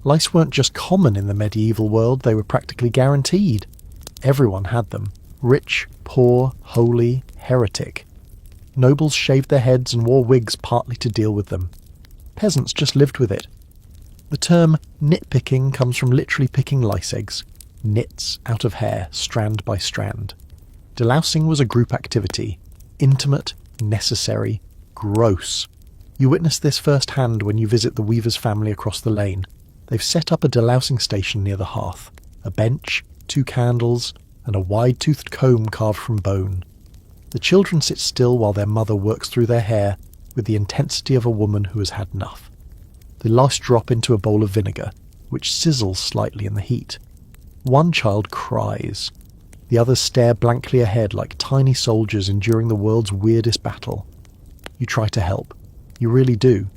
Lice weren't just common in the medieval world, they were practically guaranteed. Everyone had them. Rich, poor, holy, heretic. Nobles shaved their heads and wore wigs partly to deal with them. Peasants just lived with it. The term nitpicking comes from literally picking lice eggs. Nits out of hair, strand by strand. Delousing was a group activity. Intimate, necessary, gross. You witness this firsthand when you visit the Weaver's family across the lane. They've set up a delousing station near the hearth. A bench, 2 candles, and a wide-toothed comb carved from bone. The children sit still while their mother works through their hair with the intensity of a woman who has had enough. The last drop into a bowl of vinegar, which sizzles slightly in the heat. One child cries. The others stare blankly ahead like tiny soldiers enduring the world's weirdest battle. You try to help. You really do.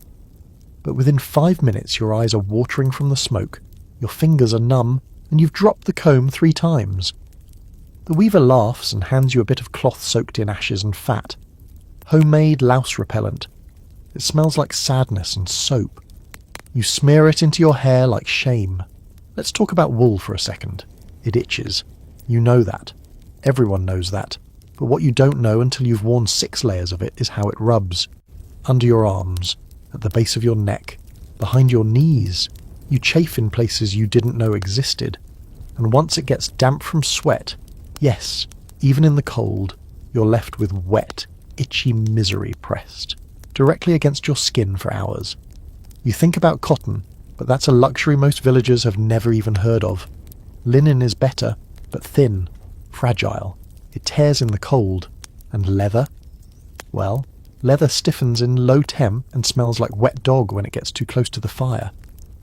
But within 5 minutes your eyes are watering from the smoke, your fingers are numb, and you've dropped the comb 3 times. The weaver laughs and hands you a bit of cloth soaked in ashes and fat. Homemade louse repellent. It smells like sadness and soap. You smear it into your hair like shame. Let's talk about wool for a second. It itches. You know that. Everyone knows that. But what you don't know until you've worn 6 layers of it is how it rubs. Under your arms, at the base of your neck, behind your knees. You chafe in places you didn't know existed. And once it gets damp from sweat, yes, even in the cold, you're left with wet, itchy misery pressed directly against your skin for hours. You think about cotton, but that's a luxury most villagers have never even heard of. Linen is better, but thin, fragile. It tears in the cold. And leather? Well, leather stiffens in low temp and smells like wet dog when it gets too close to the fire.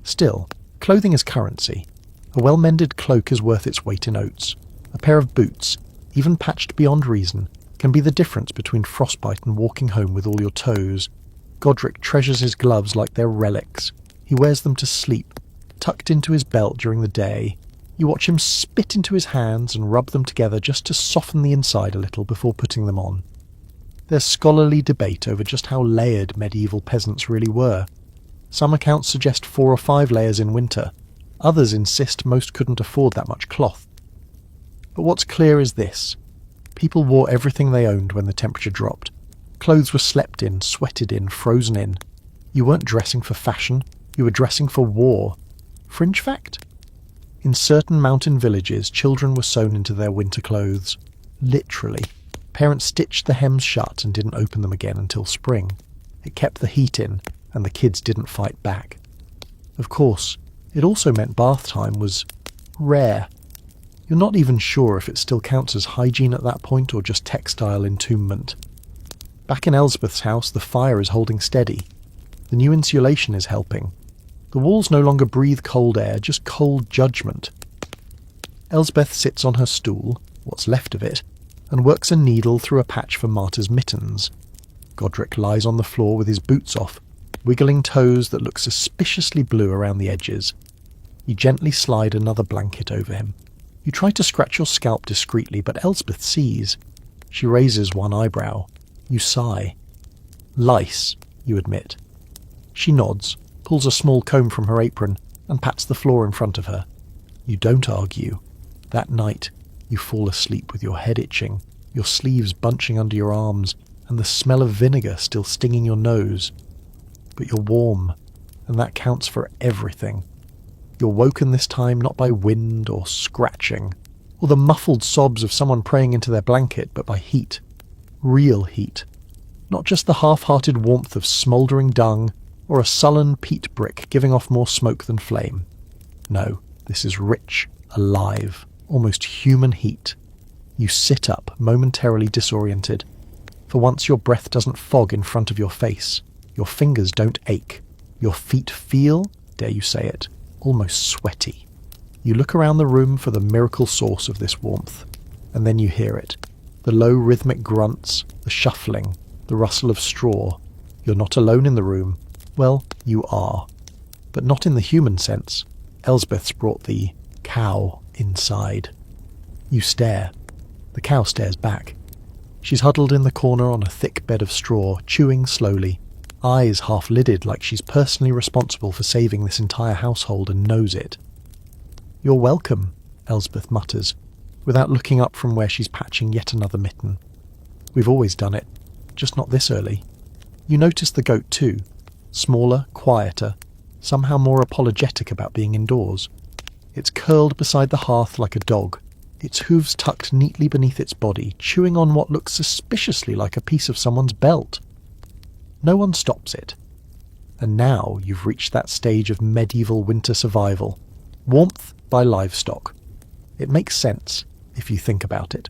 Still, clothing is currency. A well-mended cloak is worth its weight in oats. A pair of boots, even patched beyond reason, can be the difference between frostbite and walking home with all your toes. Godric treasures his gloves like they're relics. He wears them to sleep, tucked into his belt during the day. You watch him spit into his hands and rub them together just to soften the inside a little before putting them on. There's scholarly debate over just how layered medieval peasants really were. Some accounts suggest 4 or 5 layers in winter. Others insist most couldn't afford that much cloth. But what's clear is this. People wore everything they owned when the temperature dropped. Clothes were slept in, sweated in, frozen in. You weren't dressing for fashion, you were dressing for war. Fringe fact? In certain mountain villages, children were sewn into their winter clothes. Literally. Parents stitched the hems shut and didn't open them again until spring. It kept the heat in, and the kids didn't fight back. Of course, it also meant bath time was rare. You're not even sure if it still counts as hygiene at that point or just textile entombment. Back in Elsbeth's house, the fire is holding steady. The new insulation is helping. The walls no longer breathe cold air, just cold judgment. Elsbeth sits on her stool, what's left of it, and works a needle through a patch for Marta's mittens. Godric lies on the floor with his boots off, wiggling toes that look suspiciously blue around the edges. You gently slide another blanket over him. You try to scratch your scalp discreetly, but Elsbeth sees. She raises one eyebrow. You sigh. Lice, you admit. She nods, pulls a small comb from her apron, and pats the floor in front of her. You don't argue. That night, you fall asleep with your head itching, your sleeves bunching under your arms, and the smell of vinegar still stinging your nose. But you're warm, and that counts for everything. You're woken this time not by wind or scratching, or the muffled sobs of someone praying into their blanket, but by heat. Real heat. Not just the half-hearted warmth of smouldering dung, or a sullen peat brick giving off more smoke than flame. No, this is rich, alive, almost human heat. You sit up, momentarily disoriented. For once your breath doesn't fog in front of your face. Your fingers don't ache. Your feet feel, dare you say it, almost sweaty. You look around the room for the miracle source of this warmth, and then you hear it. The low rhythmic grunts, the shuffling, the rustle of straw. You're not alone in the room. Well, you are. But not in the human sense. Elsbeth's brought the cow inside. You stare. The cow stares back. She's huddled in the corner on a thick bed of straw, chewing slowly, eyes half-lidded like she's personally responsible for saving this entire household and knows it. "You're welcome," Elsbeth mutters, without looking up from where she's patching yet another mitten. "We've always done it, just not this early." You notice the goat too, smaller, quieter, somehow more apologetic about being indoors. It's curled beside the hearth like a dog, its hooves tucked neatly beneath its body, chewing on what looks suspiciously like a piece of someone's belt. No one stops it. And now you've reached that stage of medieval winter survival. Warmth by livestock. It makes sense, if you think about it.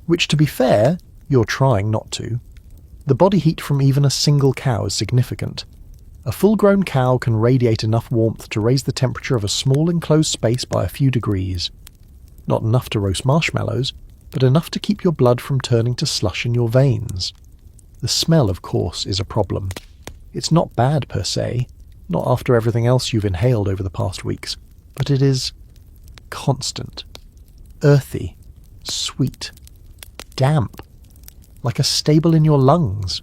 Which, to be fair, you're trying not to. The body heat from even a single cow is significant. A full-grown cow can radiate enough warmth to raise the temperature of a small enclosed space by a few degrees. Not enough to roast marshmallows, but enough to keep your blood from turning to slush in your veins. The smell, of course, is a problem. It's not bad per se, not after everything else you've inhaled over the past weeks, but it is constant, earthy, sweet, damp, like a stable in your lungs.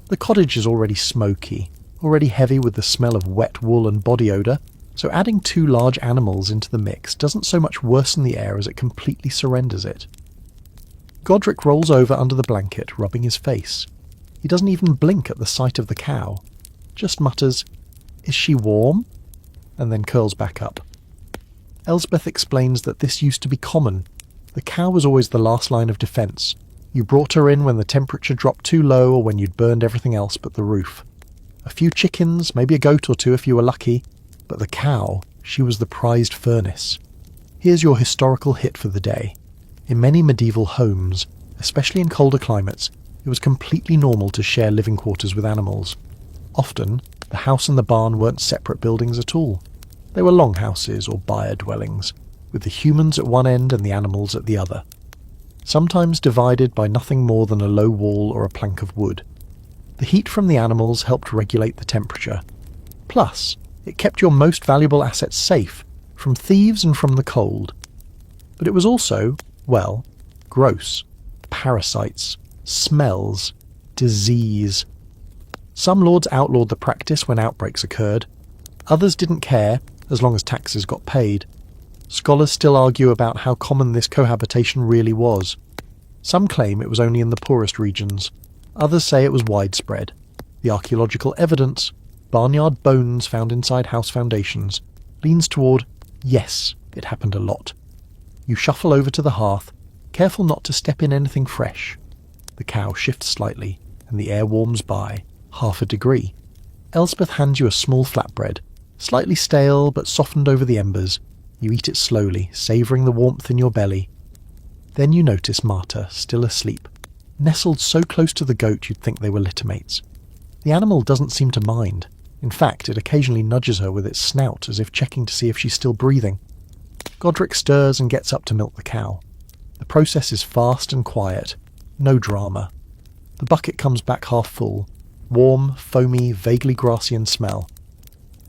The cottage is already smoky, already heavy with the smell of wet wool and body odour, so adding 2 large animals into the mix doesn't so much worsen the air as it completely surrenders it. Godric rolls over under the blanket, rubbing his face. He doesn't even blink at the sight of the cow, just mutters, "Is she warm?" and then curls back up. Elsbeth explains that this used to be common. The cow was always the last line of defence. You brought her in when the temperature dropped too low or when you'd burned everything else but the roof. A few chickens, maybe a goat or 2 if you were lucky, but the cow, she was the prized furnace. Here's your historical hit for the day. In many medieval homes, especially in colder climates, it was completely normal to share living quarters with animals. Often, the house and the barn weren't separate buildings at all. They were longhouses or byre dwellings, with the humans at one end and the animals at the other, sometimes divided by nothing more than a low wall or a plank of wood. The heat from the animals helped regulate the temperature. Plus, it kept your most valuable assets safe, from thieves and from the cold. But it was also, well, gross. Parasites, smells, disease. Some lords outlawed the practice when outbreaks occurred. Others didn't care, as long as taxes got paid. Scholars still argue about how common this cohabitation really was. Some claim it was only in the poorest regions. Others say it was widespread. The archaeological evidence, barnyard bones found inside house foundations, leans toward, yes, it happened a lot. You shuffle over to the hearth, careful not to step in anything fresh. The cow shifts slightly, and the air warms by, 1/2 degree. Elsbeth hands you a small flatbread, slightly stale but softened over the embers. You eat it slowly, savouring the warmth in your belly. Then you notice Marta, still asleep, nestled so close to the goat you'd think they were littermates. The animal doesn't seem to mind. In fact, it occasionally nudges her with its snout as if checking to see if she's still breathing. Godric stirs and gets up to milk the cow. The process is fast and quiet. No drama. The bucket comes back half full. Warm, foamy, vaguely grassy in smell.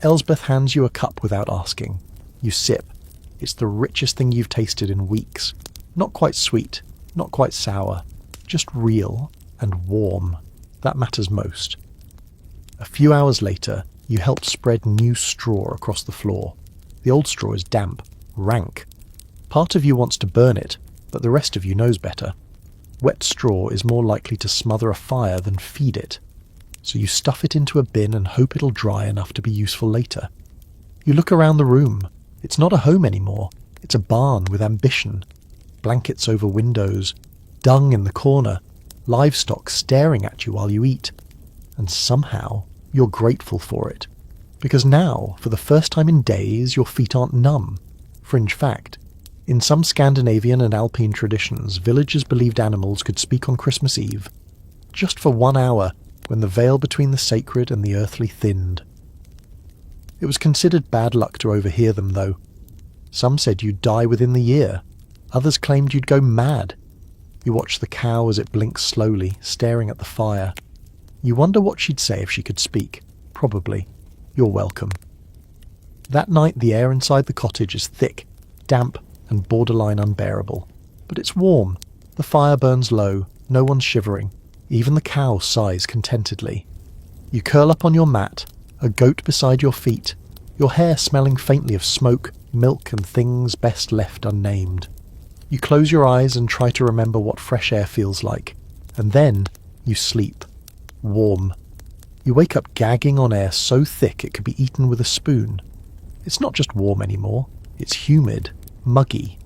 Elsbeth hands you a cup without asking. You sip. It's the richest thing you've tasted in weeks. Not quite sweet, not quite sour. Just real and warm. That matters most. A few hours later, you help spread new straw across the floor. The old straw is damp, rank. Part of you wants to burn it, but the rest of you knows better. Wet straw is more likely to smother a fire than feed it. So you stuff it into a bin and hope it'll dry enough to be useful later. You look around the room. It's not a home anymore. It's a barn with ambition. Blankets over windows, dung in the corner, livestock staring at you while you eat. And somehow, you're grateful for it. Because now, for the first time in days, your feet aren't numb. Fringe fact. In some Scandinavian and Alpine traditions, villagers believed animals could speak on Christmas Eve. Just for 1 hour, when the veil between the sacred and the earthly thinned. It was considered bad luck to overhear them, though. Some said you'd die within the year. Others claimed you'd go mad. You watch the cow as it blinks slowly, staring at the fire. You wonder what she'd say if she could speak. Probably. You're welcome. That night the air inside the cottage is thick, damp, and borderline unbearable. But it's warm. The fire burns low. No one's shivering. Even the cow sighs contentedly. You curl up on your mat, a goat beside your feet, your hair smelling faintly of smoke, milk and things best left unnamed. You close your eyes and try to remember what fresh air feels like, and then you sleep. Warm. You wake up gagging on air so thick it could be eaten with a spoon. It's not just warm anymore, it's humid, muggy,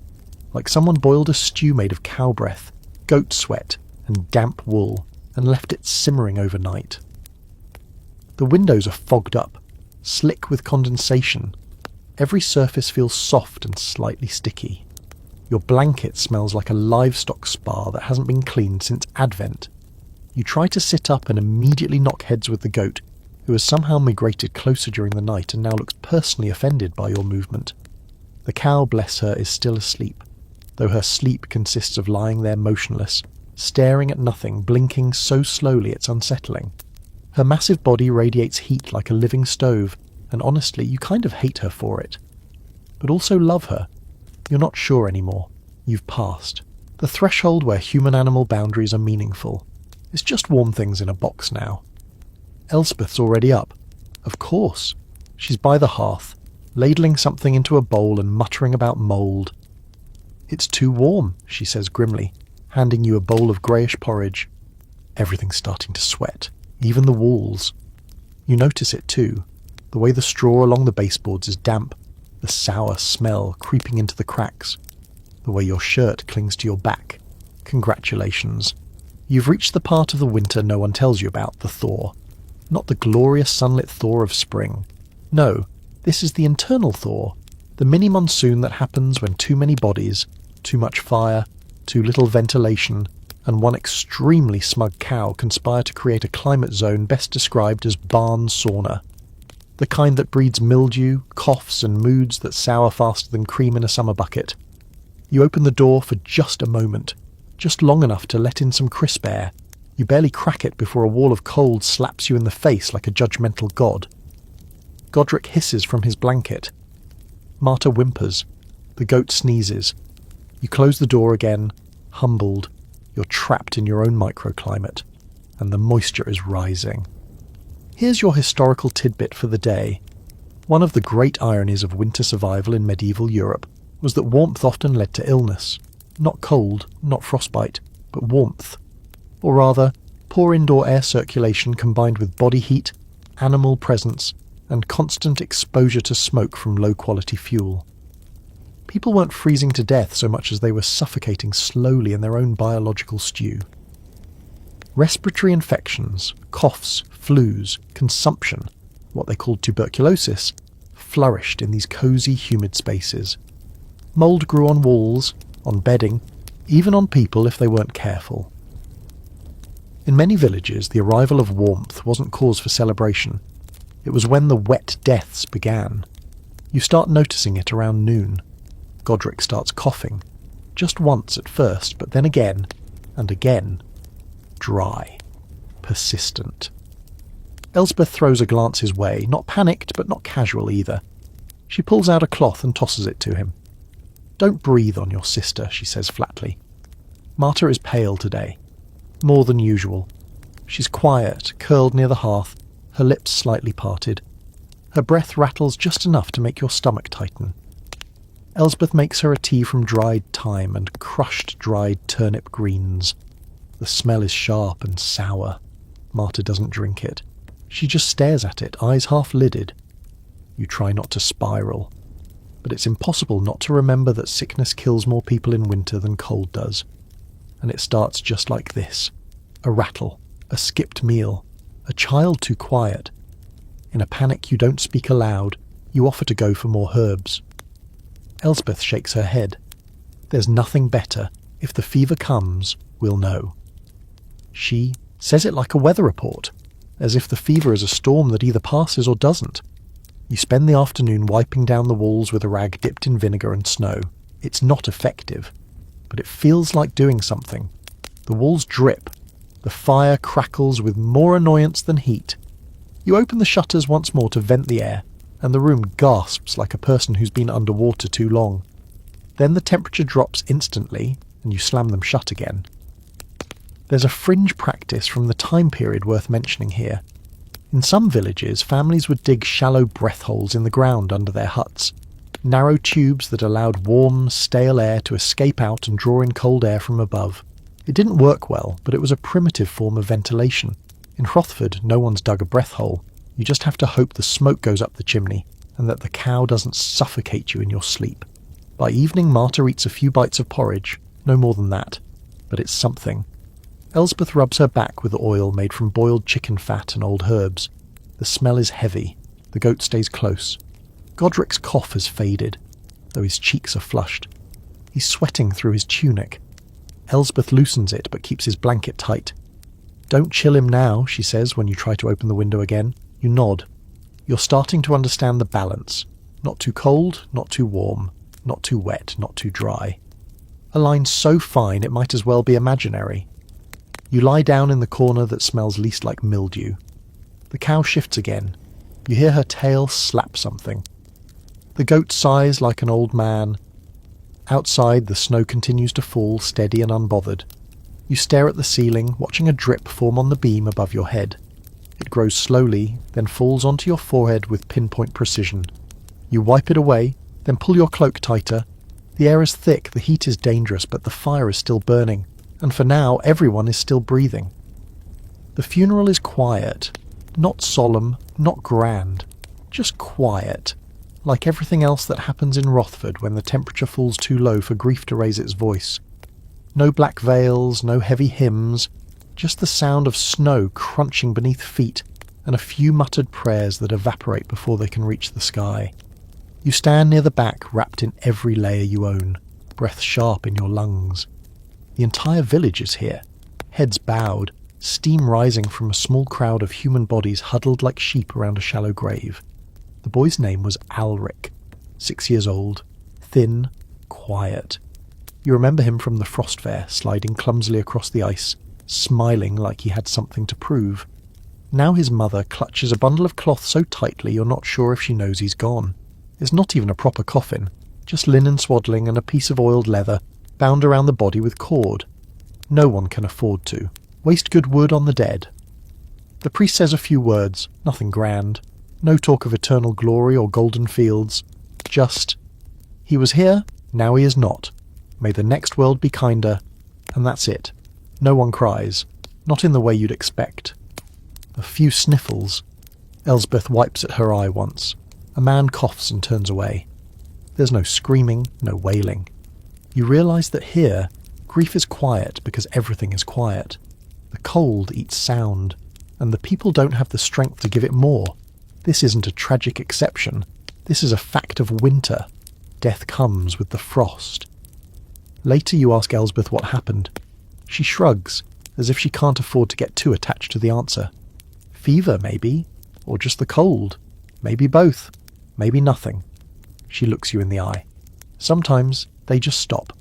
like someone boiled a stew made of cow breath, goat sweat, and damp wool, and left it simmering overnight. The windows are fogged up, slick with condensation. Every surface feels soft and slightly sticky. Your blanket smells like a livestock spa that hasn't been cleaned since Advent. You try to sit up and immediately knock heads with the goat, who has somehow migrated closer during the night and now looks personally offended by your movement. The cow, bless her, is still asleep, though her sleep consists of lying there motionless, staring at nothing, blinking so slowly it's unsettling. Her massive body radiates heat like a living stove, and honestly, you kind of hate her for it. But also love her. You're not sure anymore. You've passed. The threshold where human-animal boundaries are meaningful. It's just warm things in a box now. Elspeth's already up. Of course. She's by the hearth, ladling something into a bowl and muttering about mould. "It's too warm," she says grimly, handing you a bowl of greyish porridge. Everything's starting to sweat, even the walls. You notice it too, the way the straw along the baseboards is damp, the sour smell creeping into the cracks, the way your shirt clings to your back. Congratulations. You've reached the part of the winter no one tells you about, the thaw. Not the glorious sunlit thaw of spring. No, this is the internal thaw, the mini-monsoon that happens when too many bodies, too much fire, too little ventilation, and one extremely smug cow conspire to create a climate zone best described as barn sauna. The kind that breeds mildew, coughs and moods that sour faster than cream in a summer bucket. You open the door for just a moment, just long enough to let in some crisp air. You barely crack it before a wall of cold slaps you in the face like a judgmental god. Godric hisses from his blanket. Marta whimpers. The goat sneezes. You close the door again, humbled. You're trapped in your own microclimate, and the moisture is rising. Here's your historical tidbit for the day. One of the great ironies of winter survival in medieval Europe was that warmth often led to illness. Not cold, not frostbite, but warmth. Or rather, poor indoor air circulation combined with body heat, animal presence, and constant exposure to smoke from low-quality fuel. People weren't freezing to death so much as they were suffocating slowly in their own biological stew. Respiratory infections, coughs, flus, consumption, what they called tuberculosis, flourished in these cosy, humid spaces. Mould grew on walls, on bedding, even on people if they weren't careful. In many villages, the arrival of warmth wasn't cause for celebration. It was when the wet deaths began. You start noticing it around noon. Godric starts coughing. Just once at first, but then again, and again. Dry. Persistent. Elspeth throws a glance his way, not panicked, but not casual either. She pulls out a cloth and tosses it to him. "Don't breathe on your sister," she says flatly. Marta is pale today. More than usual. She's quiet, curled near the hearth, her lips slightly parted. Her breath rattles just enough to make your stomach tighten. Elspeth makes her a tea from dried thyme and crushed dried turnip greens. The smell is sharp and sour. Marta doesn't drink it. She just stares at it, eyes half-lidded. You try not to spiral. But it's impossible not to remember that sickness kills more people in winter than cold does. And it starts just like this. A rattle, a skipped meal, a child too quiet. In a panic you don't speak aloud, you offer to go for more herbs. Elspeth shakes her head. There's nothing better. If the fever comes, we'll know. She says it like a weather report, as if the fever is a storm that either passes or doesn't. You spend the afternoon wiping down the walls with a rag dipped in vinegar and snow. It's not effective, but it feels like doing something. The walls drip. The fire crackles with more annoyance than heat. You open the shutters once more to vent the air, and the room gasps like a person who's been underwater too long. Then the temperature drops instantly, and you slam them shut again. There's a fringe practice from the time period worth mentioning here. In some villages, families would dig shallow breath holes in the ground under their huts, narrow tubes that allowed warm, stale air to escape out and draw in cold air from above. It didn't work well, but it was a primitive form of ventilation. In Hrothford, no one's dug a breath hole. You just have to hope the smoke goes up the chimney, and that the cow doesn't suffocate you in your sleep. By evening, Marta eats a few bites of porridge, no more than that, but it's something. Elspeth rubs her back with oil made from boiled chicken fat and old herbs. The smell is heavy. The goat stays close. Godric's cough has faded, though his cheeks are flushed. He's sweating through his tunic. Elspeth loosens it, but keeps his blanket tight. "Don't chill him now," she says when you try to open the window again. You nod. You're starting to understand the balance. Not too cold, not too warm, not too wet, not too dry. A line so fine it might as well be imaginary. You lie down in the corner that smells least like mildew. The cow shifts again. You hear her tail slap something. The goat sighs like an old man. Outside, the snow continues to fall, steady and unbothered. You stare at the ceiling, watching a drip form on the beam above your head. It grows slowly, then falls onto your forehead with pinpoint precision. You wipe it away, then pull your cloak tighter. The air is thick, the heat is dangerous, but the fire is still burning, and for now everyone is still breathing. The funeral is quiet, not solemn, not grand, just quiet, like everything else that happens in Rothford when the temperature falls too low for grief to raise its voice. No black veils, no heavy hymns, just the sound of snow crunching beneath feet and a few muttered prayers that evaporate before they can reach the sky. You stand near the back, wrapped in every layer you own, breath sharp in your lungs. The entire village is here, heads bowed, steam rising from a small crowd of human bodies huddled like sheep around a shallow grave. The boy's name was Alric, 6 years old, thin, quiet. You remember him from the frost fair, sliding clumsily across the ice, smiling like he had something to prove. Now his mother clutches a bundle of cloth so tightly you're not sure if she knows he's gone. It's not even a proper coffin, just linen swaddling and a piece of oiled leather bound around the body with cord. No one can afford to. Waste good wood on the dead. The priest says a few words, nothing grand. No talk of eternal glory or golden fields. Just, he was here, now he is not. May the next world be kinder. And that's it. No one cries. Not in the way you'd expect. A few sniffles. Elsbeth wipes at her eye once. A man coughs and turns away. There's no screaming, no wailing. You realise that here, grief is quiet because everything is quiet. The cold eats sound, and the people don't have the strength to give it more. This isn't a tragic exception. This is a fact of winter. Death comes with the frost. Later you ask Elsbeth what happened. She shrugs, as if she can't afford to get too attached to the answer. Fever, maybe, or just the cold. Maybe both. Maybe nothing. She looks you in the eye. Sometimes they just stop.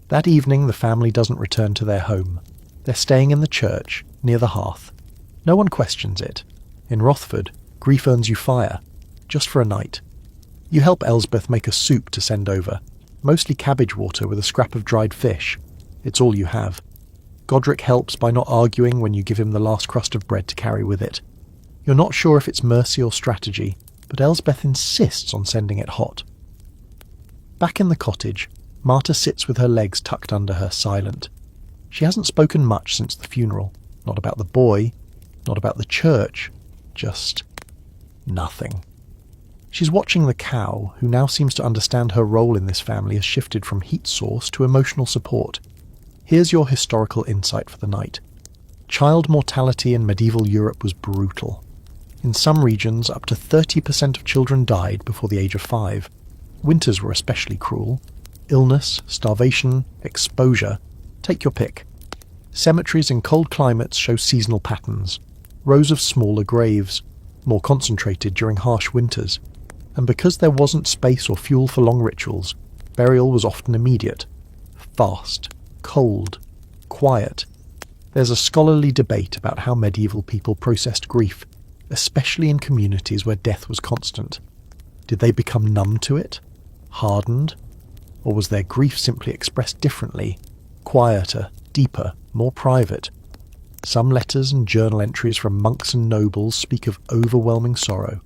That evening the family doesn't return to their home. They're staying in the church, near the hearth. No one questions it. In Rothford, grief earns you fire, just for a night. You help Elsbeth make a soup to send over, mostly cabbage water with a scrap of dried fish. It's all you have. Godric helps by not arguing when you give him the last crust of bread to carry with it. You're not sure if it's mercy or strategy, but Elsbeth insists on sending it hot. Back in the cottage, Marta sits with her legs tucked under her, silent. She hasn't spoken much since the funeral. Not about the boy, not about the church, just nothing. She's watching the cow, who now seems to understand her role in this family has shifted from heat source to emotional support. Here's your historical insight for the night. Child mortality in medieval Europe was brutal. In some regions, up to 30% of children died before the age of 5. Winters were especially cruel. Illness, starvation, exposure. Take your pick. Cemeteries in cold climates show seasonal patterns. Rows of smaller graves, more concentrated during harsh winters. And because there wasn't space or fuel for long rituals, burial was often immediate. Fast, cold, quiet. There's a scholarly debate about how medieval people processed grief, especially in communities where death was constant. Did they become numb to it? Hardened? Or was their grief simply expressed differently, quieter, deeper, more private? Some letters and journal entries from monks and nobles speak of overwhelming sorrow.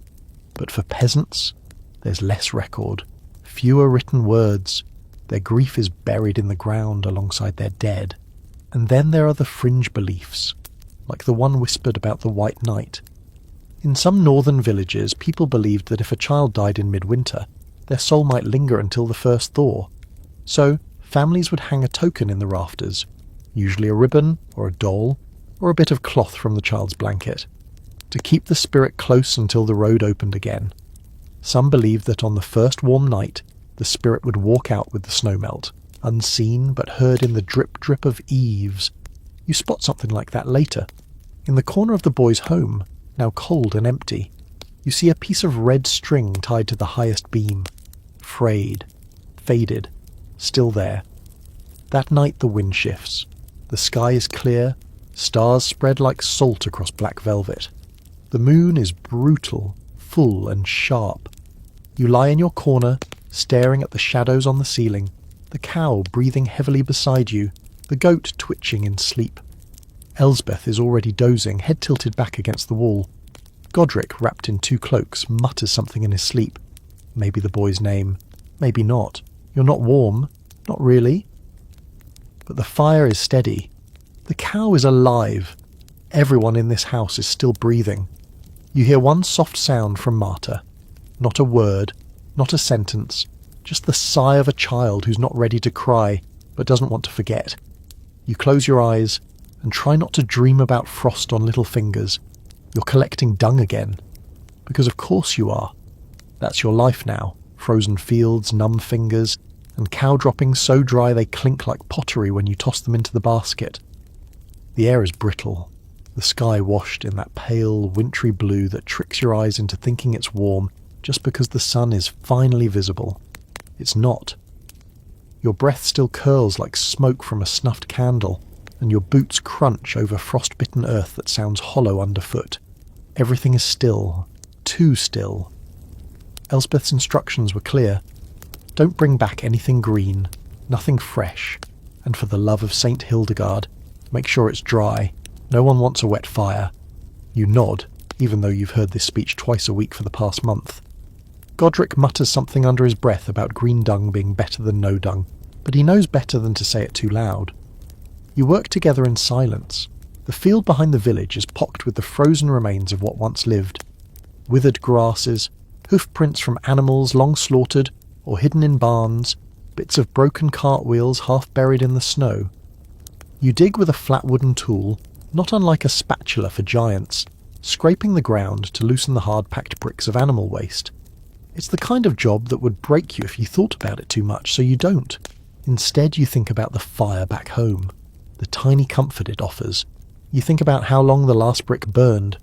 But for peasants, there's less record, fewer written words. Their grief is buried in the ground alongside their dead. And then there are the fringe beliefs, like the one whispered about the White Knight. In some northern villages, people believed that if a child died in midwinter, their soul might linger until the first thaw. So, families would hang a token in the rafters, usually a ribbon or a doll, or a bit of cloth from the child's blanket, to keep the spirit close until the road opened again. Some believed that on the first warm night, the spirit would walk out with the snowmelt, unseen but heard in the drip-drip of eaves. You spot something like that later. In the corner of the boy's home, now cold and empty, you see a piece of red string tied to the highest beam. Frayed, faded, still there. That night the wind shifts. The sky is clear, stars spread like salt across black velvet. The moon is brutal, full and sharp. You lie in your corner, staring at the shadows on the ceiling, the cow breathing heavily beside you, the goat twitching in sleep. Elsbeth is already dozing, head tilted back against the wall. Godric, wrapped in 2 cloaks, mutters something in his sleep. Maybe the boy's name. Maybe not. You're not warm. Not really. But the fire is steady. The cow is alive. Everyone in this house is still breathing. You hear one soft sound from Marta. Not a word, not a sentence, just the sigh of a child who's not ready to cry, but doesn't want to forget. You close your eyes and try not to dream about frost on little fingers. You're collecting dung again. Because of course you are. That's your life now. Frozen fields, numb fingers, and cow droppings so dry they clink like pottery when you toss them into the basket. The air is brittle, the sky washed in that pale, wintry blue that tricks your eyes into thinking it's warm just because the sun is finally visible. It's not. Your breath still curls like smoke from a snuffed candle, and your boots crunch over frost-bitten earth that sounds hollow underfoot. Everything is still, too still. Elsbeth's instructions were clear. Don't bring back anything green, nothing fresh, and for the love of St. Hildegard, make sure it's dry. No one wants a wet fire. You nod, even though you've heard this speech twice a week for the past month. Godric mutters something under his breath about green dung being better than no dung, but he knows better than to say it too loud. You work together in silence. The field behind the village is pocked with the frozen remains of what once lived. Withered grasses, hoof prints from animals long slaughtered or hidden in barns, bits of broken cartwheels half buried in the snow. You dig with a flat wooden tool, not unlike a spatula for giants, scraping the ground to loosen the hard-packed bricks of animal waste. It's the kind of job that would break you if you thought about it too much, so you don't. Instead, you think about the fire back home, the tiny comfort it offers. You think about how long the last brick burned.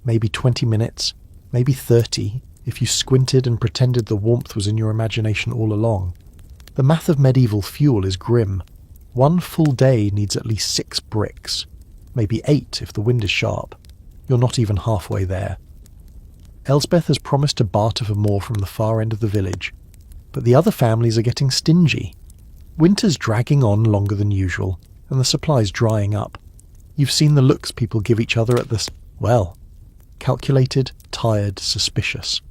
Maybe 20 minutes, maybe 30, if you squinted and pretended the warmth was in your imagination all along. The math of medieval fuel is grim. 1 full day needs at least 6 bricks, maybe 8 if the wind is sharp. You're not even halfway there. Elsbeth has promised to barter for more from the far end of the village, but the other families are getting stingy. Winter's dragging on longer than usual, and the supply's drying up. You've seen the looks people give each other at this, well, calculated, tired, suspicious.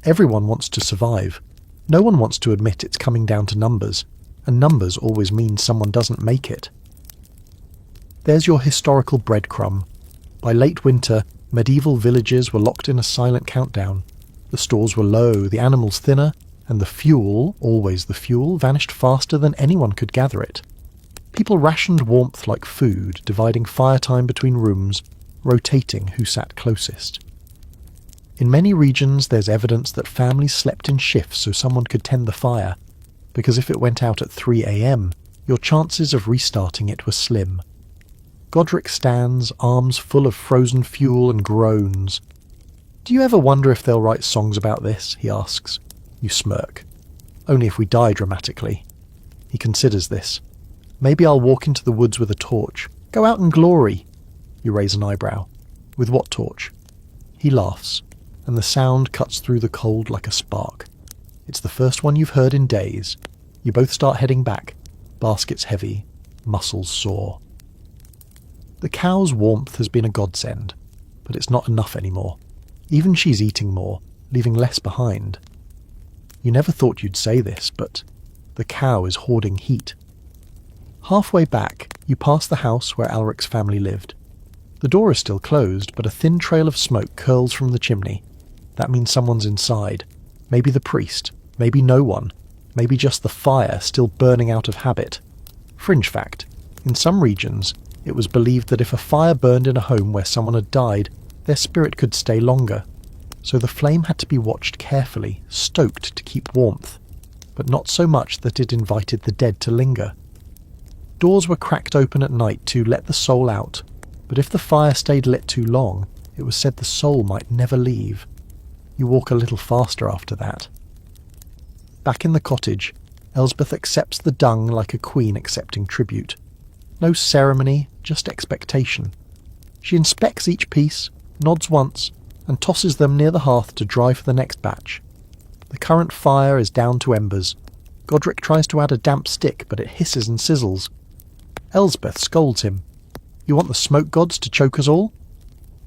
Everyone wants to survive. No one wants to admit it's coming down to numbers, and numbers always mean someone doesn't make it. There's your historical breadcrumb. By late winter, medieval villages were locked in a silent countdown. The stores were low, the animals thinner, and the fuel, always the fuel, vanished faster than anyone could gather it. People rationed warmth like food, dividing fire time between rooms, rotating who sat closest. In many regions there's evidence that families slept in shifts so someone could tend the fire, because if it went out at 3 a.m, your chances of restarting it were slim. Godric stands, arms full of frozen fuel, and groans. "Do you ever wonder if they'll write songs about this?" he asks. You smirk. "Only if we die dramatically." He considers this. "Maybe I'll walk into the woods with a torch. Go out in glory." You raise an eyebrow. "With what torch?" He laughs, and the sound cuts through the cold like a spark. It's the first one you've heard in days. You both start heading back, baskets heavy, muscles sore. The cow's warmth has been a godsend, but it's not enough anymore. Even she's eating more, leaving less behind. You never thought you'd say this, but the cow is hoarding heat. Halfway back, you pass the house where Alric's family lived. The door is still closed, but a thin trail of smoke curls from the chimney. That means someone's inside. Maybe the priest, maybe no one, maybe just the fire still burning out of habit. Fringe fact, in some regions, it was believed that if a fire burned in a home where someone had died, their spirit could stay longer. So the flame had to be watched carefully, stoked to keep warmth, but not so much that it invited the dead to linger. Doors were cracked open at night to let the soul out, but if the fire stayed lit too long, it was said the soul might never leave. You walk a little faster after that. Back in the cottage, Elsbeth accepts the dung like a queen accepting tribute. No ceremony, just expectation. She inspects each piece, nods once, and tosses them near the hearth to dry for the next batch. The current fire is down to embers. Godric tries to add a damp stick, but it hisses and sizzles. Elsbeth scolds him. You want the smoke gods to choke us all?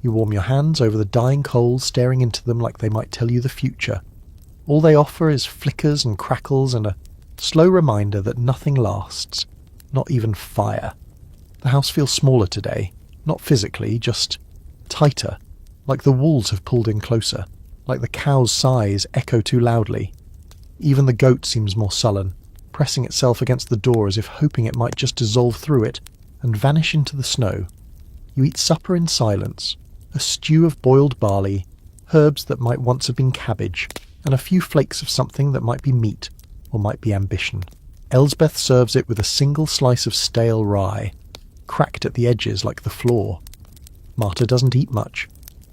You warm your hands over the dying coals, staring into them like they might tell you the future. All they offer is flickers and crackles and a slow reminder that nothing lasts, not even fire. The house feels smaller today, not physically, just tighter, like the walls have pulled in closer, like the cow's sighs echo too loudly. Even the goat seems more sullen, pressing itself against the door as if hoping it might just dissolve through it and vanish into the snow. You eat supper in silence, a stew of boiled barley, herbs that might once have been cabbage, and a few flakes of something that might be meat or might be ambition. Elsbeth serves it with a single slice of stale rye, cracked at the edges like the floor. Marta doesn't eat much.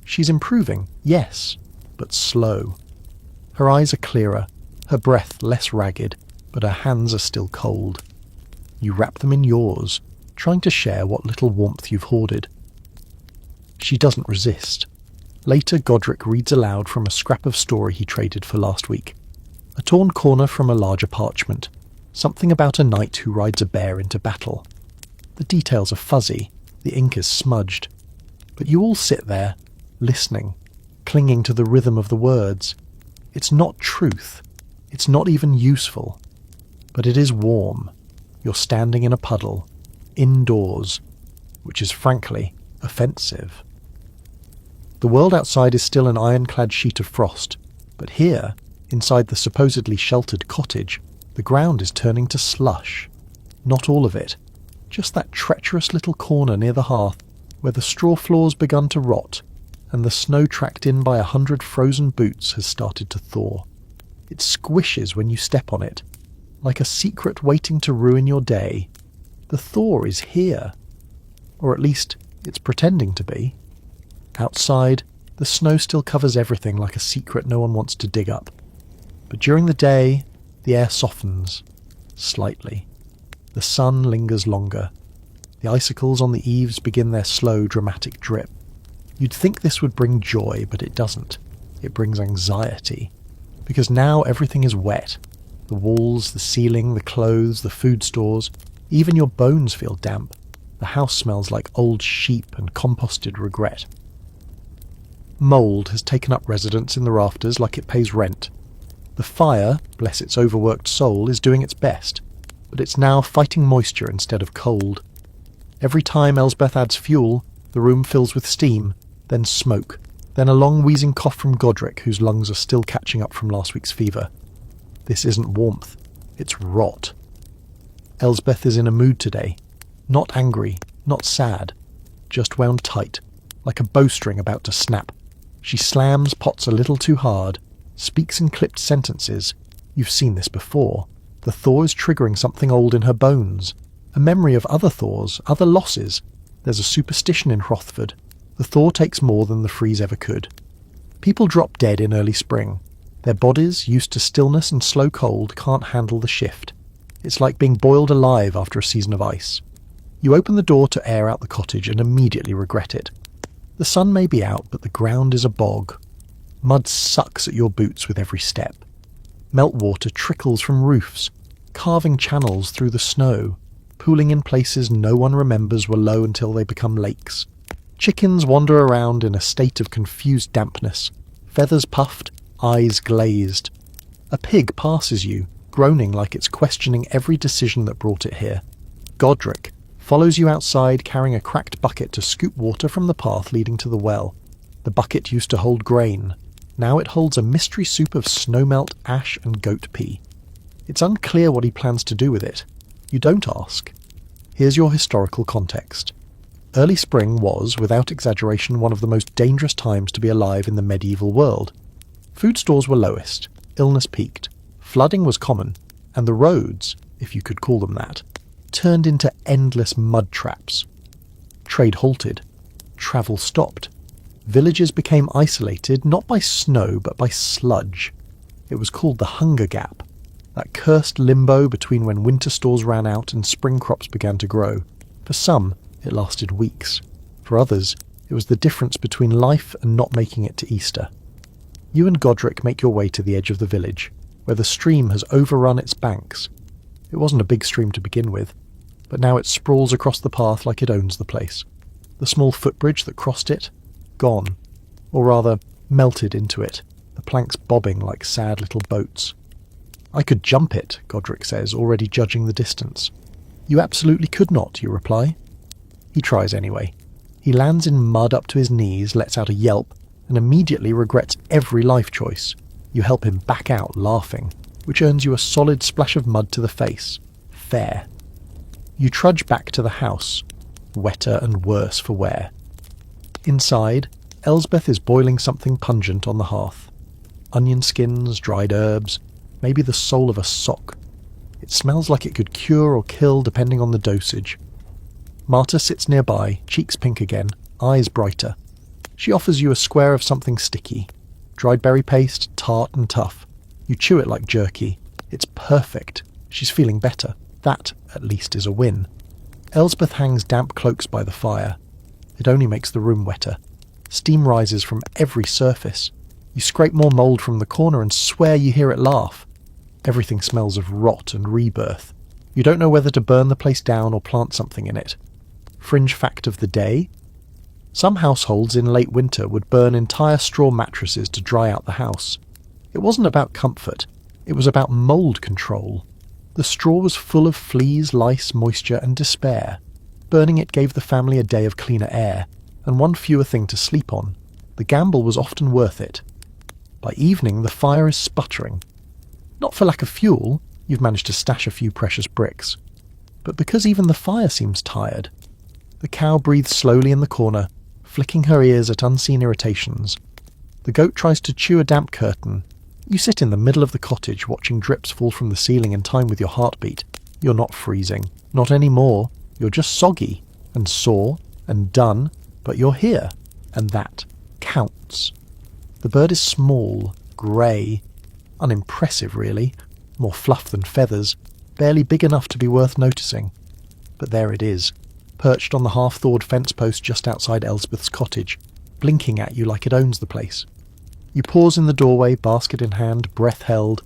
She's improving, yes, but slow. Her eyes are clearer, her breath less ragged, but her hands are still cold. You wrap them in yours, trying to share what little warmth you've hoarded. She doesn't resist. Later, Godric reads aloud from a scrap of story he traded for last week. A torn corner from a larger parchment. Something about a knight who rides a bear into battle. The details are fuzzy, the ink is smudged. But you all sit there, listening, clinging to the rhythm of the words. It's not truth. It's not even useful. But it is warm. You're standing in a puddle, indoors, which is frankly offensive. The world outside is still an ironclad sheet of frost, but here, inside the supposedly sheltered cottage, the ground is turning to slush. Not all of it, just that treacherous little corner near the hearth where the straw floor's begun to rot and the snow tracked in by 100 frozen boots has started to thaw. It squishes when you step on it, like a secret waiting to ruin your day. The thaw is here, or at least it's pretending to be. Outside, the snow still covers everything like a secret no one wants to dig up. But during the day, the air softens, slightly. The sun lingers longer. The icicles on the eaves begin their slow, dramatic drip. You'd think this would bring joy, but it doesn't. It brings anxiety. Because now everything is wet. The walls, the ceiling, the clothes, the food stores, even your bones feel damp. The house smells like old sheep and composted regret. Mould has taken up residence in the rafters like it pays rent. The fire, bless its overworked soul, is doing its best, but it's now fighting moisture instead of cold. Every time Elsbeth adds fuel, the room fills with steam, then smoke, then a long wheezing cough from Godric, whose lungs are still catching up from last week's fever. This isn't warmth, it's rot. Elsbeth is in a mood today, not angry, not sad, just wound tight, like a bowstring about to snap. She slams pots a little too hard, speaks in clipped sentences. You've seen this before. The thaw is triggering something old in her bones. A memory of other thaws, other losses. There's a superstition in Hrothford. The thaw takes more than the freeze ever could. People drop dead in early spring. Their bodies, used to stillness and slow cold, can't handle the shift. It's like being boiled alive after a season of ice. You open the door to air out the cottage and immediately regret it. The sun may be out, but the ground is a bog. Mud sucks at your boots with every step. Meltwater trickles from roofs, carving channels through the snow, pooling in places no one remembers were low until they become lakes. Chickens wander around in a state of confused dampness, feathers puffed, eyes glazed. A pig passes you, groaning like it's questioning every decision that brought it here. Godric follows you outside carrying a cracked bucket to scoop water from the path leading to the well. The bucket used to hold grain. Now it holds a mystery soup of snowmelt, ash and goat pea. It's unclear what he plans to do with it. You don't ask. Here's your historical context. Early spring was, without exaggeration, one of the most dangerous times to be alive in the medieval world. Food stores were lowest, illness peaked, flooding was common, and the roads, if you could call them that, turned into endless mud traps. Trade halted. Travel stopped. Villages became isolated not by snow but by sludge. It was called the Hunger Gap, that cursed limbo between when winter stores ran out and spring crops began to grow. For some, it lasted weeks. For others, it was the difference between life and not making it to Easter. You and Godric make your way to the edge of the village, where the stream has overrun its banks. It wasn't a big stream to begin with, but now it sprawls across the path like it owns the place. The small footbridge that crossed it? Gone. Or rather, melted into it, the planks bobbing like sad little boats. I could jump it, Godric says, already judging the distance. You absolutely could not, you reply. He tries anyway. He lands in mud up to his knees, lets out a yelp, and immediately regrets every life choice. You help him back out, laughing, which earns you a solid splash of mud to the face. Fair. You trudge back to the house, wetter and worse for wear. Inside, Elsbeth is boiling something pungent on the hearth. Onion skins, dried herbs, maybe the sole of a sock. It smells like it could cure or kill depending on the dosage. Marta sits nearby, cheeks pink again, eyes brighter. She offers you a square of something sticky. Dried berry paste, tart and tough. You chew it like jerky. It's perfect. She's feeling better. That, at least, is a win. Elsbeth hangs damp cloaks by the fire. It only makes the room wetter. Steam rises from every surface. You scrape more mould from the corner and swear you hear it laugh. Everything smells of rot and rebirth. You don't know whether to burn the place down or plant something in it. Fringe fact of the day? Some households in late winter would burn entire straw mattresses to dry out the house. It wasn't about comfort. It was about mould control. The straw was full of fleas, lice, moisture and despair. Burning it gave the family a day of cleaner air, and one fewer thing to sleep on. The gamble was often worth it. By evening the fire is sputtering. Not for lack of fuel, you've managed to stash a few precious bricks, but because even the fire seems tired. The cow breathes slowly in the corner, flicking her ears at unseen irritations. The goat tries to chew a damp curtain. You sit in the middle of the cottage watching drips fall from the ceiling in time with your heartbeat. You're not freezing. Not anymore. You're just soggy and sore and done, but you're here, and that counts. The bird is small, grey, unimpressive really, more fluff than feathers, barely big enough to be worth noticing. But there it is, perched on the half-thawed fence post just outside Elsbeth's cottage, blinking at you like it owns the place. You pause in the doorway, basket in hand, breath held.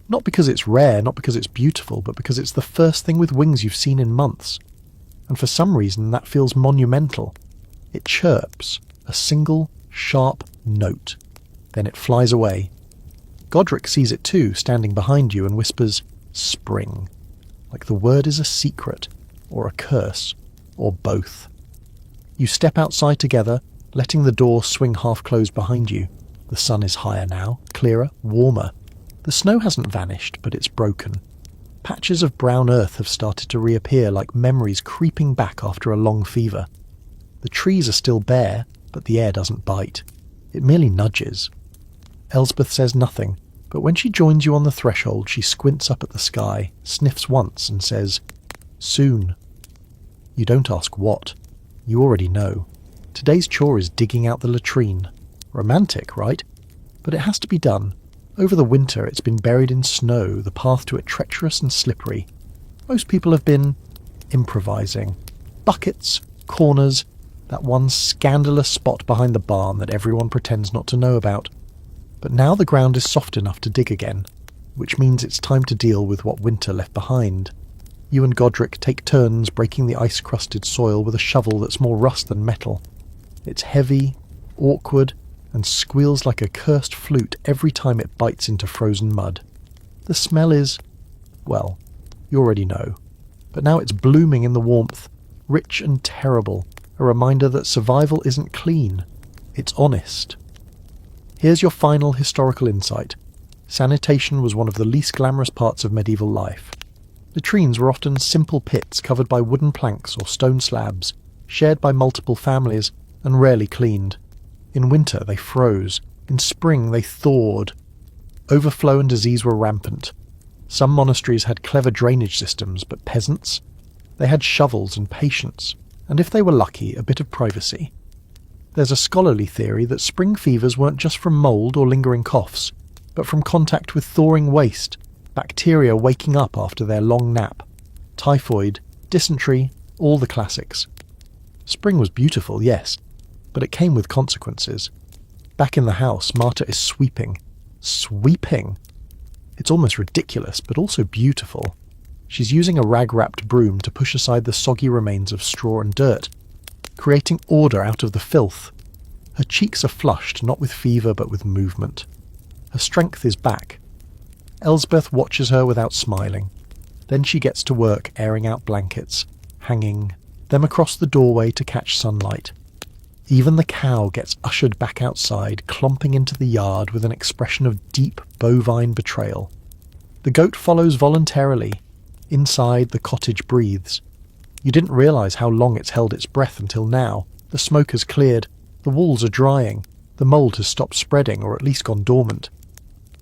Not because it's rare, not because it's beautiful, but because it's the first thing with wings you've seen in months. And for some reason that feels monumental. It chirps, a single, sharp note. Then it flies away. Godric sees it too, standing behind you, and whispers, "Spring," like the word is a secret, or a curse, or both. You step outside together, letting the door swing half-closed behind you. The sun is higher now, clearer, warmer. The snow hasn't vanished, but it's broken. Patches of brown earth have started to reappear like memories creeping back after a long fever. The trees are still bare, but the air doesn't bite. It merely nudges. Elsbeth says nothing, but when she joins you on the threshold, she squints up at the sky, sniffs once, and says, "Soon." You don't ask what. You already know. Today's chore is digging out the latrine. Romantic, right? But it has to be done. Over the winter it's been buried in snow, the path to it treacherous and slippery. Most people have been improvising. Buckets, corners, that one scandalous spot behind the barn that everyone pretends not to know about. But now the ground is soft enough to dig again, which means it's time to deal with what winter left behind. You and Godric take turns breaking the ice-crusted soil with a shovel that's more rust than metal. It's heavy, awkward, and squeals like a cursed flute every time it bites into frozen mud. The smell is, well, you already know. But now it's blooming in the warmth, rich and terrible, a reminder that survival isn't clean, it's honest. Here's your final historical insight. Sanitation was one of the least glamorous parts of medieval life. Latrines were often simple pits covered by wooden planks or stone slabs, shared by multiple families, and rarely cleaned. In winter they froze, in spring they thawed. Overflow and disease were rampant. Some monasteries had clever drainage systems, but peasants? They had shovels and patience, and if they were lucky, a bit of privacy. There's a scholarly theory that spring fevers weren't just from mould or lingering coughs, but from contact with thawing waste, bacteria waking up after their long nap, typhoid, dysentery, all the classics. Spring was beautiful, yes, but it came with consequences. Back in the house, Marta is sweeping. Sweeping! It's almost ridiculous, but also beautiful. She's using a rag-wrapped broom to push aside the soggy remains of straw and dirt. creating order out of the filth. Her cheeks are flushed, not with fever but with movement. Her strength is back. Elsbeth watches her without smiling. Then she gets to work airing out blankets, hanging them across the doorway to catch sunlight. Even the cow gets ushered back outside, clomping into the yard with an expression of deep bovine betrayal. The goat follows voluntarily. Inside, the cottage breathes. You didn't realise how long it's held its breath until now. The smoke has cleared, the walls are drying, the mould has stopped spreading or at least gone dormant.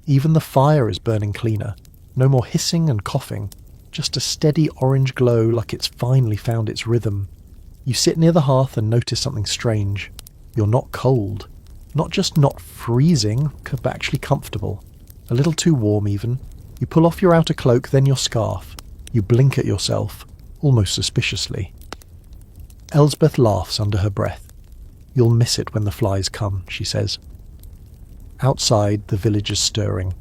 Even the fire is burning cleaner. No more hissing and coughing, just a steady orange glow like it's finally found its rhythm. You sit near the hearth and notice something strange. You're not cold. Not just not freezing, but actually comfortable. A little too warm even. You pull off your outer cloak, then your scarf. You blink at yourself, almost suspiciously. Elsbeth laughs under her breath. You'll miss it when the flies come, she says. Outside, the village is stirring.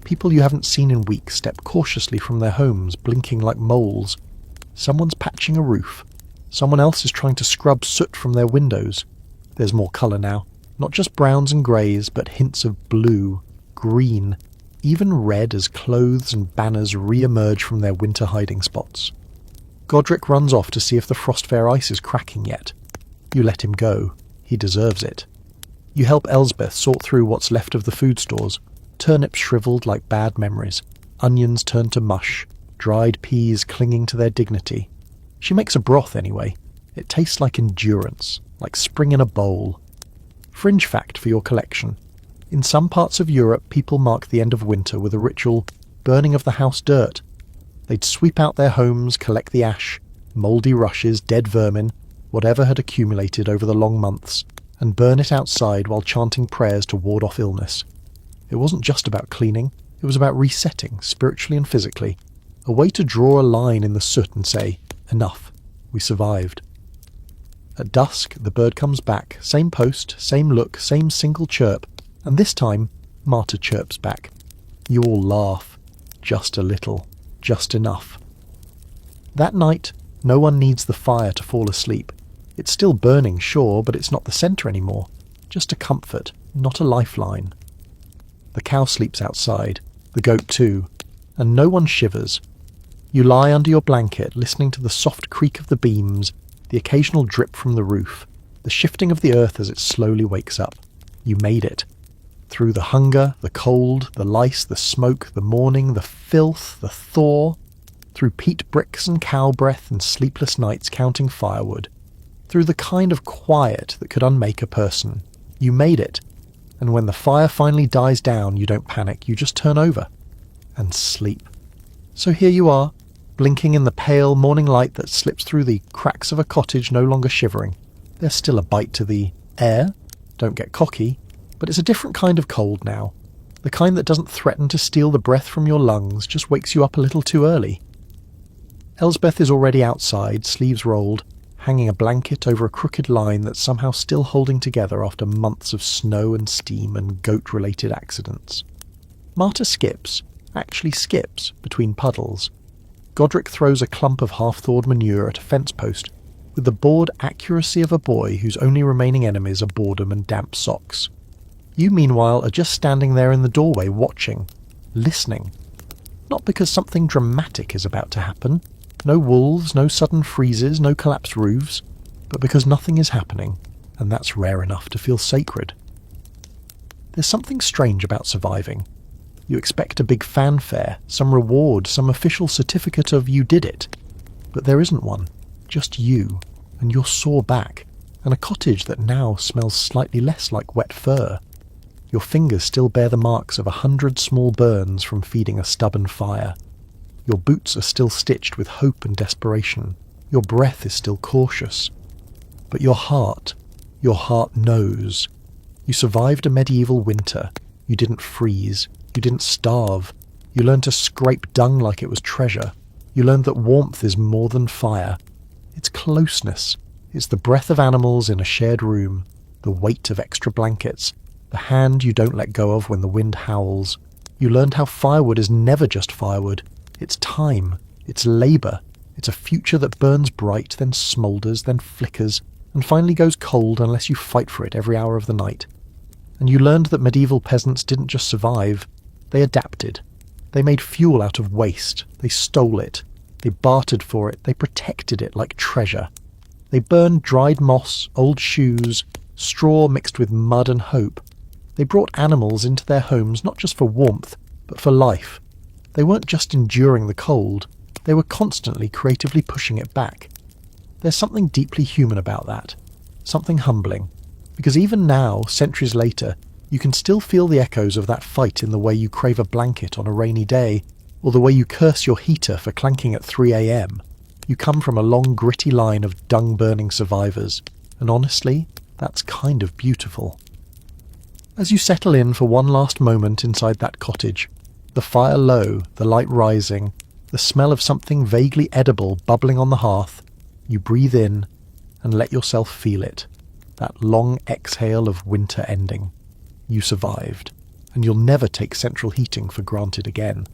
People you haven't seen in weeks step cautiously from their homes, blinking like moles. Someone's patching a roof. Someone else is trying to scrub soot from their windows. There's more colour now. Not just browns and greys, but hints of blue, green, even red as clothes and banners re-emerge from their winter hiding spots. Godric runs off to see if the Frostfair ice is cracking yet. You let him go. He deserves it. You help Elsbeth sort through what's left of the food stores. Turnips shriveled like bad memories. Onions turned to mush. Dried peas clinging to their dignity. She makes a broth anyway. It tastes like endurance, like spring in a bowl. Fringe fact for your collection. In some parts of Europe, people mark the end of winter with a ritual burning of the house dirt. They'd sweep out their homes, collect the ash, mouldy rushes, dead vermin, whatever had accumulated over the long months, and burn it outside while chanting prayers to ward off illness. It wasn't just about cleaning, it was about resetting, spiritually and physically. A way to draw a line in the soot and say, enough, we survived. At dusk, the bird comes back, same post, same look, same single chirp, and this time, Marta chirps back. You all laugh. Just a little. Just enough. That night, no one needs the fire to fall asleep. It's still burning, sure, but it's not the centre anymore. Just a comfort, not a lifeline. The cow sleeps outside, the goat too, and no one shivers. You lie under your blanket, listening to the soft creak of the beams, the occasional drip from the roof, the shifting of the earth as it slowly wakes up. You made it. Through the hunger, the cold, the lice, the smoke, the mourning, the filth, the thaw, through peat bricks and cow breath and sleepless nights counting firewood, through the kind of quiet that could unmake a person. You made it. And when the fire finally dies down, you don't panic, you just turn over and sleep. So here you are, blinking in the pale morning light that slips through the cracks of a cottage no longer shivering. There's still a bite to the air, don't get cocky, but it's a different kind of cold now. The kind that doesn't threaten to steal the breath from your lungs, just wakes you up a little too early. Elsbeth is already outside, sleeves rolled, hanging a blanket over a crooked line that's somehow still holding together after months of snow and steam and goat-related accidents. Marta skips, actually skips, between puddles. Godric throws a clump of half-thawed manure at a fence post, with the bored accuracy of a boy whose only remaining enemies are boredom and damp socks. You, meanwhile, are just standing there in the doorway watching, listening. Not because something dramatic is about to happen. No wolves, no sudden freezes, no collapsed roofs, but because nothing is happening, and that's rare enough to feel sacred. There's something strange about surviving. You expect a big fanfare, some reward, some official certificate of you did it. But there isn't one. Just you, and your sore back, and a cottage that now smells slightly less like wet fur. Your fingers still bear the marks of 100 small burns from feeding a stubborn fire. Your boots are still stitched with hope and desperation. Your breath is still cautious. But your heart knows. You survived a medieval winter. You didn't freeze. You didn't starve. You learned to scrape dung like it was treasure. You learned that warmth is more than fire. It's closeness. It's the breath of animals in a shared room, the weight of extra blankets, the hand you don't let go of when the wind howls. You learned how firewood is never just firewood. It's time. It's labour. It's a future that burns bright, then smoulders, then flickers, and finally goes cold unless you fight for it every hour of the night. And you learned that medieval peasants didn't just survive, they adapted. They made fuel out of waste, they stole it, they bartered for it, they protected it like treasure. They burned dried moss, old shoes, straw mixed with mud and hope. They brought animals into their homes not just for warmth, but for life. They weren't just enduring the cold, they were constantly creatively pushing it back. There's something deeply human about that, something humbling, because even now, centuries later, you can still feel the echoes of that fight in the way you crave a blanket on a rainy day, or the way you curse your heater for clanking at 3 a.m. You come from a long gritty line of dung-burning survivors, and honestly, that's kind of beautiful. As you settle in for one last moment inside that cottage, the fire low, the light rising, the smell of something vaguely edible bubbling on the hearth, you breathe in and let yourself feel it, that long exhale of winter ending. You survived, and you'll never take central heating for granted again.